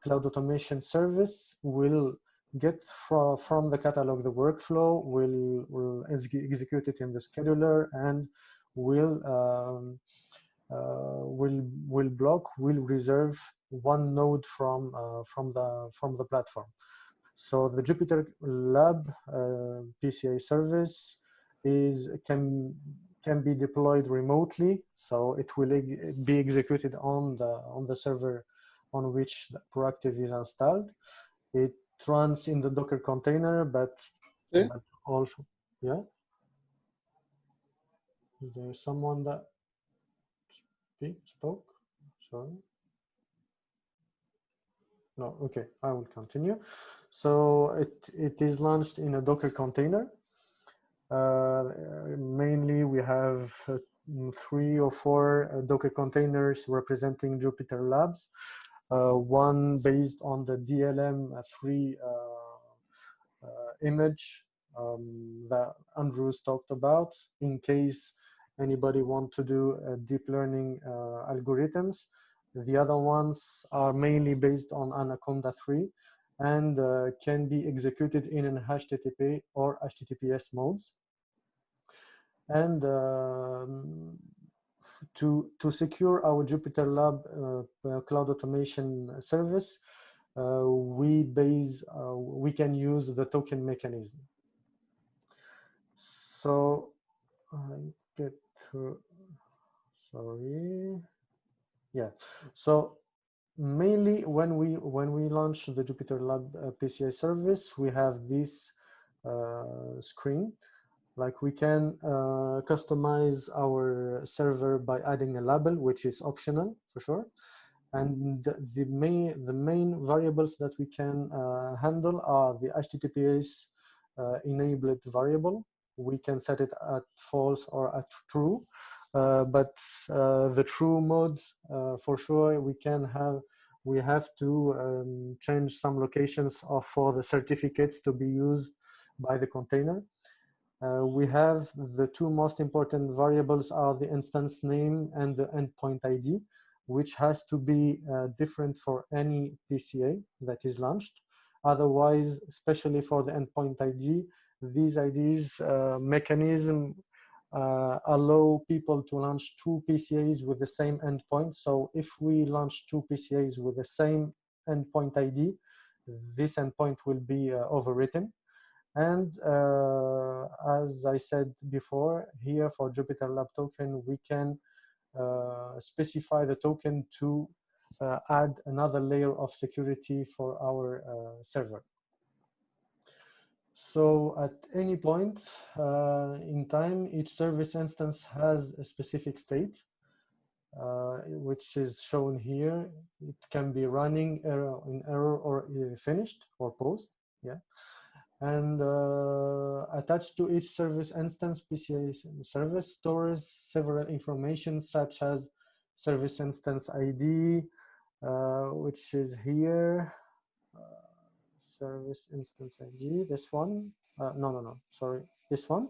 cloud automation service will get from the catalog the workflow, will execute it in the scheduler, and will reserve one node from the platform. So the Jupyter Lab PCA service can be deployed remotely, so it will be executed on the server on which the proactive is installed. It runs in the Docker container, but also, yeah. Is there someone that spoke? Sorry. No, okay, I will continue. So it is launched in a Docker container. Mainly we have 3 or 4 Docker containers representing Jupyter Labs. One based on the DLM 3 image that Andrews talked about, in case anybody want to do deep learning algorithms. The other ones are mainly based on Anaconda 3 and can be executed in an HTTP or HTTPS modes. And to secure our Jupyter Lab cloud automation service, we can use the token mechanism. So I get to, sorry, yeah. So mainly when we launch the Jupyter Lab PCI service, we have this screen. Like we can customize our server by adding a label, which is optional for sure. And the main variables that we can handle are the HTTPS enabled variable. We can set it at false or at true, but the true mode for sure we have to change some locations for the certificates to be used by the container. We have the two most important variables are the instance name and the endpoint ID, which has to be different for any PCA that is launched. Otherwise, especially for the endpoint ID, these IDs mechanism allow people to launch two PCAs with the same endpoint. So if we launch two PCAs with the same endpoint ID, this endpoint will be overwritten. And as I said before, here for Jupyter Lab token, we can specify the token to add another layer of security for our server. So at any point in time, each service instance has a specific state, which is shown here. It can be running in error or finished or post. Yeah. And attached to each service instance, PCA service stores several information such as service instance ID, which is here, service instance ID, this one, no, sorry, this one,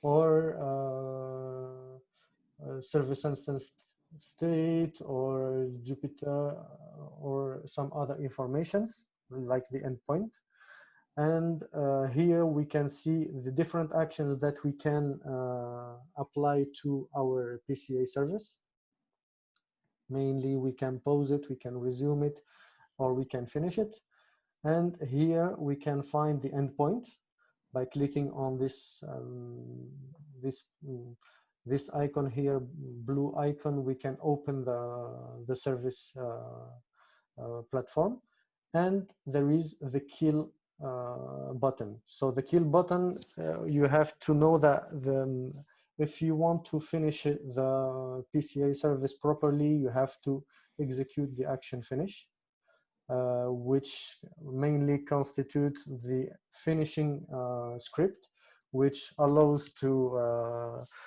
or service instance state or Jupyter or some other informations like the endpoint. And here we can see the different actions that we can apply to our PCA service. Mainly, we can pause it, we can resume it, or we can finish it. And here we can find the endpoint by clicking on this this icon here, blue icon. We can open the service platform, and there is the kill button. So the kill button, you have to know that if you want to finish the PCA service properly, you have to execute the action finish, which mainly constitutes the finishing script, which allows to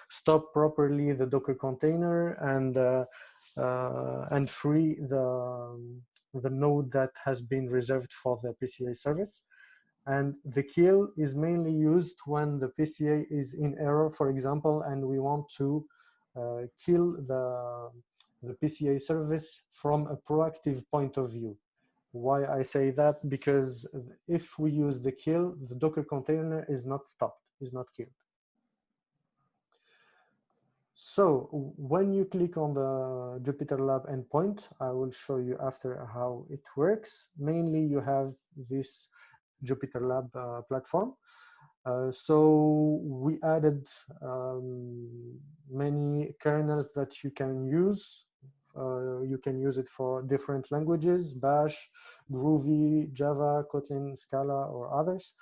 stop properly the Docker container and free the node that has been reserved for the PCA service. And the kill is mainly used when the PCA is in error, for example, and we want to kill the PCA service from a proactive point of view. Why I say that? Because if we use the kill, the Docker container is not stopped, is not killed. So when you click on the Jupyter Lab endpoint, I will show you after how it works. Mainly you have this Jupyter Lab platform. So we added many kernels that you can use. You can use it for different languages, Bash, Groovy, Java, Kotlin, Scala, or others.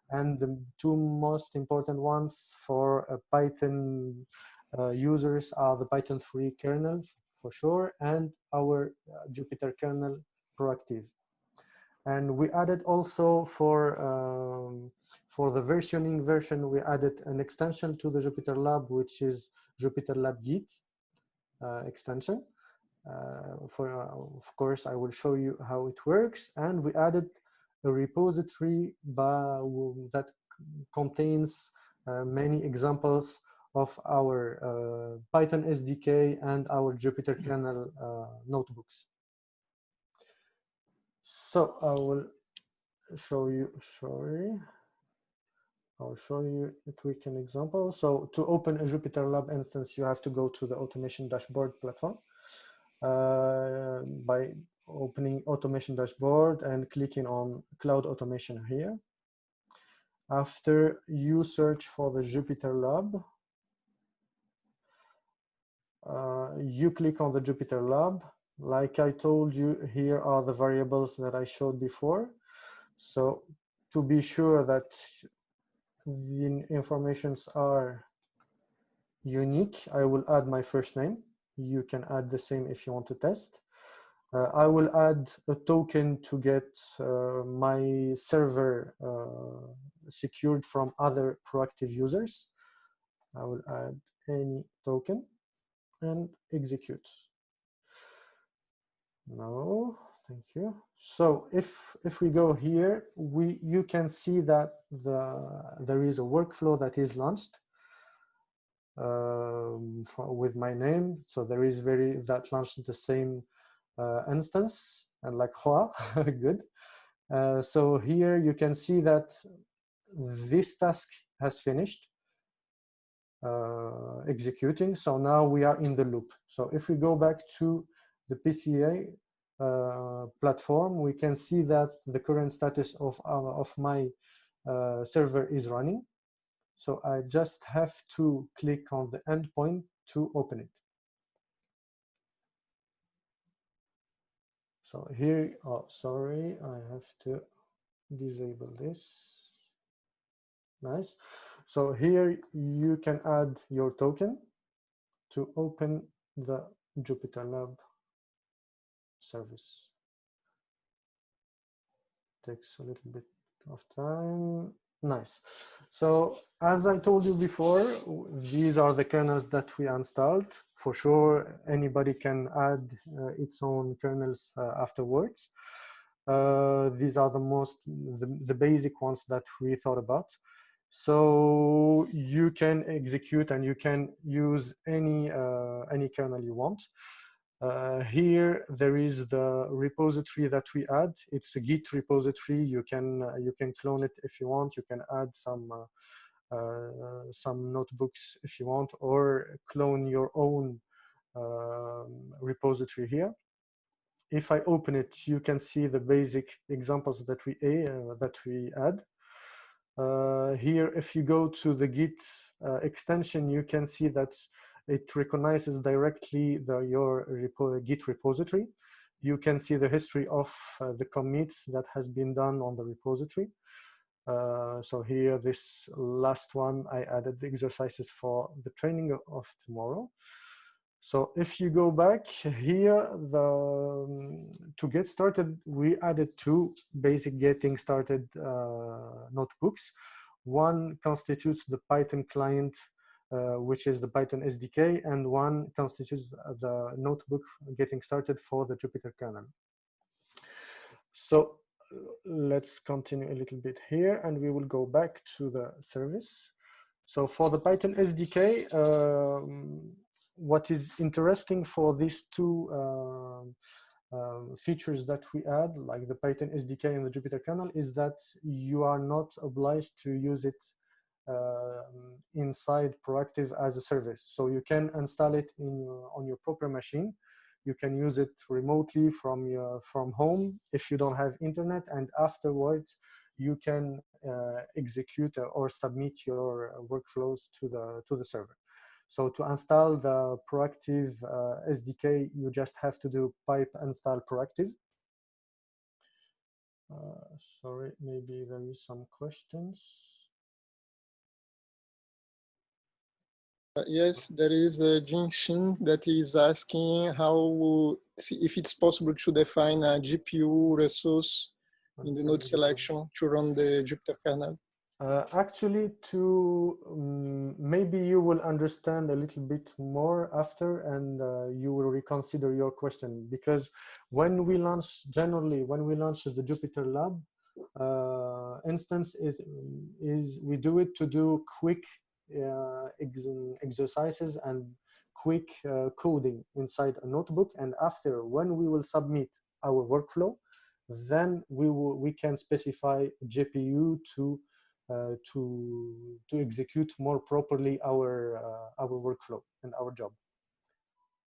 And the two most important ones for Python users are the Python 3 kernel, for sure, and our Jupyter kernel proactive. And we added also for the versioning version, we added an extension to the Jupyter Lab, which is Jupyter Lab Git extension. Of course, I will show you how it works. And we added a repository that contains many examples of our Python SDK and our Jupyter kernel notebooks. So I will show you, I'll show you a quick example. So to open a Jupyter Lab instance, you have to go to the automation dashboard platform by opening automation dashboard and clicking on cloud automation here. After you search for the Jupyter Lab, you click on the Jupyter Lab. Like I told you, here are the variables that I showed before. So to be sure that the informations are unique, I will add my first name. You can add the same if you want to test. I will add a token to get my server secured from other proactive users. I will add any token and execute. No, thank you. So if we go here, you can see that there is a workflow that is launched with my name. So there is that launched the same instance, and like Hoa, good. So here you can see that this task has finished executing. So now we are in the loop. So if we go back to the PCA platform, we can see that the current status of my server is running. So I just have to click on the endpoint to open it. So here, oh, sorry, I have to disable this. Nice. So here you can add your token to open the Jupyter Lab service. Takes a little bit of time. Nice. So as I told you before, these are the kernels that we installed. For sure, anybody can add its own kernels afterwards. These are the basic ones that we thought about. So you can execute and you can use any kernel you want. Here there is the repository that we add. It's a Git repository. You can clone it if you want. You can add some notebooks if you want, or clone your own repository here. If I open it, you can see the basic examples that we add. Here, if you go to the Git extension, you can see that it recognizes directly your Git repository. You can see the history of the commits that has been done on the repository. So here, this last one, I added the exercises for the training of tomorrow. So if you go back here, to get started, we added two basic getting started notebooks. One constitutes the Python client, which is the Python SDK, and one constitutes the notebook getting started for the Jupyter kernel. So let's continue a little bit here, and we will go back to the service. So for the Python SDK, what is interesting for these two features that we add, like the Python SDK and the Jupyter kernel, is that you are not obliged to use it inside Proactive as a service. So you can install it on your proper machine. You can use it remotely from home if you don't have internet, and afterwards you can execute or submit your workflows to the server. So to install the Proactive SDK, you just have to do pipe install Proactive. Sorry, maybe there is some questions. Yes, there is Jin Shin that is asking if it's possible to define a GPU resource in the node selection to run the Jupyter kernel. Actually, maybe you will understand a little bit more after, and you will reconsider your question, because when we launch the Jupyter Lab, instance is we do it to do quick exercises and quick coding inside a notebook, and after, when we will submit our workflow, then we can specify GPU to execute more properly our workflow and our job.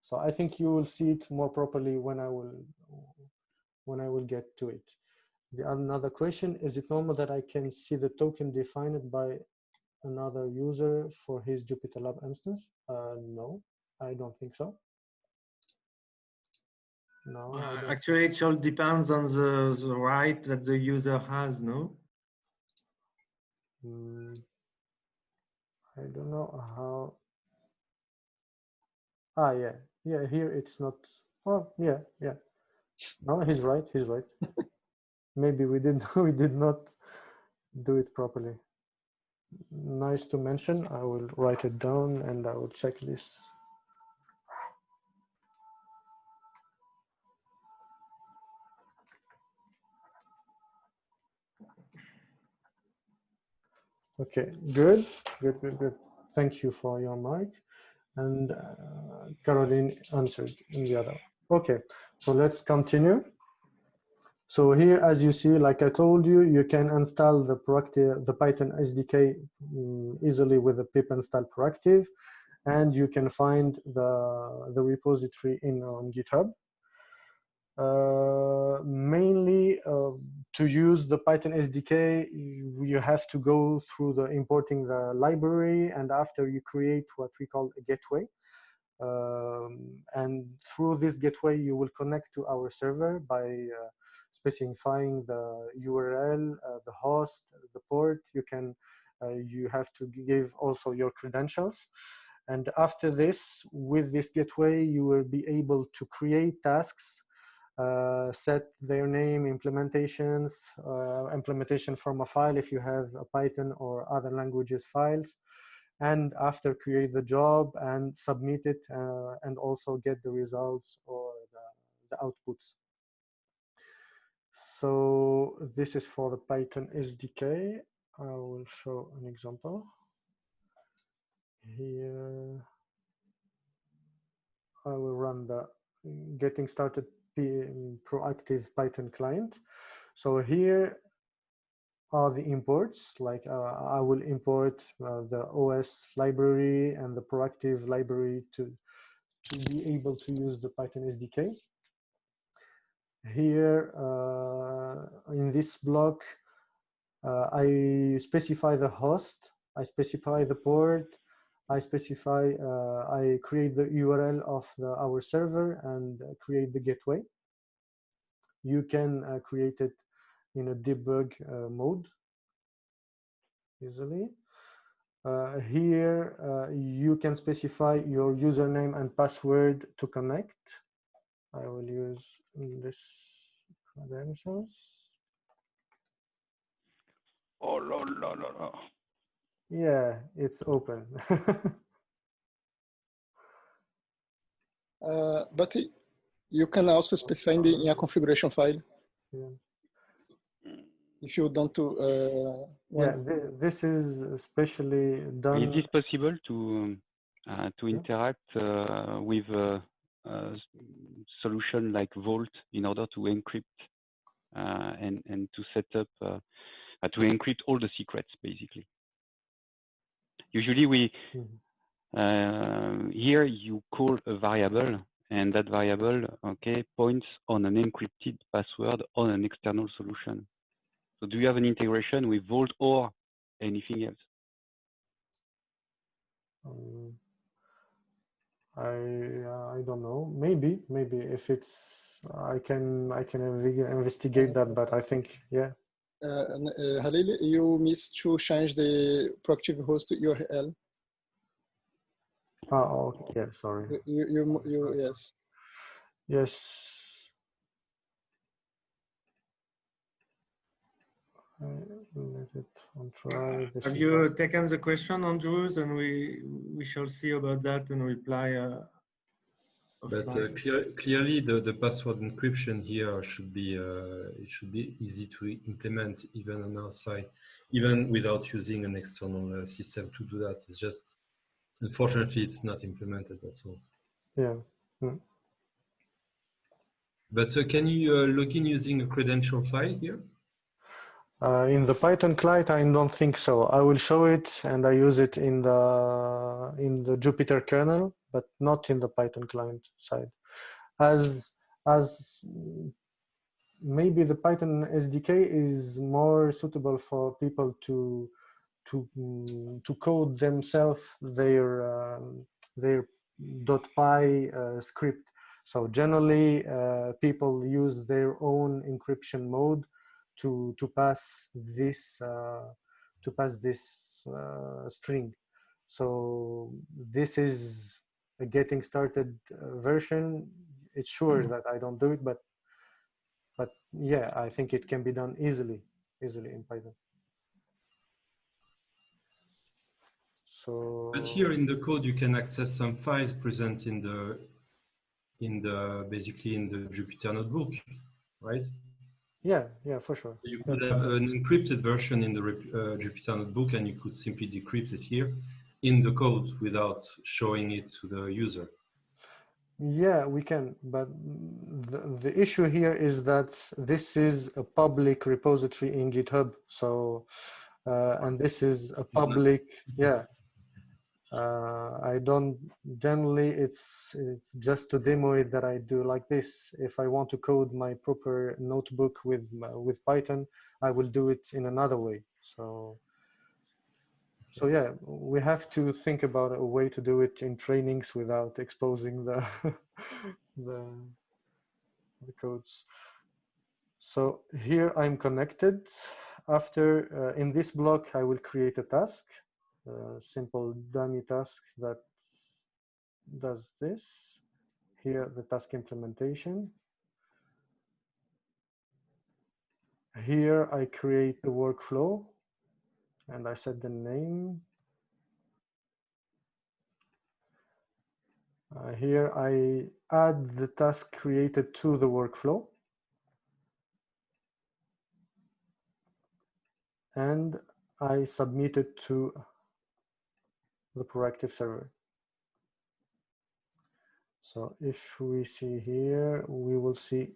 So I think you will see it more properly when I will get to it. Another question: is it normal that I can see the token defined by another user for his Jupyter Lab instance? No, I don't think so. No, actually, it all depends on the right that the user has, no? I don't know how. Ah, yeah, here it's not. Oh, yeah. No, he's right. Maybe we did not do it properly. Nice to mention. I will write it down and I will check this. Okay, good. Thank you for your mic. And Caroline answered in the other. Okay, so let's continue. So here, as you see, like I told you, you can install the Python SDK easily with the pip install proactive, and you can find the repository on GitHub. Mainly to use the Python SDK, you have to go through the importing the library, and after you create what we call a gateway. And through this gateway, you will connect to our server by specifying the URL, the host, the port. You have to give also your credentials. And after this, with this gateway, you will be able to create tasks, set their name, implementations, implementation from a file if you have a Python or other languages files, and after create the job and submit it, and also get the results or the outputs. So this is for the Python SDK. I will show an example. Here, I will run the getting started proactive Python client. So here are the imports, like I will import the OS library and the proactive library to be able to use the Python SDK. Here in this block, I specify the host, I specify the port, I create the URL of our server and create the gateway. You can create it in a debug mode easily. Here you can specify your username and password to connect. I will use this credentials. Oh, no. Yeah, it's open. But you can also specify in a configuration file. Yeah. If you don't do. Yeah, this is especially done. Is this possible to interact with a solution like Vault in order to encrypt and to set up to encrypt all the secrets, basically? Usually here you call a variable, and that variable, okay, points on an encrypted password on an external solution. So do you have an integration with Vault or anything else? I don't know. Maybe if it's I can investigate that, but I think yeah. Khalil, you missed to change the proactive host URL. Oh, yeah, sorry. Yes. Yes. Let it try. Have you taken the question, Andrews, and we shall see about that and reply But clearly, the password encryption here should be it should be easy to implement even on our side, even without using an external system to do that. It's just, unfortunately, it's not implemented. That's all. Yeah. Mm. But can you log in using a credential file here? In the Python client, I don't think so. I will show it, and I use it in the Jupyter kernel, but not in the Python client side. As maybe the Python SDK is more suitable for people to code themselves their .py script. So generally, people use their own encryption mode to pass this string. So this is a getting started version. It's sure that I don't do it, but yeah, I think it can be done easily in Python. So, but here in the code, you can access some files present in the basically in the Jupyter notebook, right? yeah, for sure. You could have an encrypted version in the Jupyter notebook, and you could simply decrypt it here in the code without showing it to the user. Yeah, we can, but the issue here is that this is a public repository in GitHub. So, and this is a public, yeah. I don't generally. It's just to demo it that I do like this. If I want to code my proper notebook with Python, I will do it in another way. So yeah, we have to think about a way to do it in trainings without exposing the the codes. So here I'm connected. After in this block, I will create a task, a simple dummy task that does this. Here, the task implementation. Here, I create the workflow, and I set the name. Here, I add the task created to the workflow. And I submit it to the proactive server. So if we see here, we will see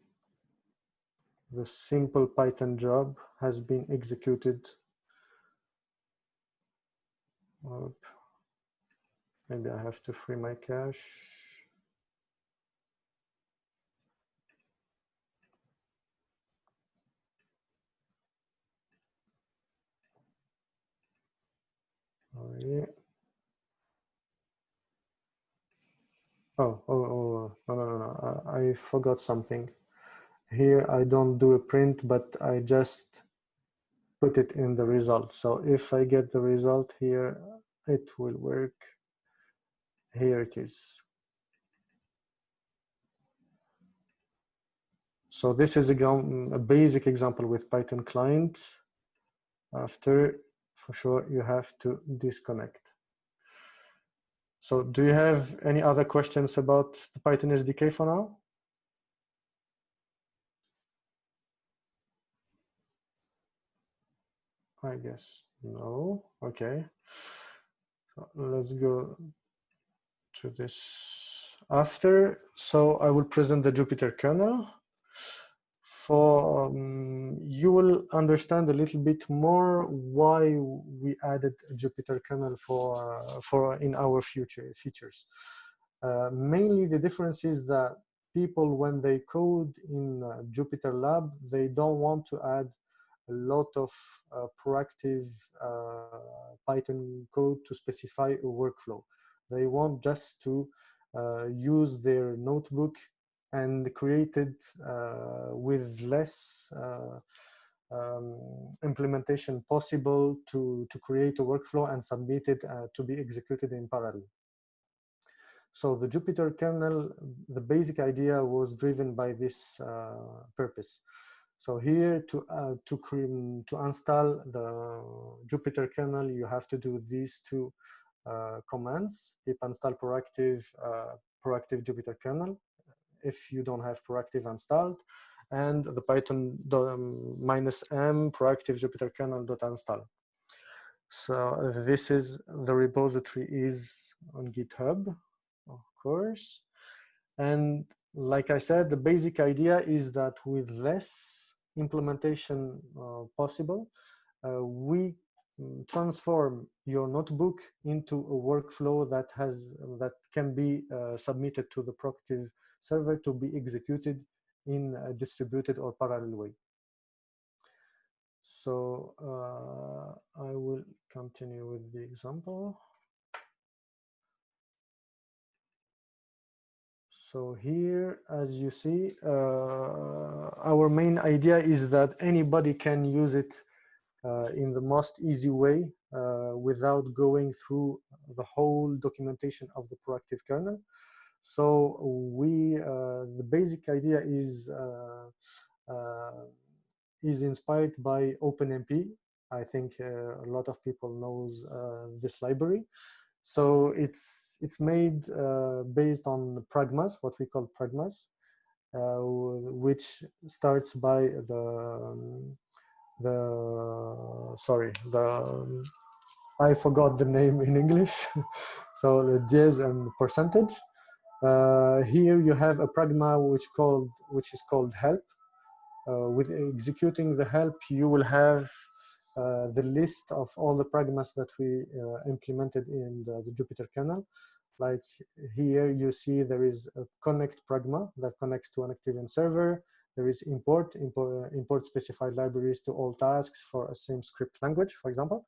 the simple Python job has been executed. Maybe I have to free my cache. Oh, yeah. Oh, no. I forgot something. Here I don't do a print, but I just put it in the result. So if I get the result here, it will work. Here it is. So this is a basic example with Python client. After, for sure, you have to disconnect. So do you have any other questions about the Python SDK for now? I guess no. Okay. So let's go to this after. So I will present the Jupyter kernel. For you will understand a little bit more why we added a Jupyter kernel for in our future features. Mainly the difference is that people, when they code in Jupyter Lab, they don't want to add a lot of proactive Python code to specify a workflow. They want just to use their notebook and created with less implementation possible to create a workflow and submit it to be executed in parallel. So the Jupyter kernel, the basic idea was driven by this purpose. So here to install the Jupyter kernel, you have to do these two commands: pip install proactive Jupyter kernel if you don't have proactive installed, and the Python -m proactive Jupyter kernel.install. So this is the repository is on GitHub, of course. And like I said, the basic idea is that with less implementation possible, we transform your notebook into a workflow that can be submitted to the proactive server to be executed in a distributed or parallel way. So I will continue with the example. So here, as you see, our main idea is that anybody can use it in the most easy way without going through the whole documentation of the proactive kernel. So the basic idea is inspired by OpenMP. I think a lot of people knows this library. So it's made based on pragmas, what we call pragmas, which starts by I forgot the name in English. So the dièse and percentage. Here you have a pragma which is called help. With executing the help, you will have the list of all the pragmas that we implemented in the Jupyter kernel. Like here you see there is a connect pragma that connects to an Activeeon server. There is import specified libraries to all tasks for a same script language, for example.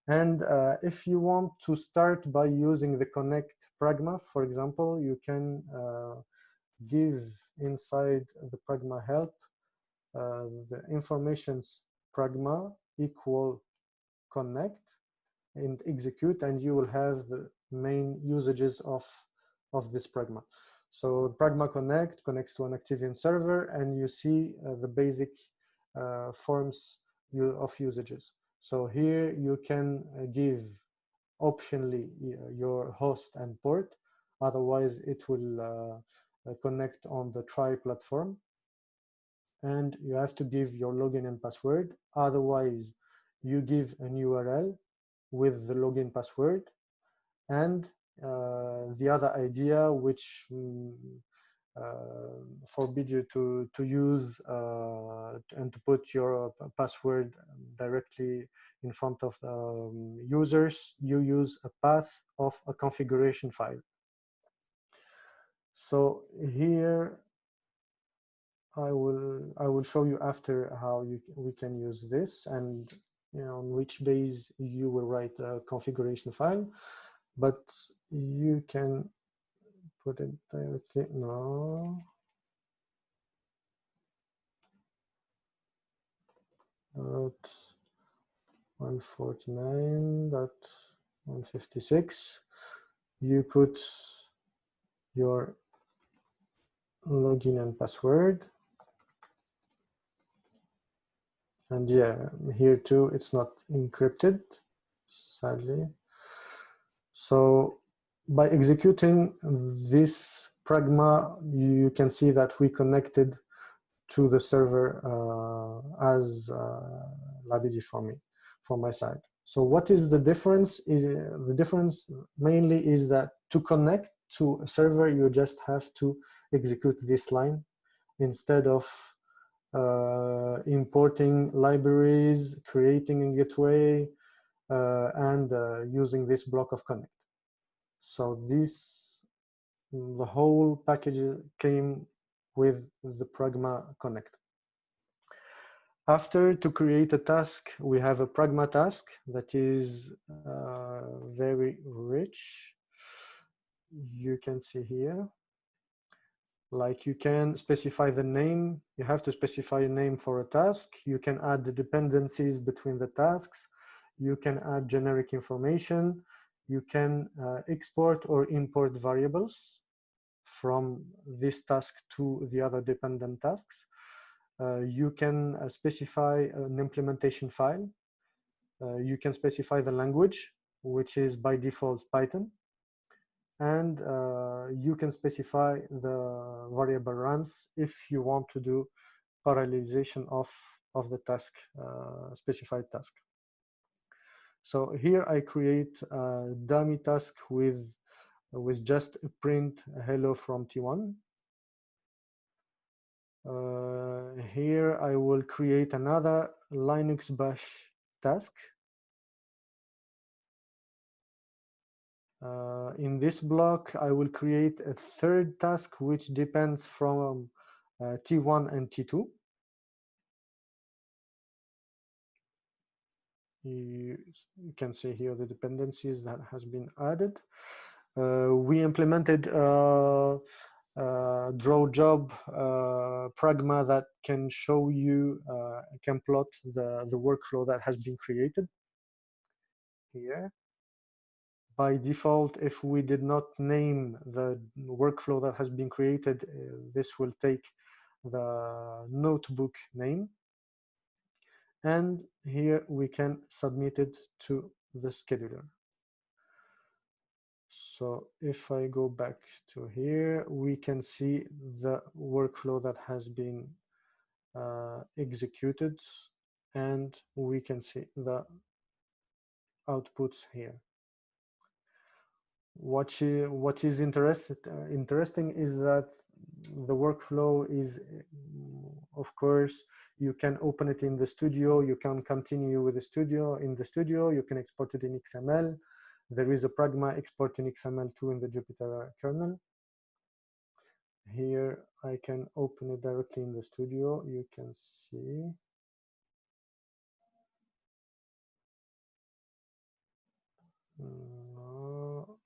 And if you want to start by using the connect pragma, for example, you can give inside the pragma help the informations pragma equal connect and execute, and you will have the main usages of this pragma. So pragma connect connects to an Activeeon server, and you see the basic forms of usages. So here you can give optionally your host and port, otherwise it will connect on the try platform. And you have to give your login and password, otherwise you give an URL with the login password. And the other idea, which forbid you to use and to put your password directly in front of the users, you use a path of a configuration file. So here I will show you after how we can use this, and on which base you will write a configuration file, but you can put it directly. No. .149.156. You put your login and password. And yeah, here too, it's not encrypted, sadly. So by executing this pragma, you can see that we connected to the server as Labidi for my side. So what is the difference? The difference mainly is that to connect to a server, you just have to execute this line instead of importing libraries, creating a gateway, and using this block of connect. So the whole package came with the pragma connect. After, to create a task, we have a pragma task that is very rich. You can see here. Like you can specify the name, you have to specify a name for a task. You can add the dependencies between the tasks. You can add generic information. You can export or import variables from this task to the other dependent tasks. You can specify an implementation file. You can specify the language which is by default Python. And you can specify the variable runs if you want to do parallelization of the task, specified task. So here I create a dummy task with just a print hello from T1. Here I will create another Linux bash task. In this block, I will create a third task which depends from T1 and T2. You can see here the dependencies that has been added. We implemented draw job pragma that can show you, can plot the workflow that has been created here. By default, if we did not name the workflow that has been created, this will take the notebook name. And here we can submit it to the scheduler. So if I go back to here, we can see the workflow that has been executed, and we can see the outputs here. What is interesting is that the workflow is, of course, you can open it in the studio, you can continue with the studio. In the studio, you can export it in XML. There is a pragma export in XML2 in the Jupyter kernel. Here, I can open it directly in the studio. You can see. No.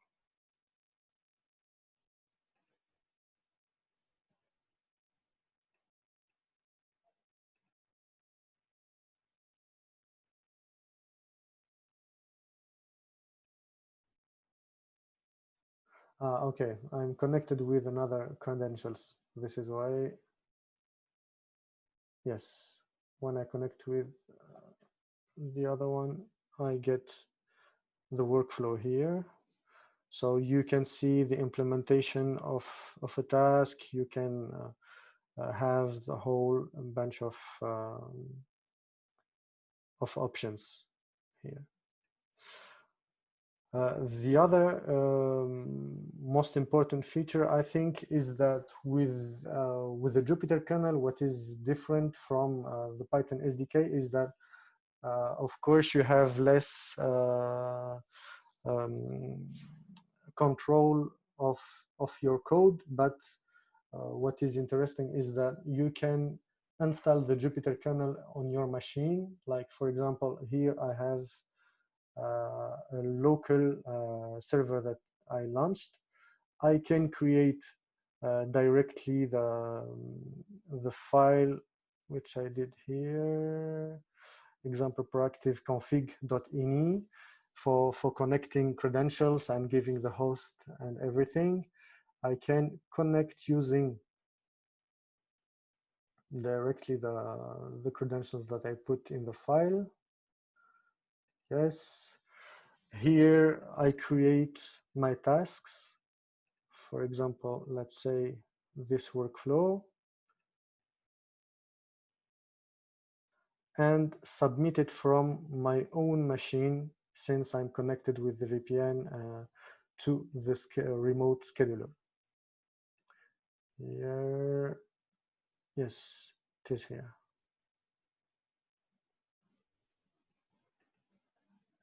Okay, I'm connected with another credentials. This is why. Yes, when I connect with the other one, I get the workflow here. So you can see the implementation of a task. You can have the whole bunch of options here. The other most important feature, I think, is that with the Jupyter kernel, what is different from the Python SDK is that, of course, you have less control of your code, but what is interesting is that you can install the Jupyter kernel on your machine. Like, for example, here I have a local server that I launched. I can create directly the file, which I did here, example proactive config.ini for connecting credentials and giving the host and everything. I can connect using directly the credentials that I put in the file. Yes. Here I create my tasks. For example, let's say this workflow, and submit it from my own machine, since I'm connected with the VPN to the remote scheduler. Here, yes, it is here.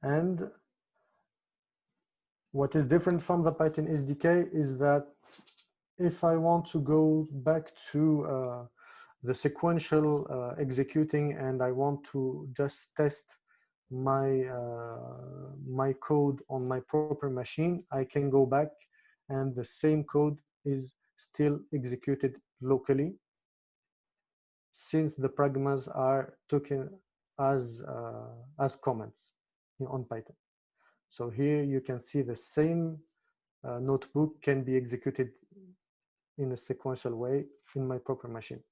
And what is different from the Python SDK is that if I want to go back to the sequential executing, and I want to just test my my code on my proper machine, I can go back and the same code is still executed locally, since the pragmas are taken as comments on Python. So here you can see the same notebook can be executed in a sequential way in my proper machine.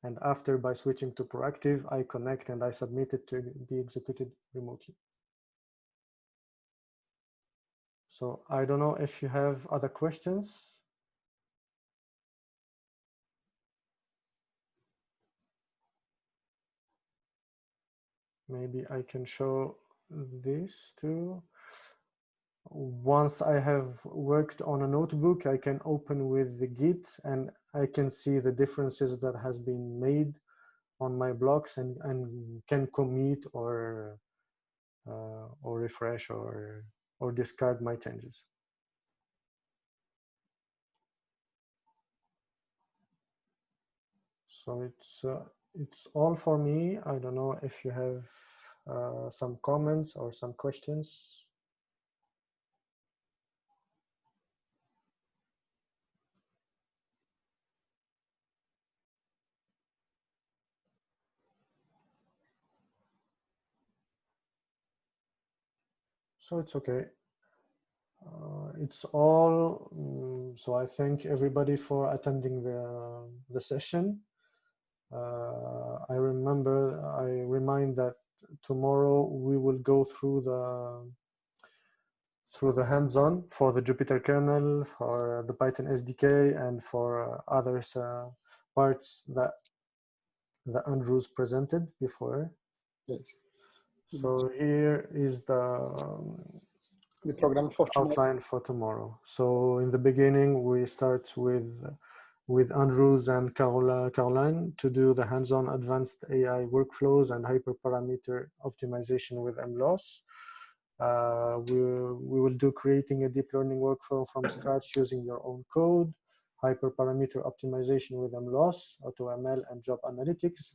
And after, by switching to proactive, I connect and I submit it to be executed remotely. So I don't know if you have other questions. Maybe I can show this too. Once I have worked on a notebook, I can open with the Git and I can see the differences that has been made on my blocks and can commit or refresh or discard my changes. So it's all for me. I don't know if you have some comments or some questions. So it's okay. It's all. So I thank everybody for attending the session. I remind that tomorrow we will go through the hands-on for the Jupyter kernel, for the Python SDK, and for other parts that Andrews presented before. Yes. So here is the program for tomorrow. Outline for tomorrow. So in the beginning, we start with Andrews and Caroline to do the hands-on advanced AI workflows and hyperparameter optimization with MLOS. We will do creating a deep learning workflow from scratch using your own code, hyperparameter optimization with MLOS, AutoML, and job analytics,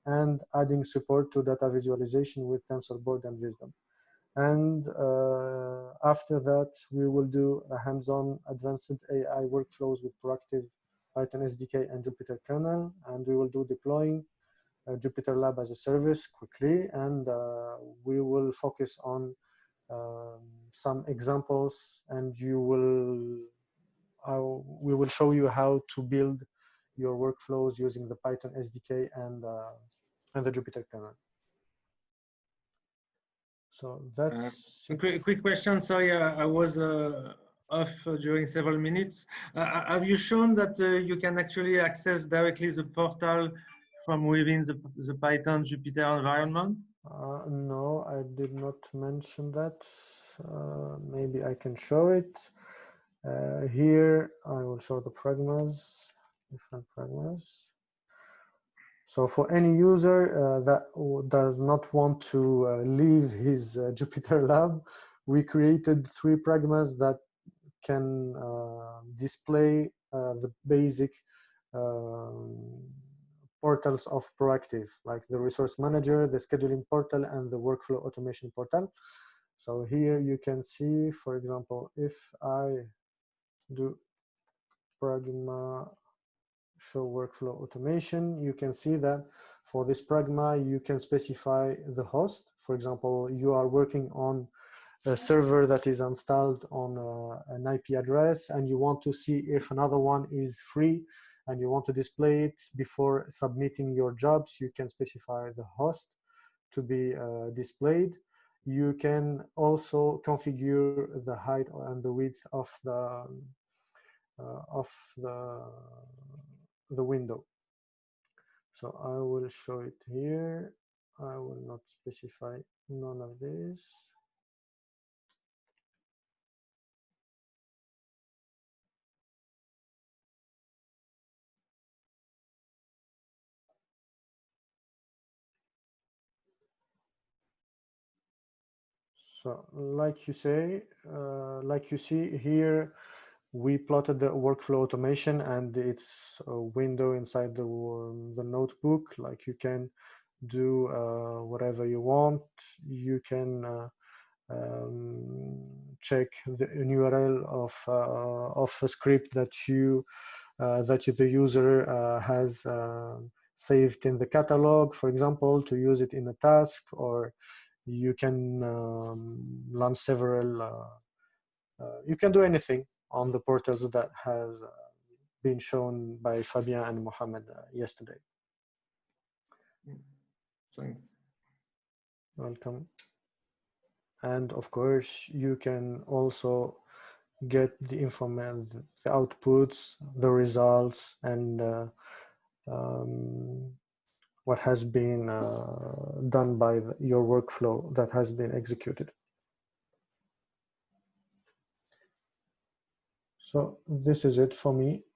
and adding support to data visualization with Tensorboard and Visdom. And after that, we will do a hands-on advanced AI workflows with proactive Python SDK and Jupyter kernel. And we will do deploying Jupyter Lab as a service quickly. And we will focus on some examples, and we will show you how to build your workflows using the Python SDK and the Jupyter kernel. So that's a quick question. Sorry, I was off during several minutes. Have you shown that you can actually access directly the portal from within the Python Jupyter environment? No, I did not mention that. Maybe I can show it. Here, I will show the pragmas, different pragmas. So for any user that does not want to leave his Jupyter Lab, we created 3 pragmas that can display the basic portals of Proactive, like the resource manager, the scheduling portal, and the workflow automation portal. So here you can see, for example, if I do pragma show workflow automation, you can see that for this pragma, you can specify the host. For example, you are working on a server that is installed on an IP address, and you want to see if another one is free, and you want to display it before submitting your jobs. You can specify the host to be displayed. You can also configure the height and the width of the window. So I will show it here. I will not specify none of this. So like you see here, we plotted the workflow automation and it's a window inside the notebook. Like you can do whatever you want. You can check the URL of a script that the user has saved in the catalog, for example, to use it in a task, or you can launch several. You can do anything on the portals that has been shown by Fabien and Mohammed yesterday. Thanks. Welcome. And of course, you can also get the information, the outputs, the results, and what has been done by your workflow that has been executed. So this is it for me.